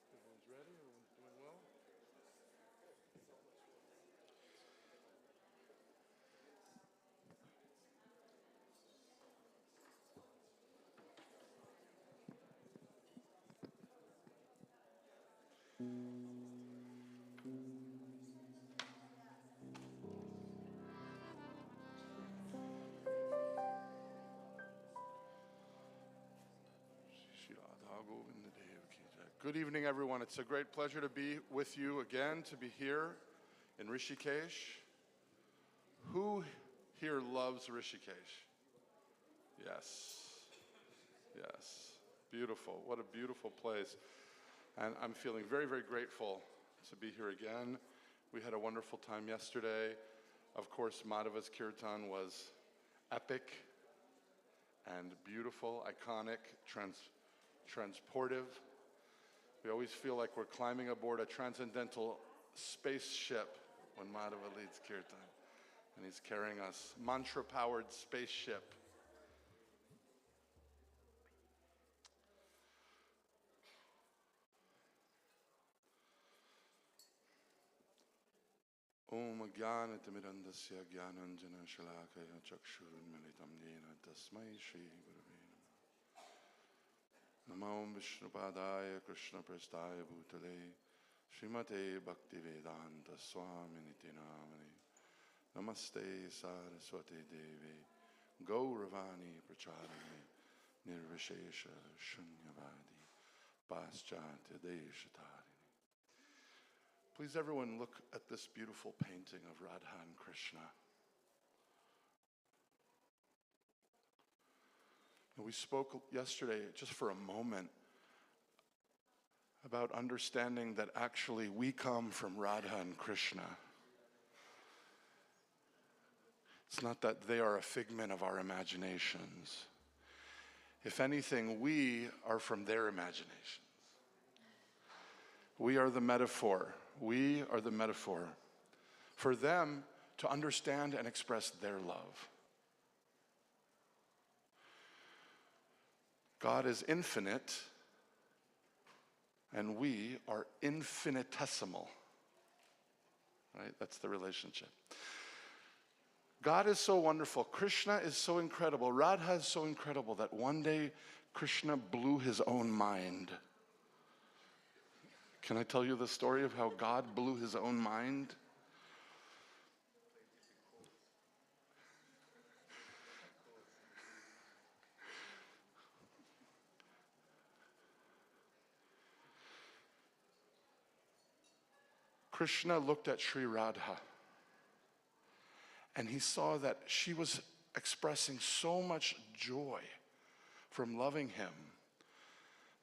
Everyone's ready? Everyone's doing well? Good evening, everyone. It's a great pleasure to be with you again, to be here in Rishikesh. Who here loves Rishikesh? Yes. Yes. Beautiful. What a beautiful place. And I'm feeling very, very grateful to be here again. We had a wonderful time yesterday. Of course, Madhava's Kirtan was epic and beautiful, iconic, transportive. We always feel like we're climbing aboard a transcendental spaceship when Madhava leads Kirtan. And he's carrying us, mantra-powered spaceship. Om Jnanatirmirandasya Jnananjana Shalakaya Chakshurunmilitam Yena Tasmai Shri Gurave Namo Om Vishnupadaya Krishna Prastaya Bhutale Srimate Bhaktivedanta Swaminiti Namane Namaste Saraswati Devi Gauravani Pracharane Nirvishesha Shunyavadi Paschatya Deshatari. Please, everyone, look at this beautiful painting of Radha and Krishna. And we spoke yesterday, just for a moment, about understanding that actually we come from Radha and Krishna. It's not that they are a figment of our imaginations. If anything, we are from their imaginations. We are the metaphor. We are the metaphor for them to understand and express their love. God is infinite, and we are infinitesimal. Right? That's the relationship. God is so wonderful. Krishna is so incredible. Radha is so incredible that one day Krishna blew his own mind. Can I tell you the story of how God blew his own mind? Krishna looked at Sri Radha, and he saw that she was expressing so much joy from loving him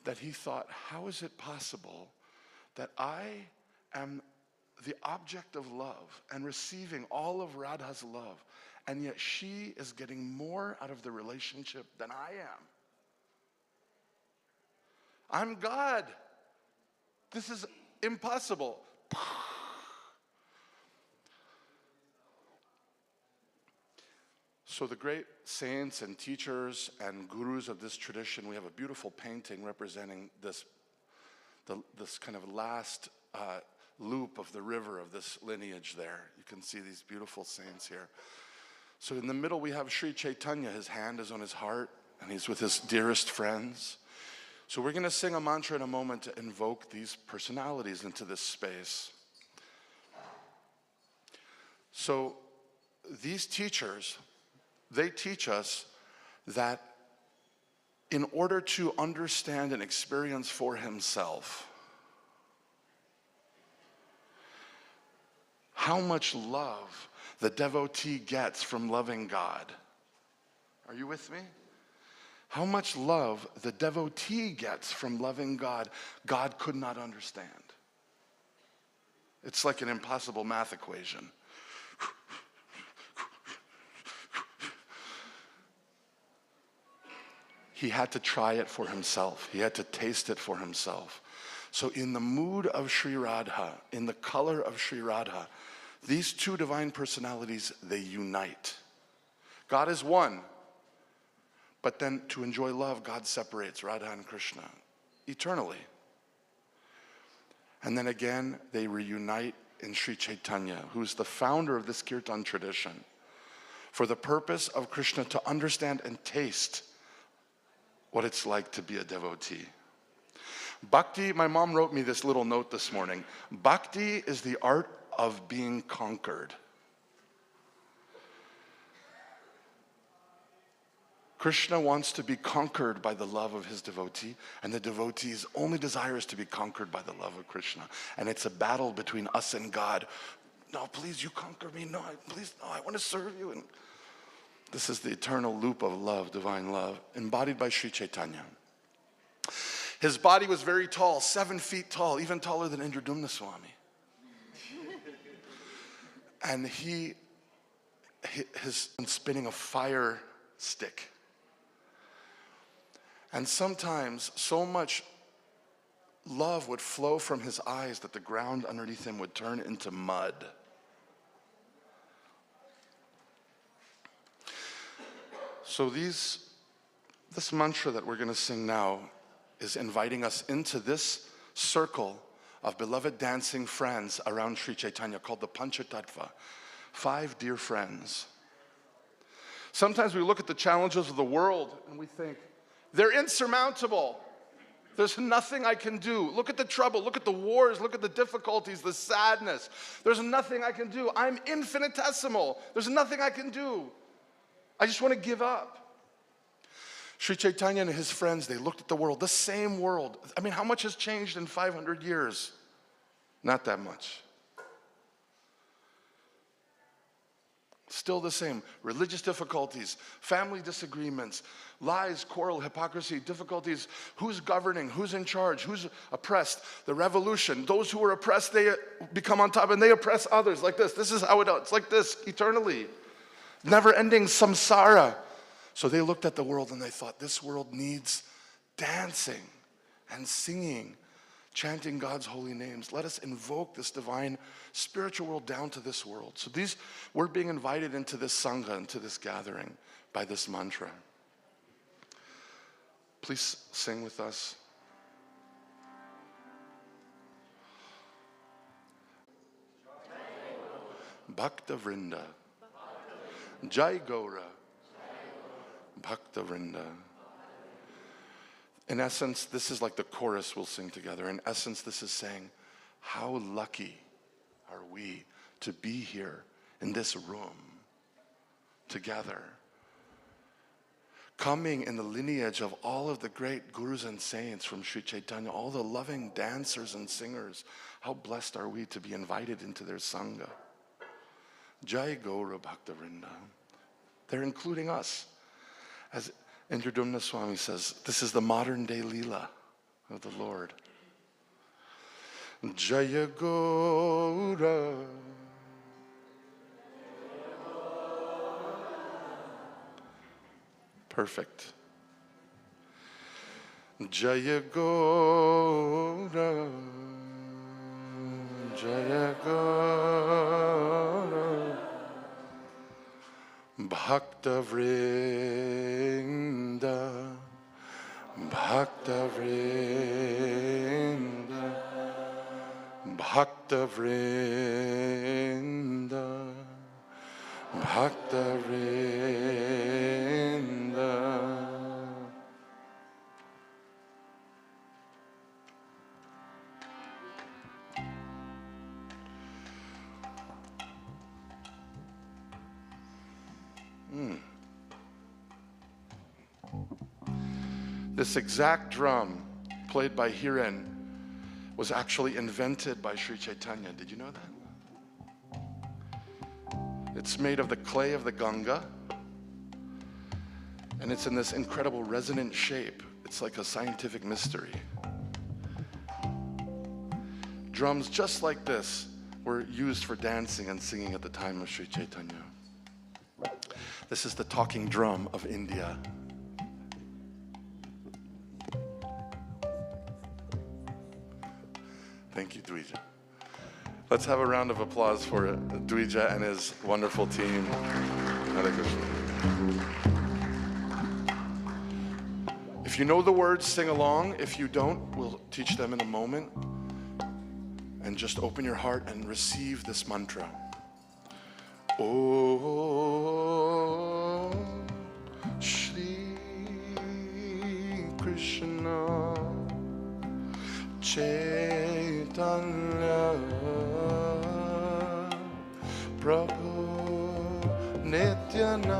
that he thought, how is it possible that I am the object of love and receiving all of Radha's love, and yet she is getting more out of the relationship than I am? I'm God. This is impossible. So the great saints and teachers and gurus of this tradition, we have a beautiful painting representing this kind of last loop of the river of this lineage there. You can see these beautiful saints here. So in the middle we have Sri Chaitanya. His hand is on his heart, and he's with his dearest friends. So we're going to sing a mantra in a moment to invoke these personalities into this space. So these teachers, they teach us that in order to understand and experience for himself how much love the devotee gets from loving God. Are you with me? How much love the devotee gets from loving God, God could not understand. It's like an impossible math equation. He had to try it for himself. He had to taste it for himself. So in the mood of Sri Radha, in the color of Sri Radha, these two divine personalities, they unite. God is one. But then to enjoy love, God separates Radha and Krishna eternally. And then again, they reunite in Sri Chaitanya, who's the founder of this Kirtan tradition, for the purpose of Krishna to understand and taste what it's like to be a devotee. Bhakti, my mom wrote me this little note this morning. Bhakti is the art of being conquered. Krishna wants to be conquered by the love of his devotee, and the devotee's only desire is to be conquered by the love of Krishna. And it's a battle between us and God. No, please, you conquer me. No, please, no, I want to serve you. And this is the eternal loop of love, divine love, embodied by Sri Chaitanya. His body was very tall, 7 feet tall, even taller than Indradumna Swami. And he's spinning a fire stick. And sometimes so much love would flow from his eyes that the ground underneath him would turn into mud. So this mantra that we're going to sing now is inviting us into this circle of beloved dancing friends around Sri Chaitanya called the Panchatattva, 5 dear friends. Sometimes we look at the challenges of the world and we think, they're insurmountable. There's nothing I can do. Look at the trouble, look at the wars, look at the difficulties, the sadness. There's nothing I can do. I'm infinitesimal. There's nothing I can do. I just want to give up. Sri Chaitanya and his friends, they looked at the world, the same world. I mean, how much has changed in 500 years? Not that much. Still the same. Religious difficulties, family disagreements, lies, quarrel, hypocrisy, difficulties. Who's governing? Who's in charge? Who's oppressed? The revolution. Those who are oppressed, they become on top and they oppress others like this. This is how it's like this eternally. never-ending samsara. So they looked at the world and they thought, this world needs dancing and singing, chanting God's holy names. Let us invoke this divine spiritual world down to this world. So we're being invited into this sangha, into this gathering by this mantra. Please sing with us. Bhakta Vrinda, Jai Gaura, Bhakta Vrinda. In essence, this is like the chorus we'll sing together. In essence, this is saying, how lucky are we to be here in this room together, coming in the lineage of all of the great gurus and saints from Sri Chaitanya, all the loving dancers and singers. How blessed are we to be invited into their sangha. Jai Gaura Bhakta Vrinda. They're including us. As Indradumna Swami says, this is the modern day Leela of the Lord. Jaya Gaura. Perfect. Jaya Gaura. Jaya Gaura. Bhakta Vrinda, Bhakta Vrinda, Bhakta Vrinda, Bhakta Vrinda. This exact drum played by Hiren was actually invented by Sri Chaitanya. Did you know that? It's made of the clay of the Ganga, and it's in this incredible resonant shape. It's like a scientific mystery. Drums just like this were used for dancing and singing at the time of Sri Chaitanya. This is the talking drum of India. Thank you, Dvija. Let's have a round of applause for Dvija and his wonderful team. Hare Krishna. If you know the words, sing along. If you don't, we'll teach them in a moment. And just open your heart and receive this mantra. Om Shri Krishna Chaitanya Prabhu Nityananda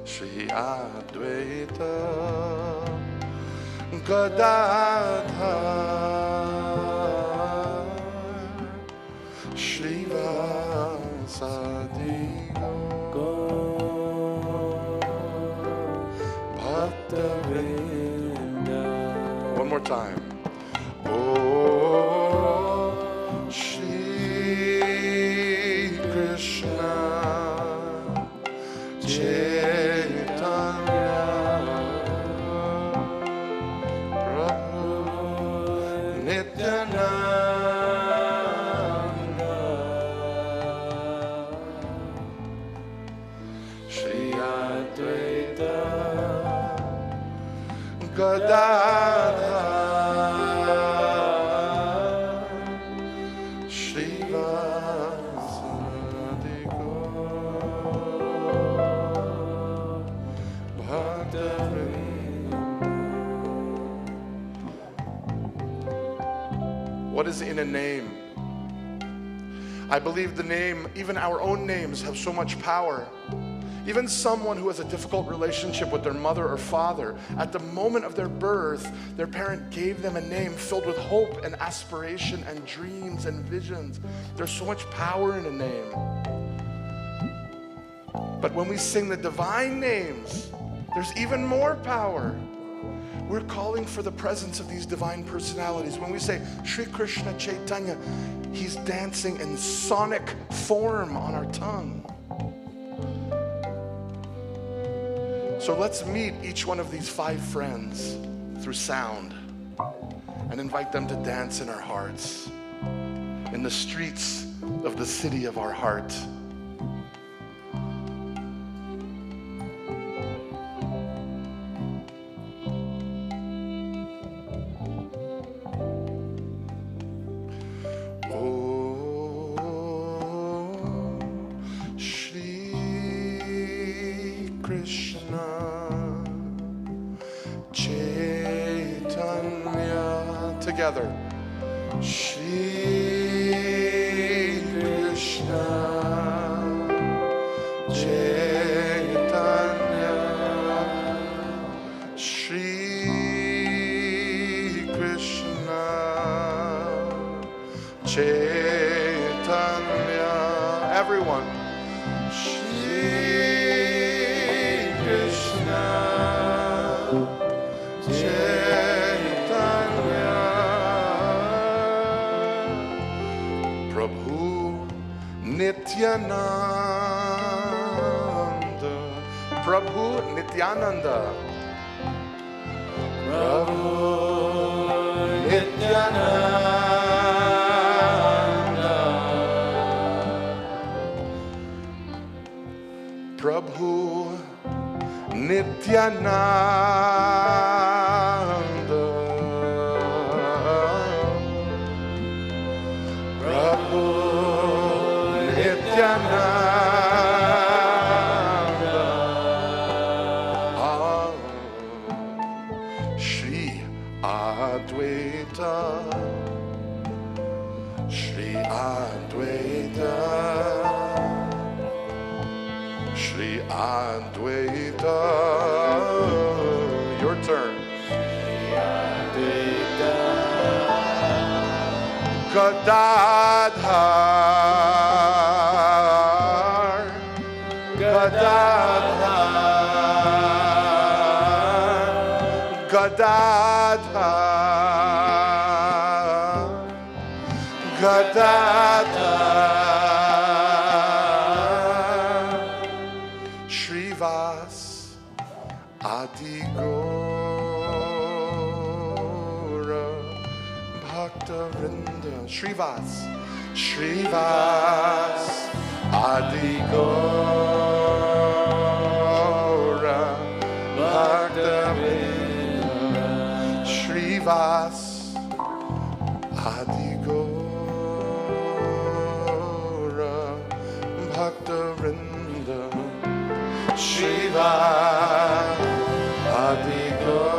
Shri Advaita Gadadhar Srivasadi One more time. Oh, Shri Krishna Chaitanya Prabhu Nityananda Shri Advaita Gadadhar Srivasadi Bhakta Vrinda. What is in a name? I believe the name, even our own names, have so much power. Even someone who has a difficult relationship with their mother or father, at the moment of their birth, their parent gave them a name filled with hope and aspiration and dreams and visions. There's so much power in a name. But when we sing the divine names, there's even more power. We're calling for the presence of these divine personalities. When we say Sri Krishna Chaitanya, he's dancing in sonic form on our tongue. So let's meet each one of these 5 friends through sound and invite them to dance in our hearts, in the streets of the city of our heart. Together. Shri Krishna Chaitanya Shri Krishna Chaitanya. Everyone. Shri Krishna Nityananda, Prabhu Nityananda, Prabhu Nityananda, Prabhu Nityananda, Prabhu Nityananda, Shri Advaita, Shri Advaita, Shri Advaita. Your turn. Shri Advaita, Gadadhar, Gadadhar, Gadadhar, Gadadhar, Shrivas Adigora Bhakta Vrinda. Shrivas, Shrivas Adigora Bhakta Vrinda. Shrivas Adigora Bhakta Vrinda. Shrivas Adigora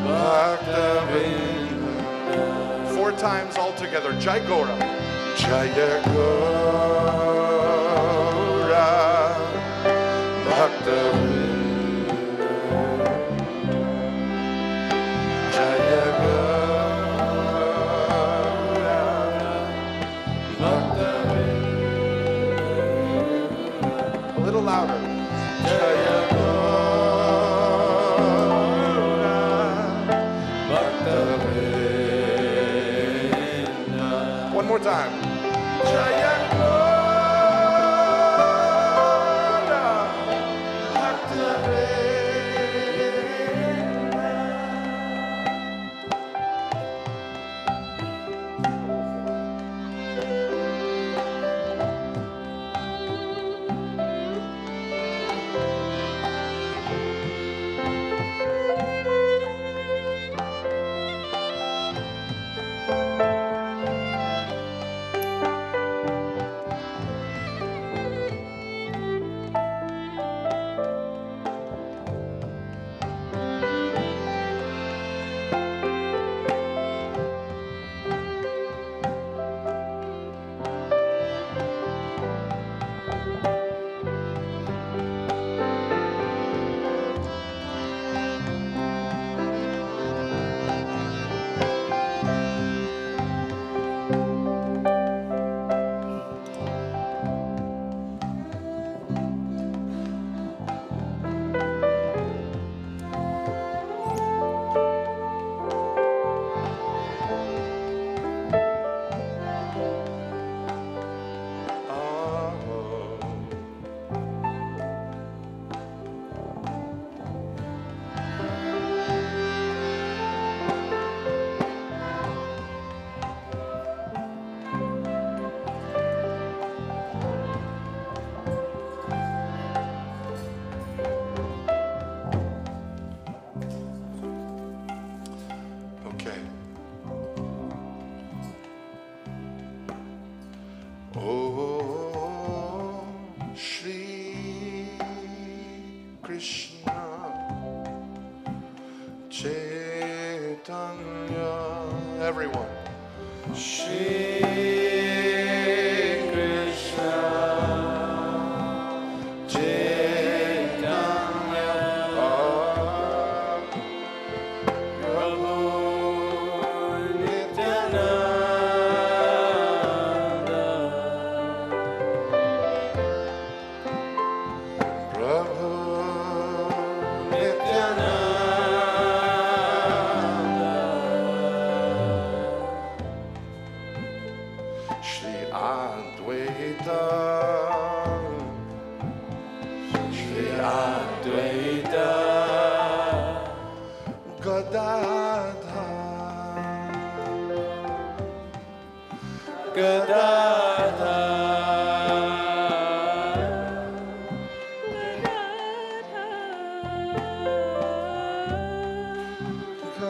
Bhakta Vrinda. 4 times all together. Jai Gora. Jaya Gora Bhakta Vrinda. Jaya Gora Bhakta Vrinda. A little louder. Jaya Gora Bhakta Vrinda. One more time. Jaya Gora Bhakta Vrinda. Oh, Shri Krishna Chaitanya. Everyone. Shri Krishna Chaitanya Prabhu Nityananda Prabhu Nityananda Shri Advaita Shri Advaita Gadadha Gadadha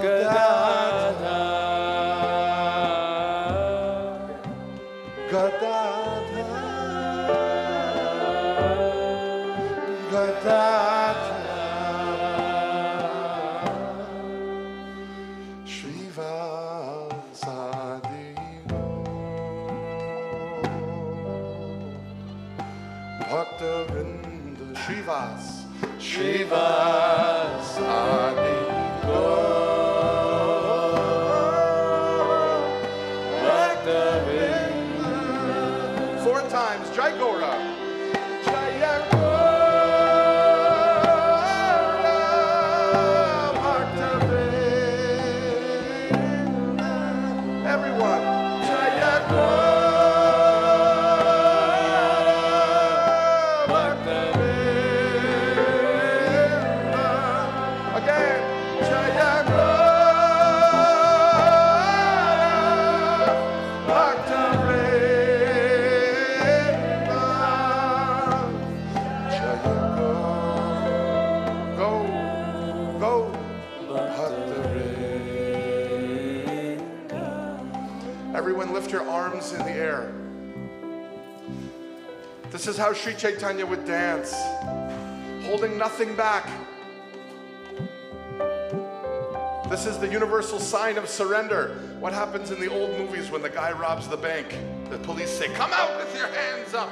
Gadadha Gadadha Gadadha Srivasadino Bhakta-vrinda Srivasadino Bhakta-vrinda 4 times, Jai Gaura. Jai Gaura, Bhakta-vrinda. Everyone, Jai Gaura, Bhakta-vrinda. Again, Jai Gaura, Bhakta-vrinda. Jai Go, go, Bhakta-vrinda. Everyone lift your arms in the air. This is how Sri Chaitanya would dance, holding nothing back. This is the universal sign of surrender. What happens in the old movies when the guy robs the bank? The police say, "Come out with your hands up."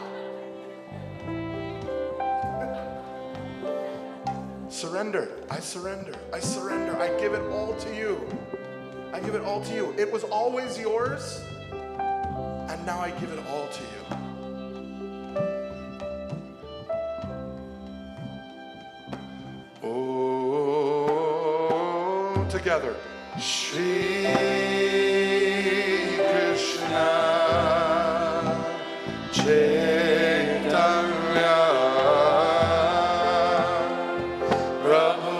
Surrender. I surrender. I surrender. I give it all to you. I give it all to you. It was always yours, and now I give it all to you. Oh, together. Shri Krishna Chaitanya Prabhu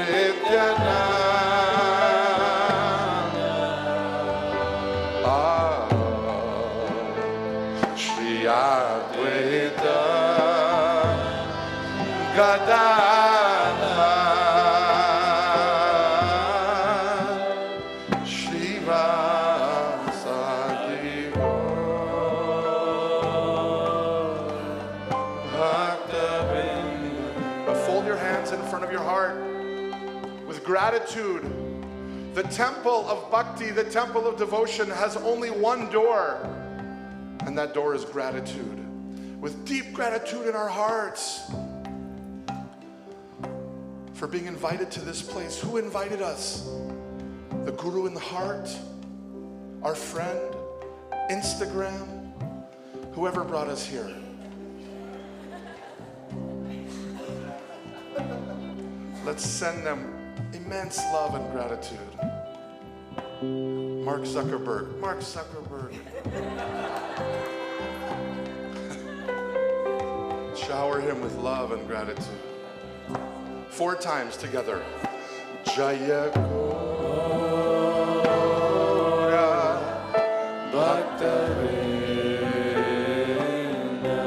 Nityananda Shri Advaita Gadadha Srivasadi Bhakta-vrinda. Fold your hands in front of your heart with gratitude. The temple of bhakti, the temple of devotion, has only one door, and that door is gratitude. With deep gratitude in our hearts for being invited to this place. Who invited us? The Guru in the heart, our friend, Instagram, whoever brought us here. Let's send them immense love and gratitude. Mark Zuckerberg. Mark Zuckerberg. Shower him with love and gratitude. 4 times together. Jaya Gaura Bhakta-vrinda.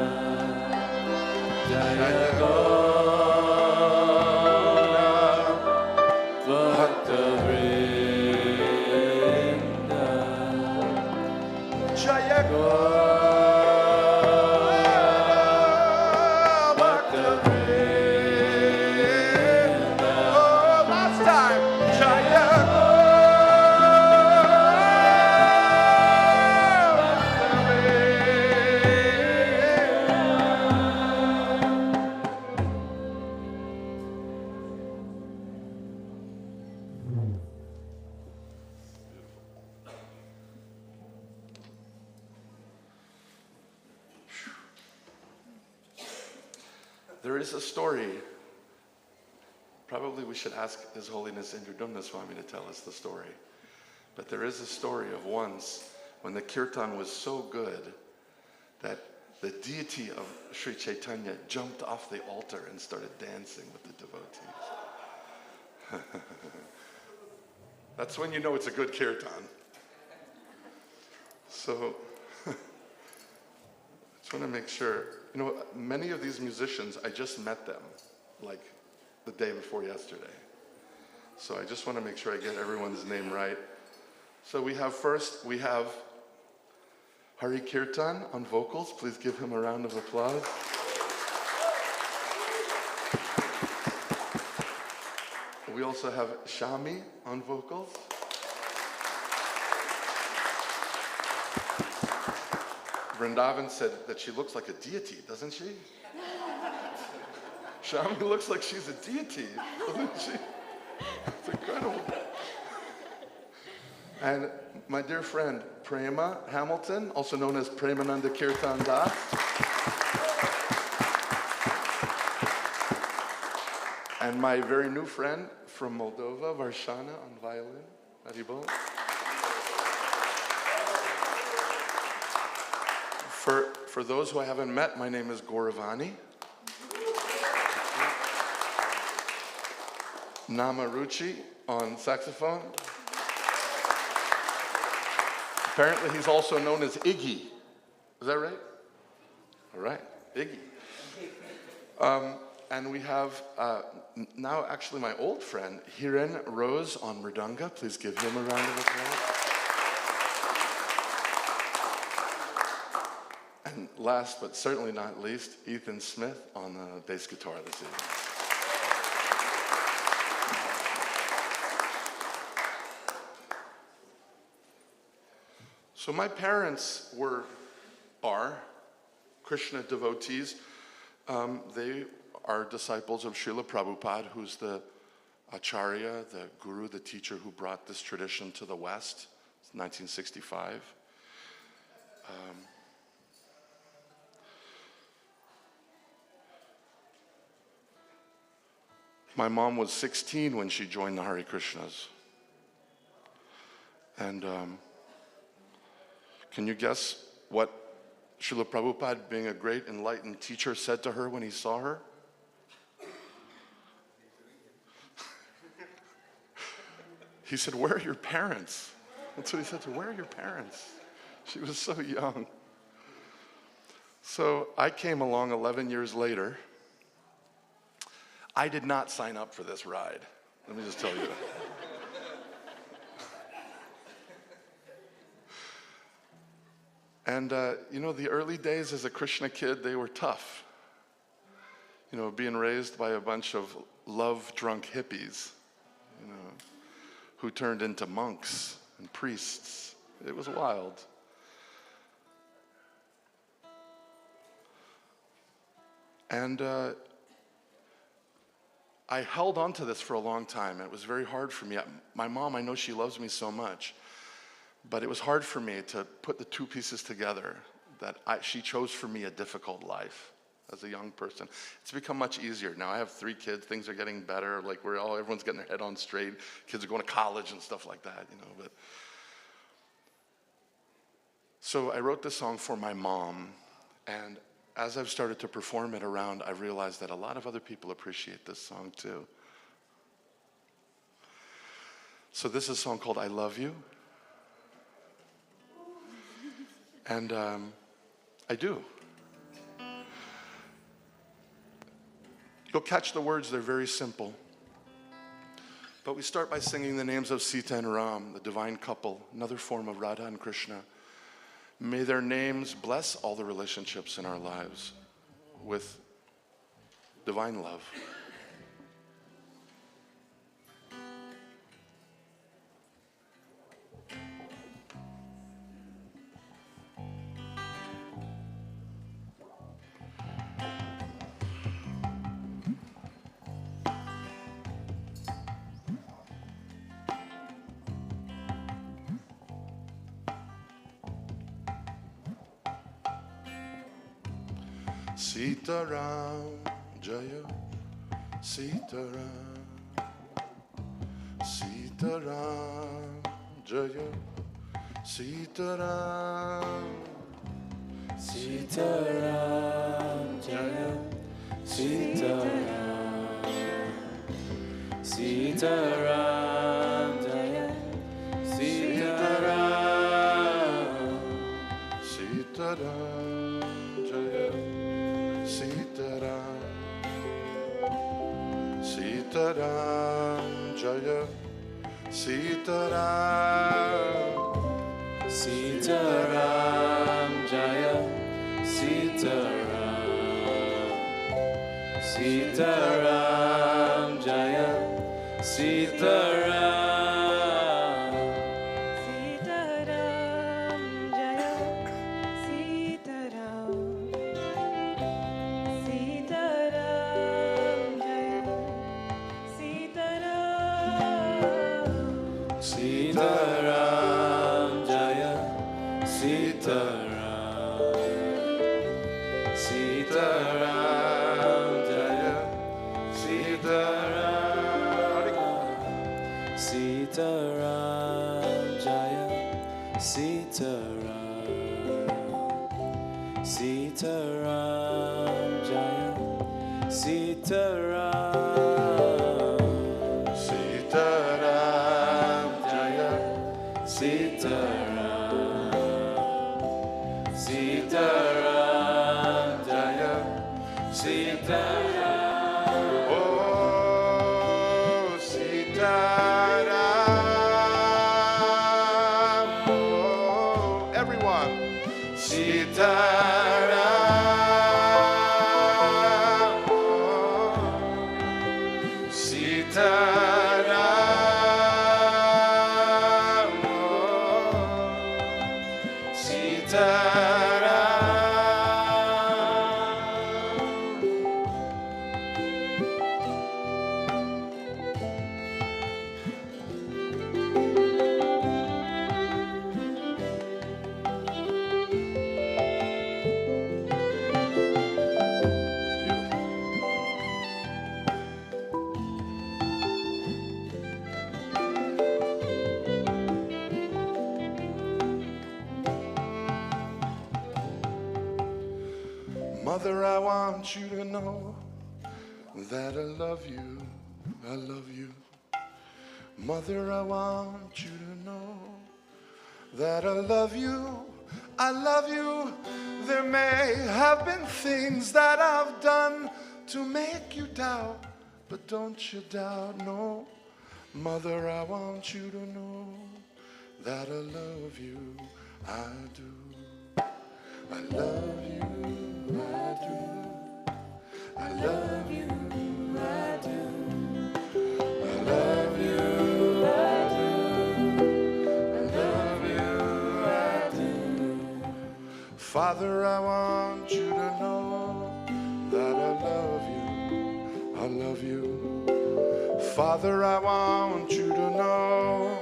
Jaya Gaura Bhakta-vrinda. Jaya Gaura There is a story. Probably we should ask His Holiness Indradumna Swami to tell us the story. But there is a story of once when the kirtan was so good that the deity of Sri Chaitanya jumped off the altar and started dancing with the devotees. That's when you know it's a good kirtan. So, I just want to make sure, many of these musicians, I just met them, like the day before yesterday. So I just want to make sure I get everyone's name right. So we have Hari Kirtan on vocals. Please give him a round of applause. We also have Shami on vocals. Vrindavan said that she looks like a deity, doesn't she? Shami looks like she's a deity, doesn't she? It's incredible. And my dear friend, Prema Hamilton, also known as Premananda Kirtan Das. And my very new friend from Moldova, Varshana, on violin. Haribol. For those who I haven't met, my name is Gauravani. Namaruchi on saxophone. Apparently he's also known as Iggy. Is that right? All right, Iggy. And we have now actually my old friend, Hiren Rose on mridanga. Please give him a round of applause. And last but certainly not least, Ethan Smith on the bass guitar this evening. So my parents are Krishna devotees. They are disciples of Srila Prabhupada, who's the Acharya, the guru, the teacher who brought this tradition to the West. It's 1965. My mom was 16 when she joined the Hare Krishnas. And can you guess what Srila Prabhupada, being a great enlightened teacher, said to her when he saw her? He said, "Where are your parents?" That's what he said to her. "Where are your parents?" She was so young. So I came along 11 years later. I did not sign up for this ride. Let me just tell you. And, the early days as a Krishna kid, they were tough. Being raised by a bunch of love-drunk hippies, who turned into monks and priests. It was wild. And I held on to this for a long time. It was very hard for me. My mom, I know she loves me so much, but it was hard for me to put the two pieces together, that she chose for me a difficult life as a young person. It's become much easier. Now I have 3 kids, things are getting better, like everyone's getting their head on straight, kids are going to college and stuff like that, but. So I wrote this song for my mom, and as I've started to perform it around, I realized that a lot of other people appreciate this song too. So this is a song called I Love You. And I do. You'll catch the words, they're very simple. But we start by singing the names of Sita and Ram, the divine couple, another form of Radha and Krishna. May their names bless all the relationships in our lives with divine love. Sita Ram, Jaya Sitaram, Sitaram, Jaya Sitaram, Sitaram, Jaya Sitaram, Sitaram, Jaya Sitaram, Sitaram, Jaya Sitaram, Sitaram, Jaya Sitaram, Sitaram, Jaya Sitaram, Sitaram, Jaya Sitaram, Sitaram, Jaya Sitaram, Sitaram, Jaya Sitaram, Sitaram, Jaya Sitaram, Sitaram, Jaya Sitaram, Sitaram, Jaya Sitaram, Sitaram, Jaya Sitaram, Sitaram, Jaya Sitaram, Sitaram, Jaya Sitaram, Oh, Sitaram, oh, everyone, Sitaram, oh, Sitaram, oh, Sitaram. Mother, I want you to know that I love you, I love you. Mother, I want you to know that I love you, I love you. There may have been things that I've done to make you doubt, but don't you doubt, no. Mother, I want you to know that I love you, I do. I love you, I do. I love you, I do. I love you, I do. I love you, I do. Father, I want you to know that I love you, I love you. Father, I want you to know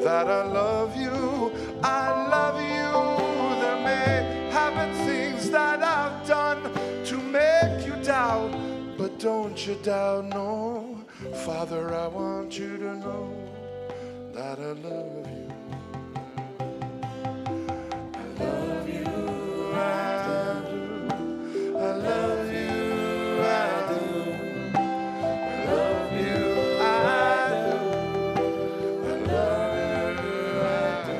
that I love you, I love you. There may have been things that I've done to make you doubt, but don't you doubt, no. Father, I want you to know that I love you. I love you, I do. I love you, I do. I love you, I do. I love you, I do.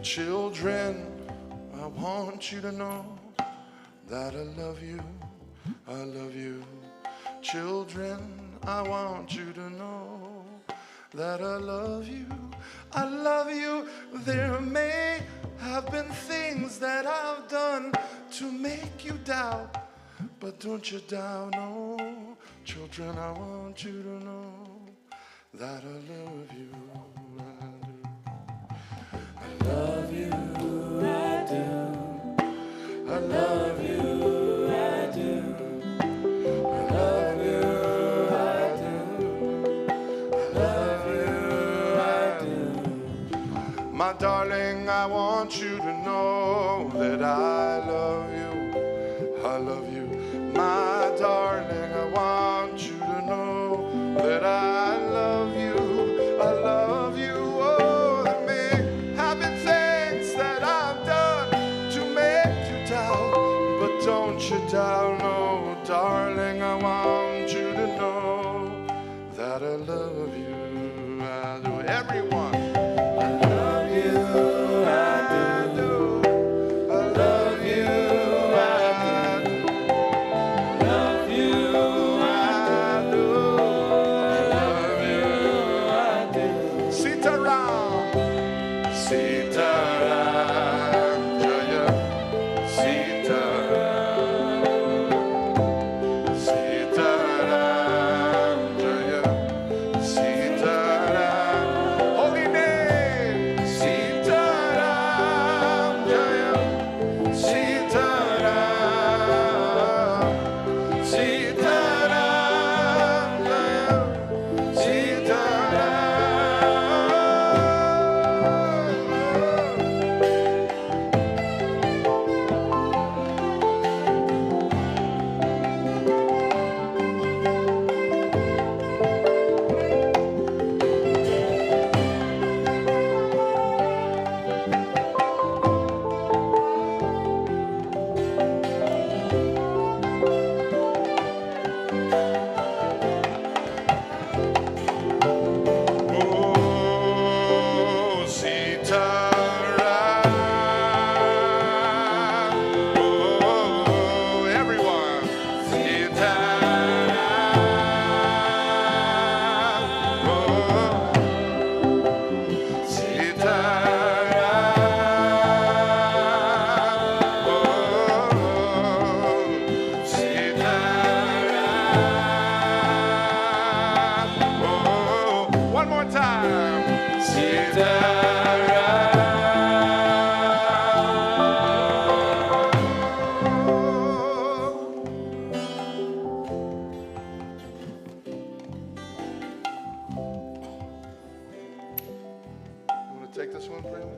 Children, I want you to know that I love you, I love you. Children, I want you to know that I love you, I love you. There may have been things that I've done to make you doubt, but don't you doubt, no. Children, I want you to know that I love you. I love you, I do. I love you, I do. I love you, I do. I love you, I do. My darling, I want you to know that I love you. I love you, my darling. I want you to know that I love you. I love you. Oh, there may have been things that I've done to make you doubt, but don't you doubt, no, darling. I want you to know that I love you. I do. Everyone. I love you. I do. I love you. I do. Love you. I do. Love you. I do. Sitaram. Sitaram. Jaya. Sitaram. Sitaram. Jaya. Sitaram. Holy name. Sitaram. Jaya. Sitaram. Sitaram. Jaya. Sitaram. Oh, Sitaram. Oh, everyone. Sitaram. Oh, Sitaram. Oh, Sitaram. Oh, one more time. Sitaram. You want to take this one, Prima?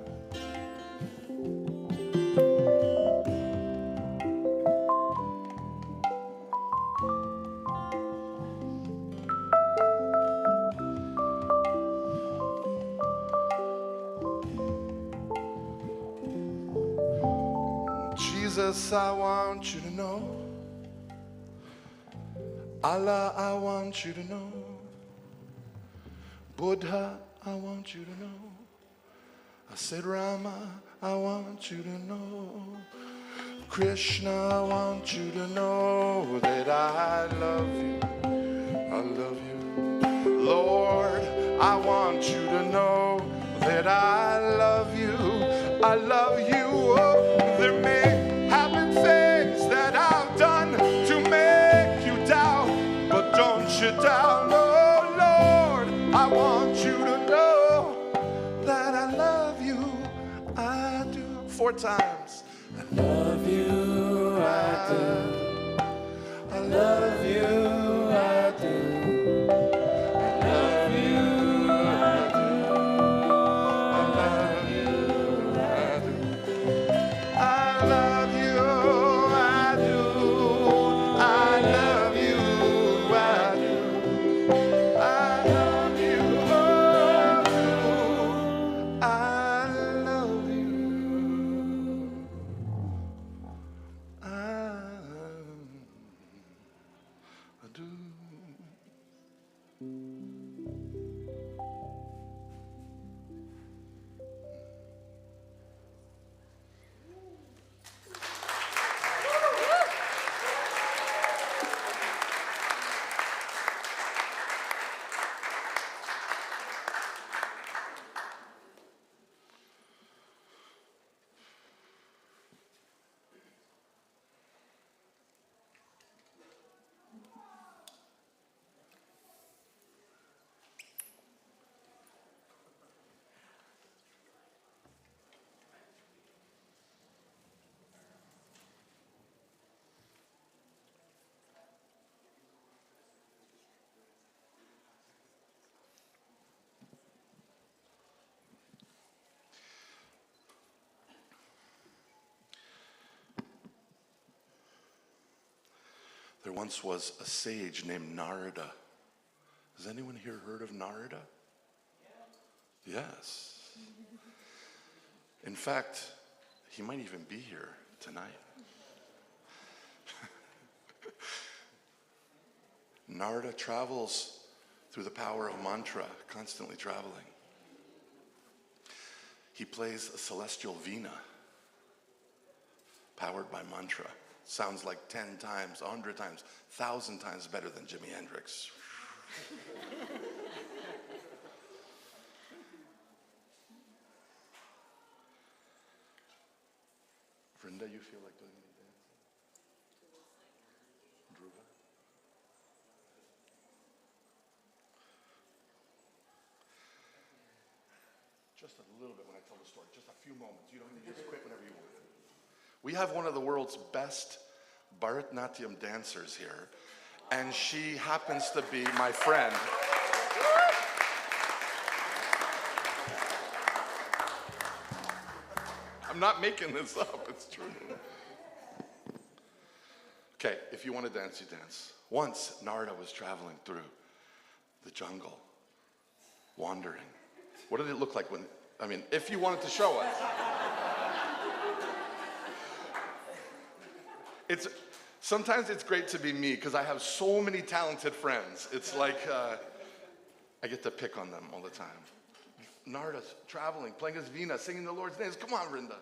Jesus, I want you to know. Allah, I want you to know. Buddha, I want you to know. I said, Rama, I want you to know. Krishna, I want you to know that I love you. I love you. Lord, I want you to know that I love you. I love you. Oh, there may have been things that I've done to make you doubt, but don't you doubt. Oh, Lord, I want you to know that I love you. I do. 4 times. I love you. I do. I love you. I do. I love you. I do. I love you. I do. I love you. I do. I love you. I do. I love you. I love you. I There once was a sage named Narada. Has anyone here heard of Narada? Yes. In fact, he might even be here tonight. Narada travels through the power of mantra, constantly traveling. He plays a celestial veena, powered by mantra. Sounds like 10 times, 100 times, 1,000 times better than Jimi Hendrix. Vrinda, you feel like doing any dance? Dhruva? Just a little bit when I tell the story, just a few moments. You don't need to just quit whenever you want. We have one of the world's best Bharatanatyam dancers here, and she happens to be my friend. I'm not making this up, it's true. Okay, if you want to dance, you dance. Once, Narada was traveling through the jungle, wandering. What did it look like when, if you wanted to show us. Sometimes it's great to be me because I have so many talented friends. It's like I get to pick on them all the time. Narada's traveling, playing his veena, singing the Lord's names. Come on, Vrinda.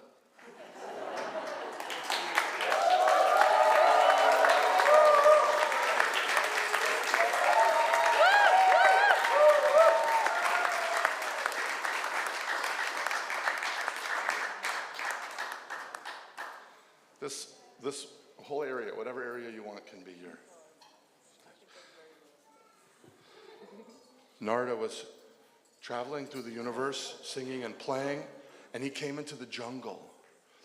This whole area, whatever area you want, can be your. Narada was traveling through the universe, singing and playing, and he came into the jungle.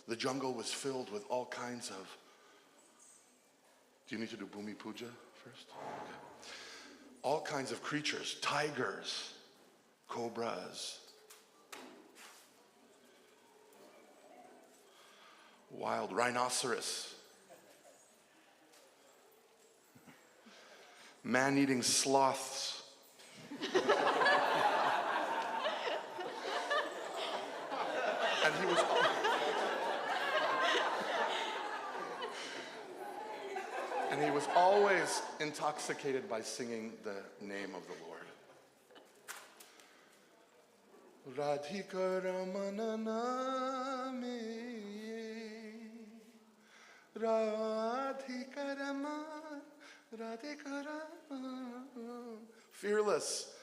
The jungle was filled with all kinds of. Do you need to do Bhumi Puja first? Okay. All kinds of creatures, tigers, cobras, wild rhinoceros, man-eating sloths, and he was always intoxicated by singing the name of the Lord. Radhika Ramana Name, Radhika Raman, Radhika Raman. Fearless.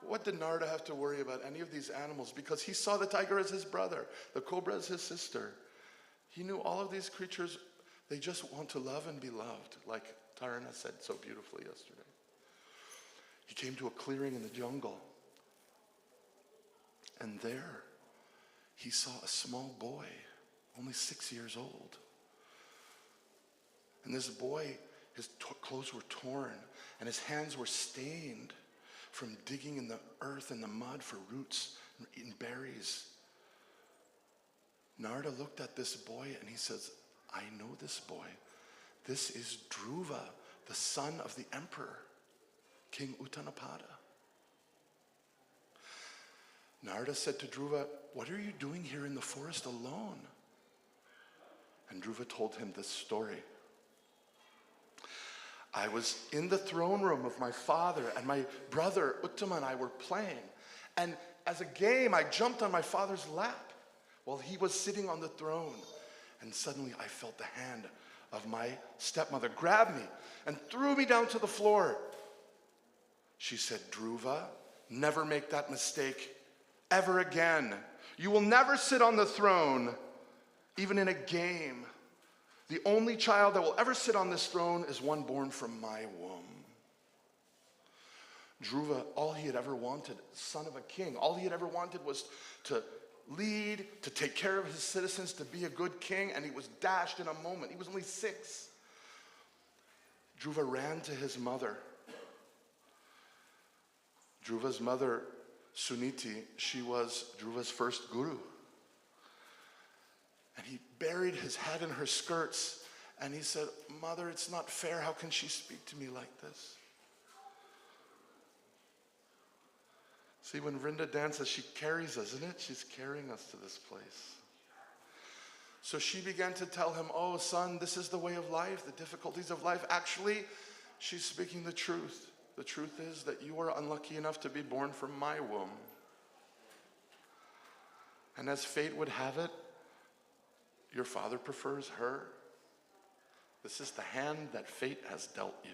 What did Narada have to worry about any of these animals? Because he saw the tiger as his brother, the cobra as his sister. He knew all of these creatures, they just want to love and be loved, like Tarana said so beautifully yesterday. He came to a clearing in the jungle. And there, he saw a small boy, only 6 years old. And this boy, his clothes were torn, and his hands were stained from digging in the earth and the mud for roots and berries. Narada looked at this boy and he says, I know this boy. This is Dhruva, the son of the emperor, King Uttanapada. Narada said to Dhruva, what are you doing here in the forest alone? And Dhruva told him this story. I was in the throne room of my father, and my brother Uttama and I were playing. And as a game, I jumped on my father's lap while he was sitting on the throne. And suddenly I felt the hand of my stepmother grab me and threw me down to the floor. She said, Dhruva, never make that mistake ever again. You will never sit on the throne, even in a game. The only child that will ever sit on this throne is one born from my womb. Dhruva, all he had ever wanted, son of a king, all he had ever wanted was to lead, to take care of his citizens, to be a good king, and he was dashed in a moment. He was only 6. Dhruva ran to his mother. Dhruva's mother, Suniti, she was Dhruva's first guru. And he buried his head in her skirts And he said, Mother, it's not fair. How can she speak to me like this? See, when Vrinda dances, she carries us, isn't it? She's carrying us to this place. So she began to tell him, oh, son, this is the way of life, the difficulties of life. Actually, she's speaking the truth. The truth is that you are unlucky enough to be born from my womb. And as fate would have it, your father prefers her. This is the hand that fate has dealt you.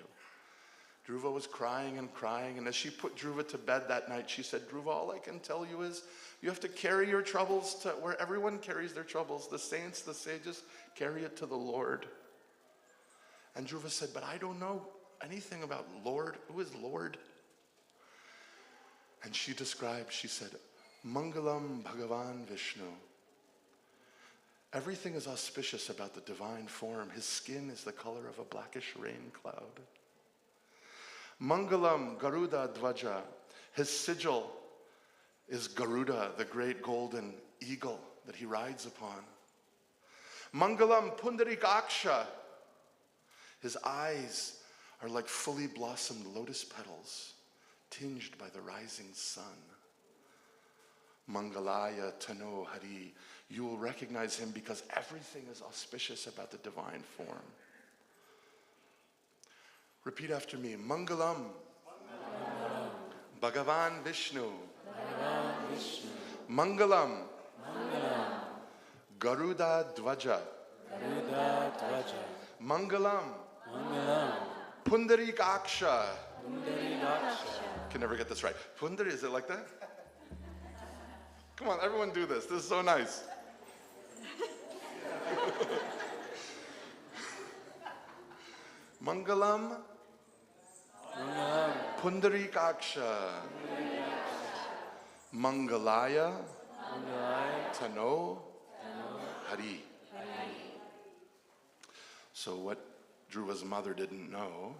Dhruva was crying, and as she put Dhruva to bed that night, she said, Dhruva, all I can tell you is you have to carry your troubles to where everyone carries their troubles. The saints, the sages, carry it to the Lord. And Dhruva said, but I don't know anything about Lord. Who is Lord? And she described, she said, Mangalam Bhagavan Vishnu. Everything is auspicious about the divine form. His skin is the color of a blackish rain cloud. Mangalam Garuda Dvaja. His sigil is Garuda, the great golden eagle that he rides upon. Mangalam Pundarikaksha. His eyes are like fully blossomed lotus petals, tinged by the rising sun. Mangalaya Tano Hari. You will recognize him because everything is auspicious about the divine form. Repeat after me. Mangalam. Bhagavan Vishnu. Mangalam. Garuda Dvaja. Mangalam. Pundarikaksha. Can never get this right. Pundari, is it like that? Come on, everyone do this. This is so nice. Mangalam. Pundarikaksha. Mangalaya. Tano. Hari. So what Dhruva's mother didn't know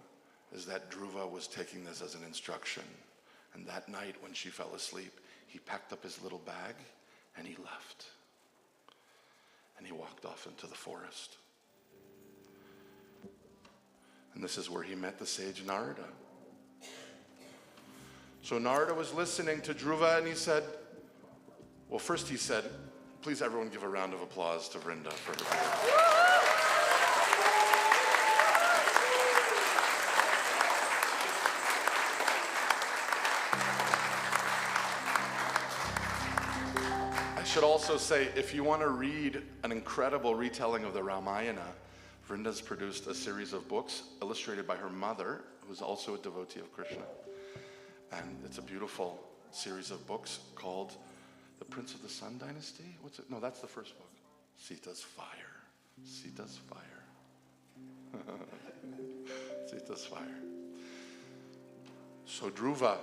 is that Dhruva was taking this as an instruction. And that night when she fell asleep, he packed up his little bag and he left. And he walked off into the forest. And this is where he met the sage Narada. So Narada was listening to Dhruva and he said, well, first he said, please everyone give a round of applause to Vrinda for her beauty. I should also say, if you want to read an incredible retelling of the Ramayana, Vrinda's produced a series of books illustrated by her mother, who's also a devotee of Krishna. And it's a beautiful series of books called The Prince of the Sun Dynasty? What's it? No, that's the first book. Sita's Fire. Sita's Fire. Sita's Fire. So Dhruva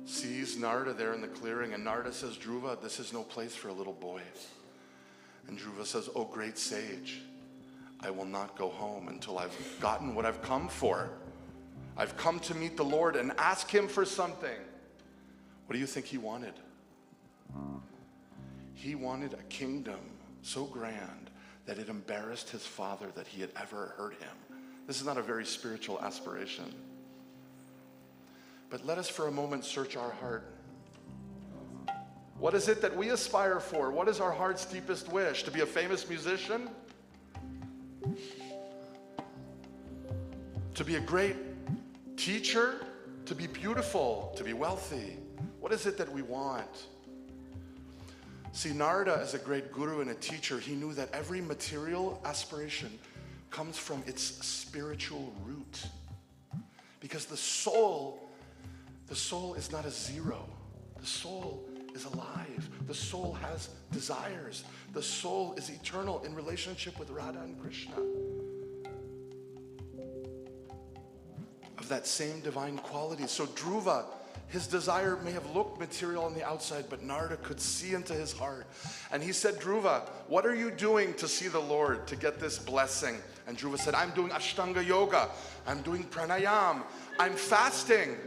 sees Narada there in the clearing, and Narada says, Dhruva, this is no place for a little boy. And Dhruva says, oh great sage, I will not go home until I've gotten what I've come for. I've come to meet the Lord and ask him for something. What do you think he wanted? He wanted a kingdom so grand that it embarrassed his father that he had ever heard him. This is not a very spiritual aspiration. But let us for a moment search our heart. What is it that we aspire for? What is our heart's deepest wish? To be a famous musician? To be a great teacher? To be beautiful? To be wealthy? What is it that we want? See, Narada, as a great guru and a teacher, he knew that every material aspiration comes from its spiritual root. Because the soul is not a zero. The soul is alive. The soul has desires. The soul is eternal in relationship with Radha and Krishna. Of that same divine quality. So Dhruva, his desire may have looked material on the outside, but Narada could see into his heart. And he said, Dhruva, what are you doing to see the Lord, to get this blessing? And Dhruva said, I'm doing Ashtanga Yoga. I'm doing pranayam. I'm fasting.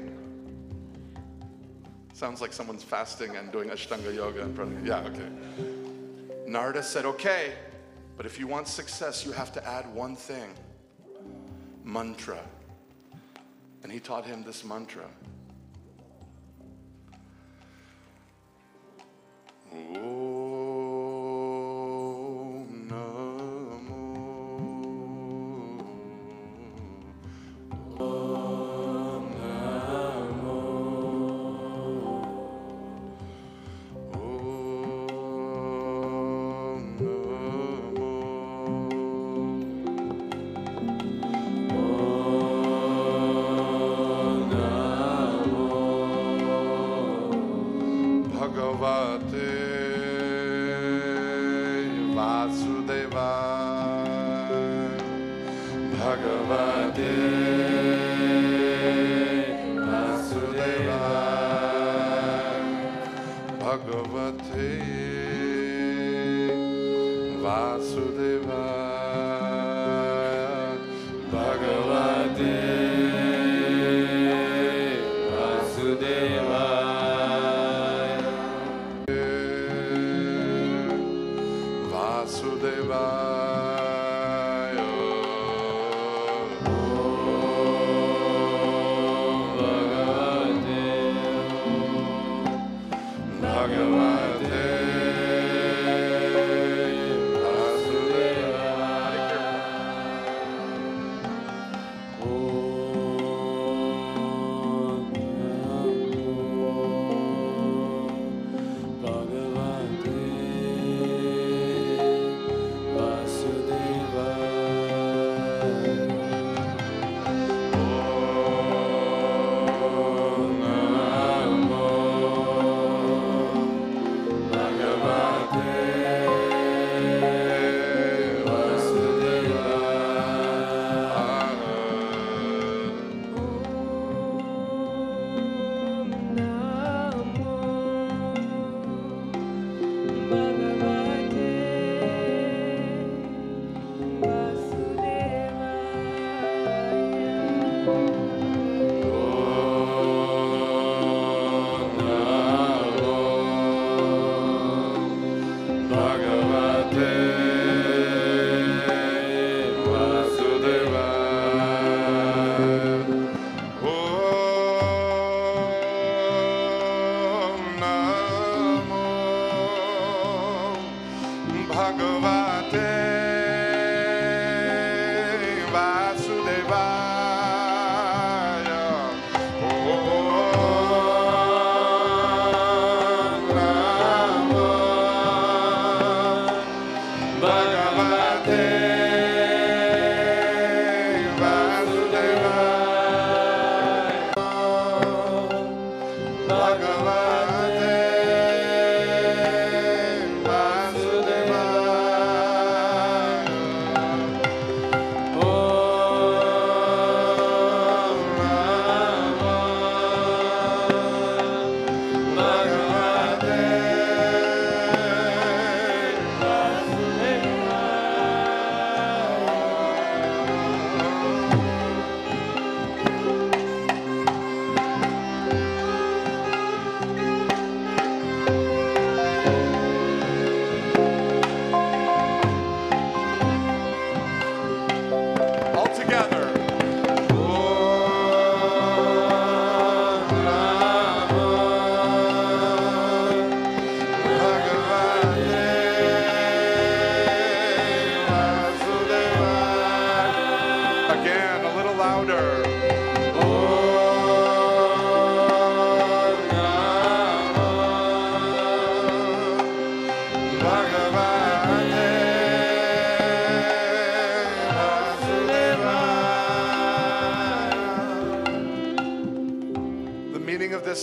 Sounds like someone's fasting and doing Ashtanga Yoga and pranayam. Yeah, okay. Narada said, okay, but if you want success, you have to add one thing. mantra. And he taught him this mantra.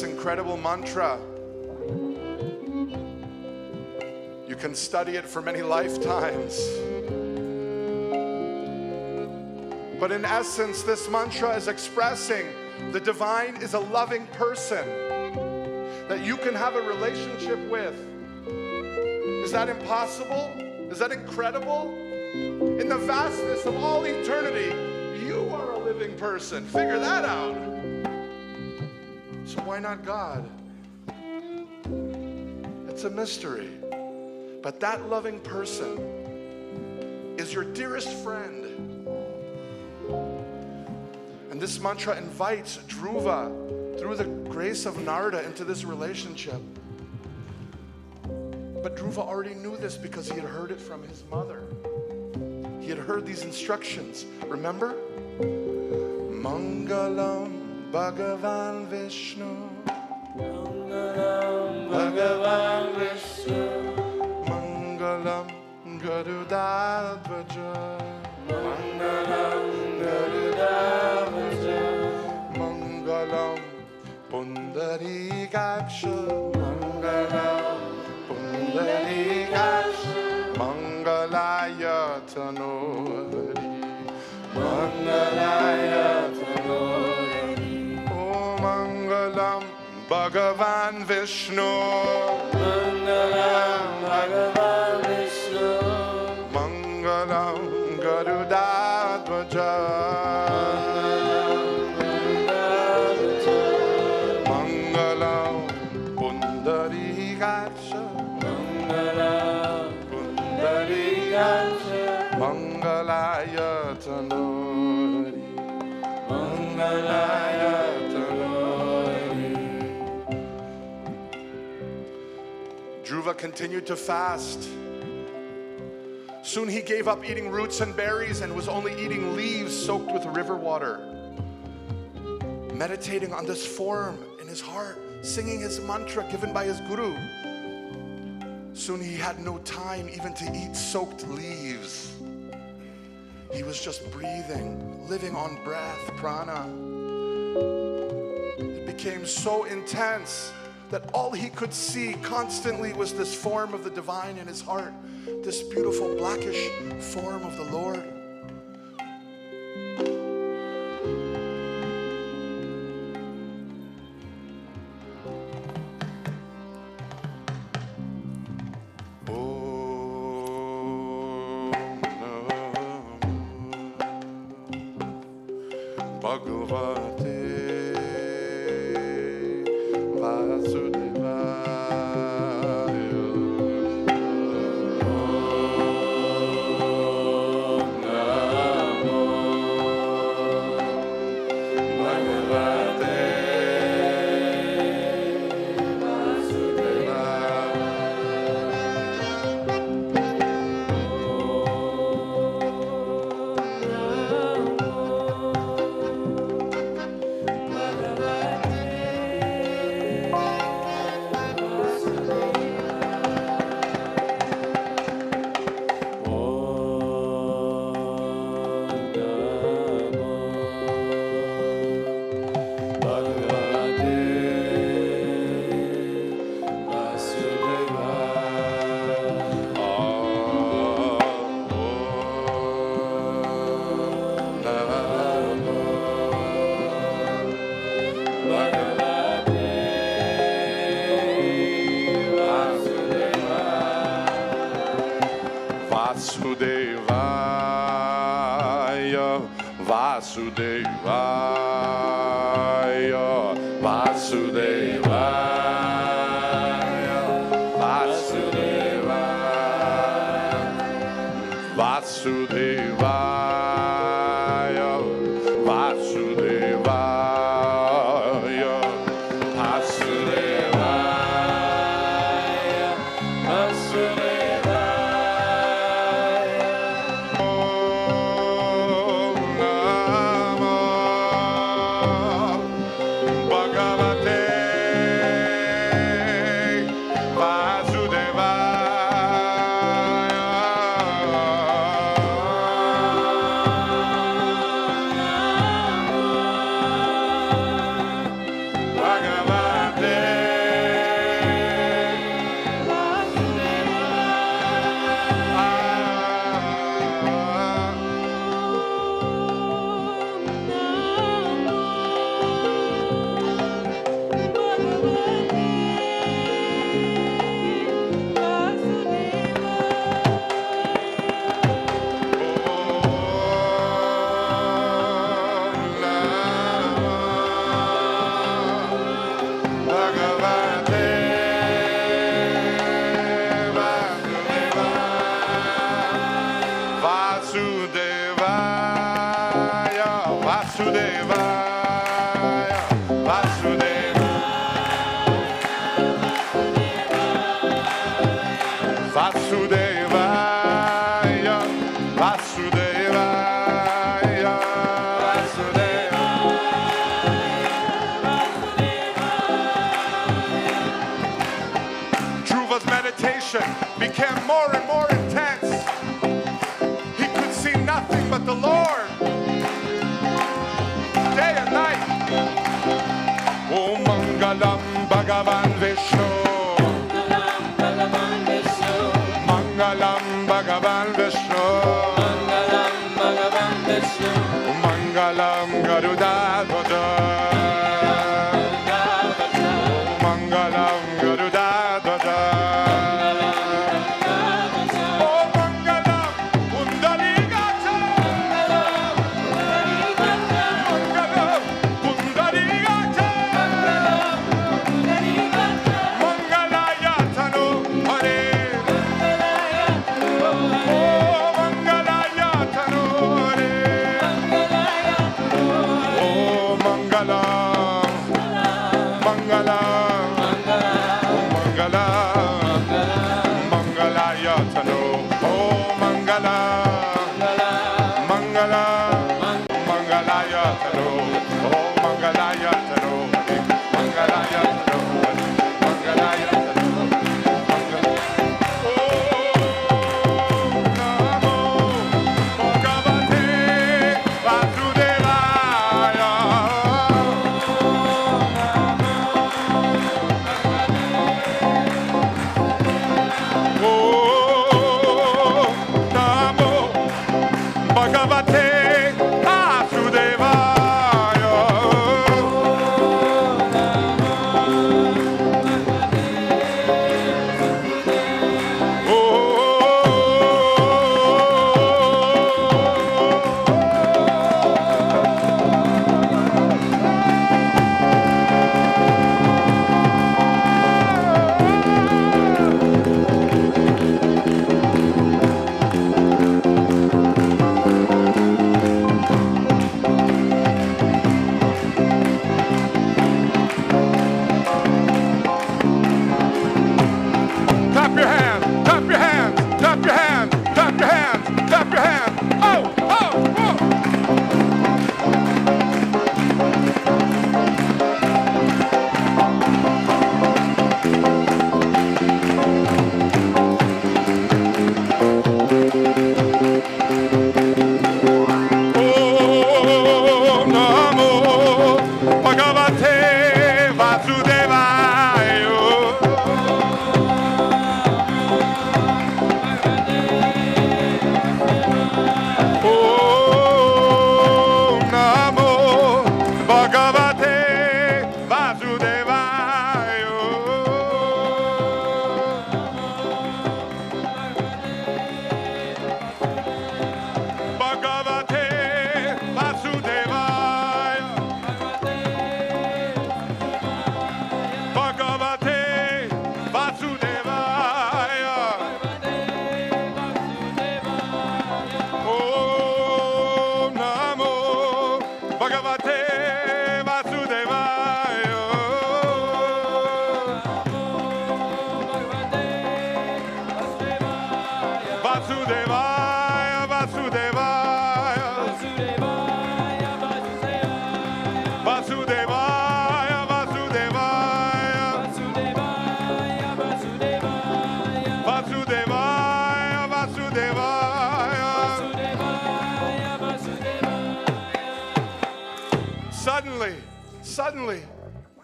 Incredible mantra. You can study it for many lifetimes. But in essence, this mantra is expressing the divine is a loving person that you can have a relationship with. Is that impossible? Is that incredible? In the vastness of all eternity, you are a living person. Figure that out. So why not God? It's a mystery. But that loving person is your dearest friend. And this mantra invites Dhruva, through the grace of Narada, into this relationship. But Dhruva already knew this because he had heard it from his mother. He had heard these instructions. Remember? Mangalam Bhagavan Vishnu. Mangalam Bhagavan Vishnu. Mangalam Garudadvaja. Mangalam Garudadvaja. Mangalam Pundarikaksha. Mangalam Pundarikaksha. Mangalaya Tanori. Mangalaya Tanori. Oh Mangalam Bhagavan Vishnu. Mangalam Bhagavan Vishnu. Mangalam Garudadvaja. Mangalam Pundarikaksha. Mangalam Pundarikaksha. Mangalaya Tanori. Mangalaya Tanori. Dhruva continued to fast. Soon he gave up eating roots and berries and was only eating leaves soaked with river water. Meditating on this form in his heart, singing his mantra given by his guru. Soon he had no time even to eat soaked leaves. He was just breathing, living on breath, prana. It became so intense that all he could see constantly was this form of the divine in his heart, this beautiful blackish form of the Lord. Bhagavate Vasudevaya. Om Namo Bhagavate Vasudevaya. Vasudevaya, Vasudevaya, Vasudevaya, Vasudevaya, Vasudevaya, Vasudevaya, Vasudevaya. Om Namo Vasudevaya, Vasudevaya, Vasudevaya, Vasudevaya, Vasudevaya. Dhruva's meditation became more and more intense. He could see nothing but the Lord, day and night. Om Mangalam Bhagavan Vishnu, Mangalam Bhagavan Vishnu, Mangalam Garudadvaja, Mangalam Garudadvaja.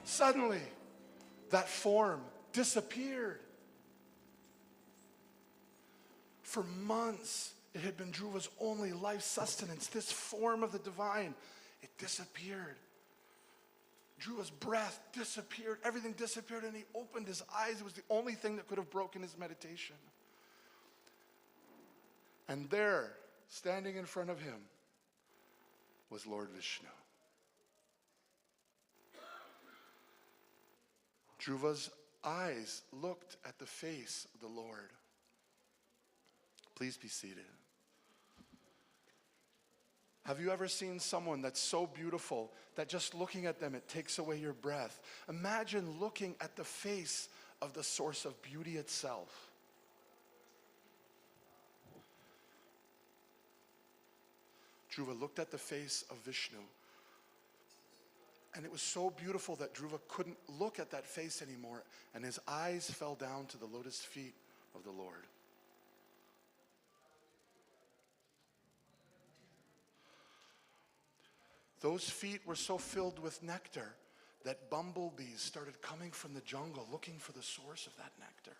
Suddenly, that form disappeared. For months, it had been Dhruva's only life sustenance. This form of the divine, it disappeared. Dhruva's breath disappeared. Everything disappeared, and he opened his eyes. It was the only thing that could have broken his meditation. And there, standing in front of him, was Lord Vishnu. Dhruva's eyes looked at the face of the Lord. Please be seated. Have you ever seen someone that's so beautiful that just looking at them, it takes away your breath? Imagine looking at the face of the source of beauty itself. Dhruva looked at the face of Vishnu, and it was so beautiful that Dhruva couldn't look at that face anymore, and his eyes fell down to the lotus feet of the Lord. Those feet were so filled with nectar that bumblebees started coming from the jungle looking for the source of that nectar.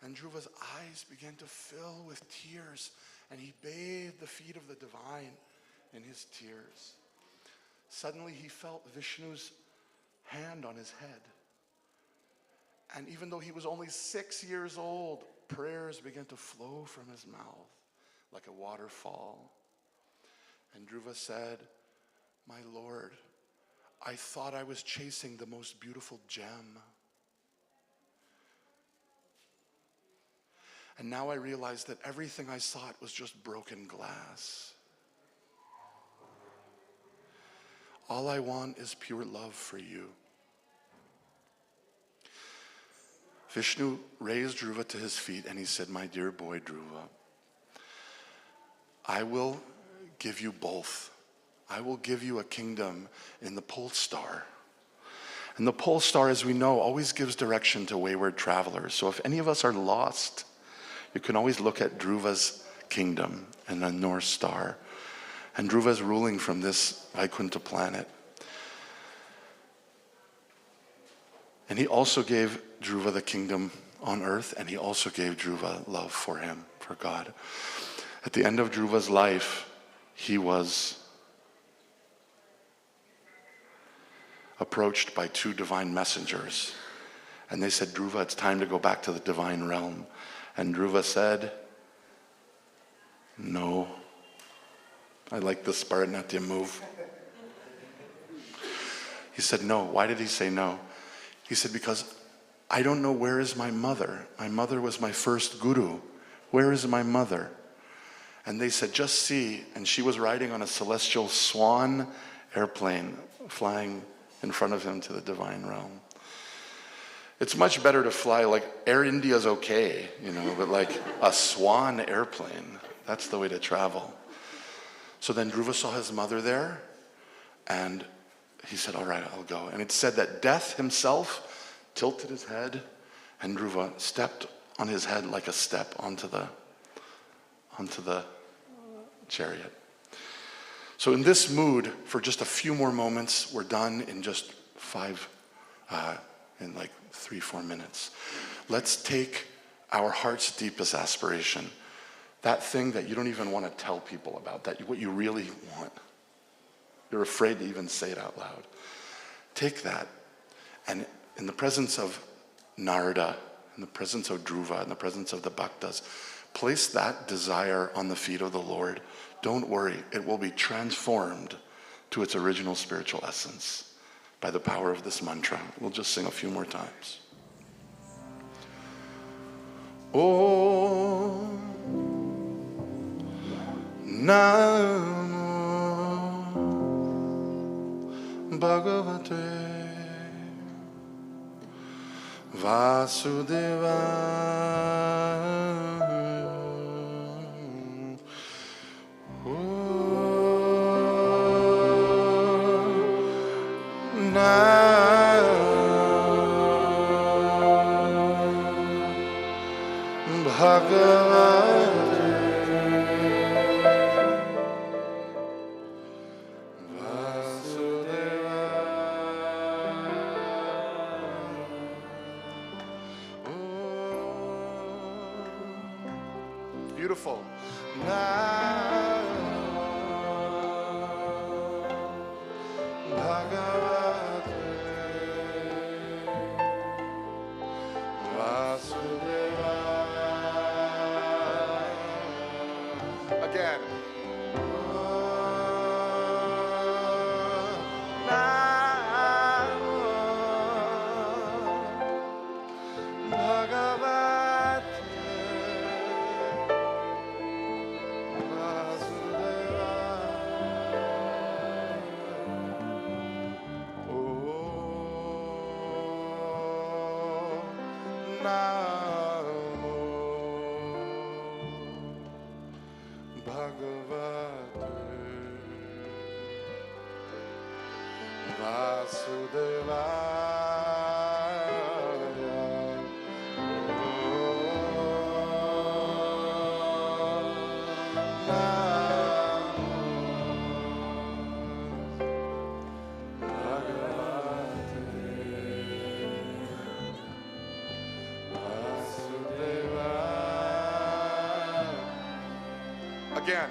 And Dhruva's eyes began to fill with tears, and he bathed the feet of the divine in his tears. Suddenly he felt Vishnu's hand on his head. And even though he was only 6 years old, prayers began to flow from his mouth like a waterfall. And Dhruva said, "My Lord, I thought I was chasing the most beautiful gem. And now I realize that everything I sought was just broken glass. All I want is pure love for you." Vishnu raised Dhruva to his feet and he said, "My dear boy Dhruva, I will give you both. I will give you a kingdom in the pole star." And the pole star, as we know, always gives direction to wayward travelers. So if any of us are lost, you can always look at Dhruva's kingdom and the North Star. And Dhruva is ruling from this Vaikuntha planet. And he also gave Dhruva the kingdom on earth, and he also gave Dhruva love for him, for God. At the end of Dhruva's life, he was approached by 2 divine messengers. And they said, "Dhruva, it's time to go back to the divine realm." And Dhruva said, "No." I like this Bharatanatyam move. He said no. Why did he say no? He said, "Because I don't know where is my mother. My mother was my first guru. Where is my mother?" And they said, "Just see." And she was riding on a celestial swan airplane flying in front of him to the divine realm. It's much better to fly, like Air India's okay, but like a swan airplane, that's the way to travel. So then Dhruva saw his mother there, and he said, "All right, I'll go." And it said that Death himself tilted his head, and Dhruva stepped on his head like a step onto the chariot. So in this mood, for just a few more moments, we're done in just 3-4 minutes. Let's take our heart's deepest aspiration, that thing that you don't even want to tell people about, what you really want. You're afraid to even say it out loud. Take that, and in the presence of Narada, in the presence of Dhruva, in the presence of the Bhaktas, place that desire on the feet of the Lord. Don't worry, it will be transformed to its original spiritual essence by the power of this mantra. We'll just sing a few more times. Om Namo Bhagavate Vasudevaya. Beautiful. Again. Bhagavate Vasudevaya. Namo Bhagavate Vasudevaya. Again.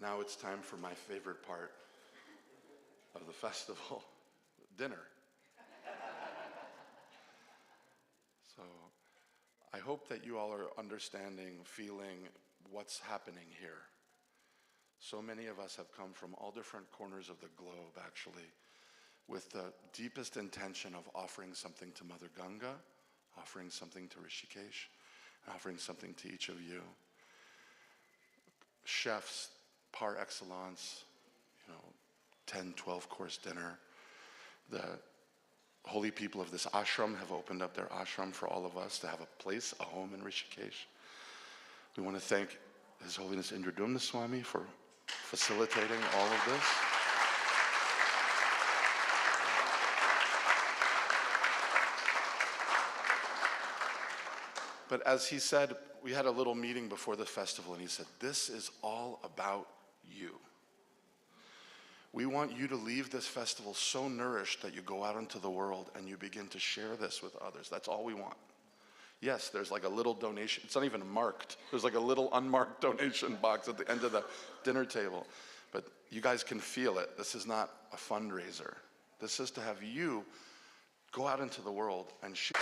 Now it's time for my favorite part of the festival, dinner. So I hope that you all are understanding, feeling what's happening here. So many of us have come from all different corners of the globe, actually, with the deepest intention of offering something to Mother Ganga, offering something to Rishikesh, offering something to each of you. Chefs par excellence, 10, 12 course dinner. The holy people of this ashram have opened up their ashram for all of us to have a place, a home in Rishikesh. We want to thank His Holiness Indradumna Swami for facilitating all of this. But as he said, we had a little meeting before the festival, and he said, this is all about you. We want you to leave this festival so nourished that you go out into the world and you begin to share this with others. That's all we want. Yes, there's like a little donation. It's not even marked. There's like a little unmarked donation box at the end of the dinner table. But you guys can feel it. This is not a fundraiser. This is to have you go out into the world and share.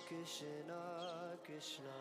Krishna Krishna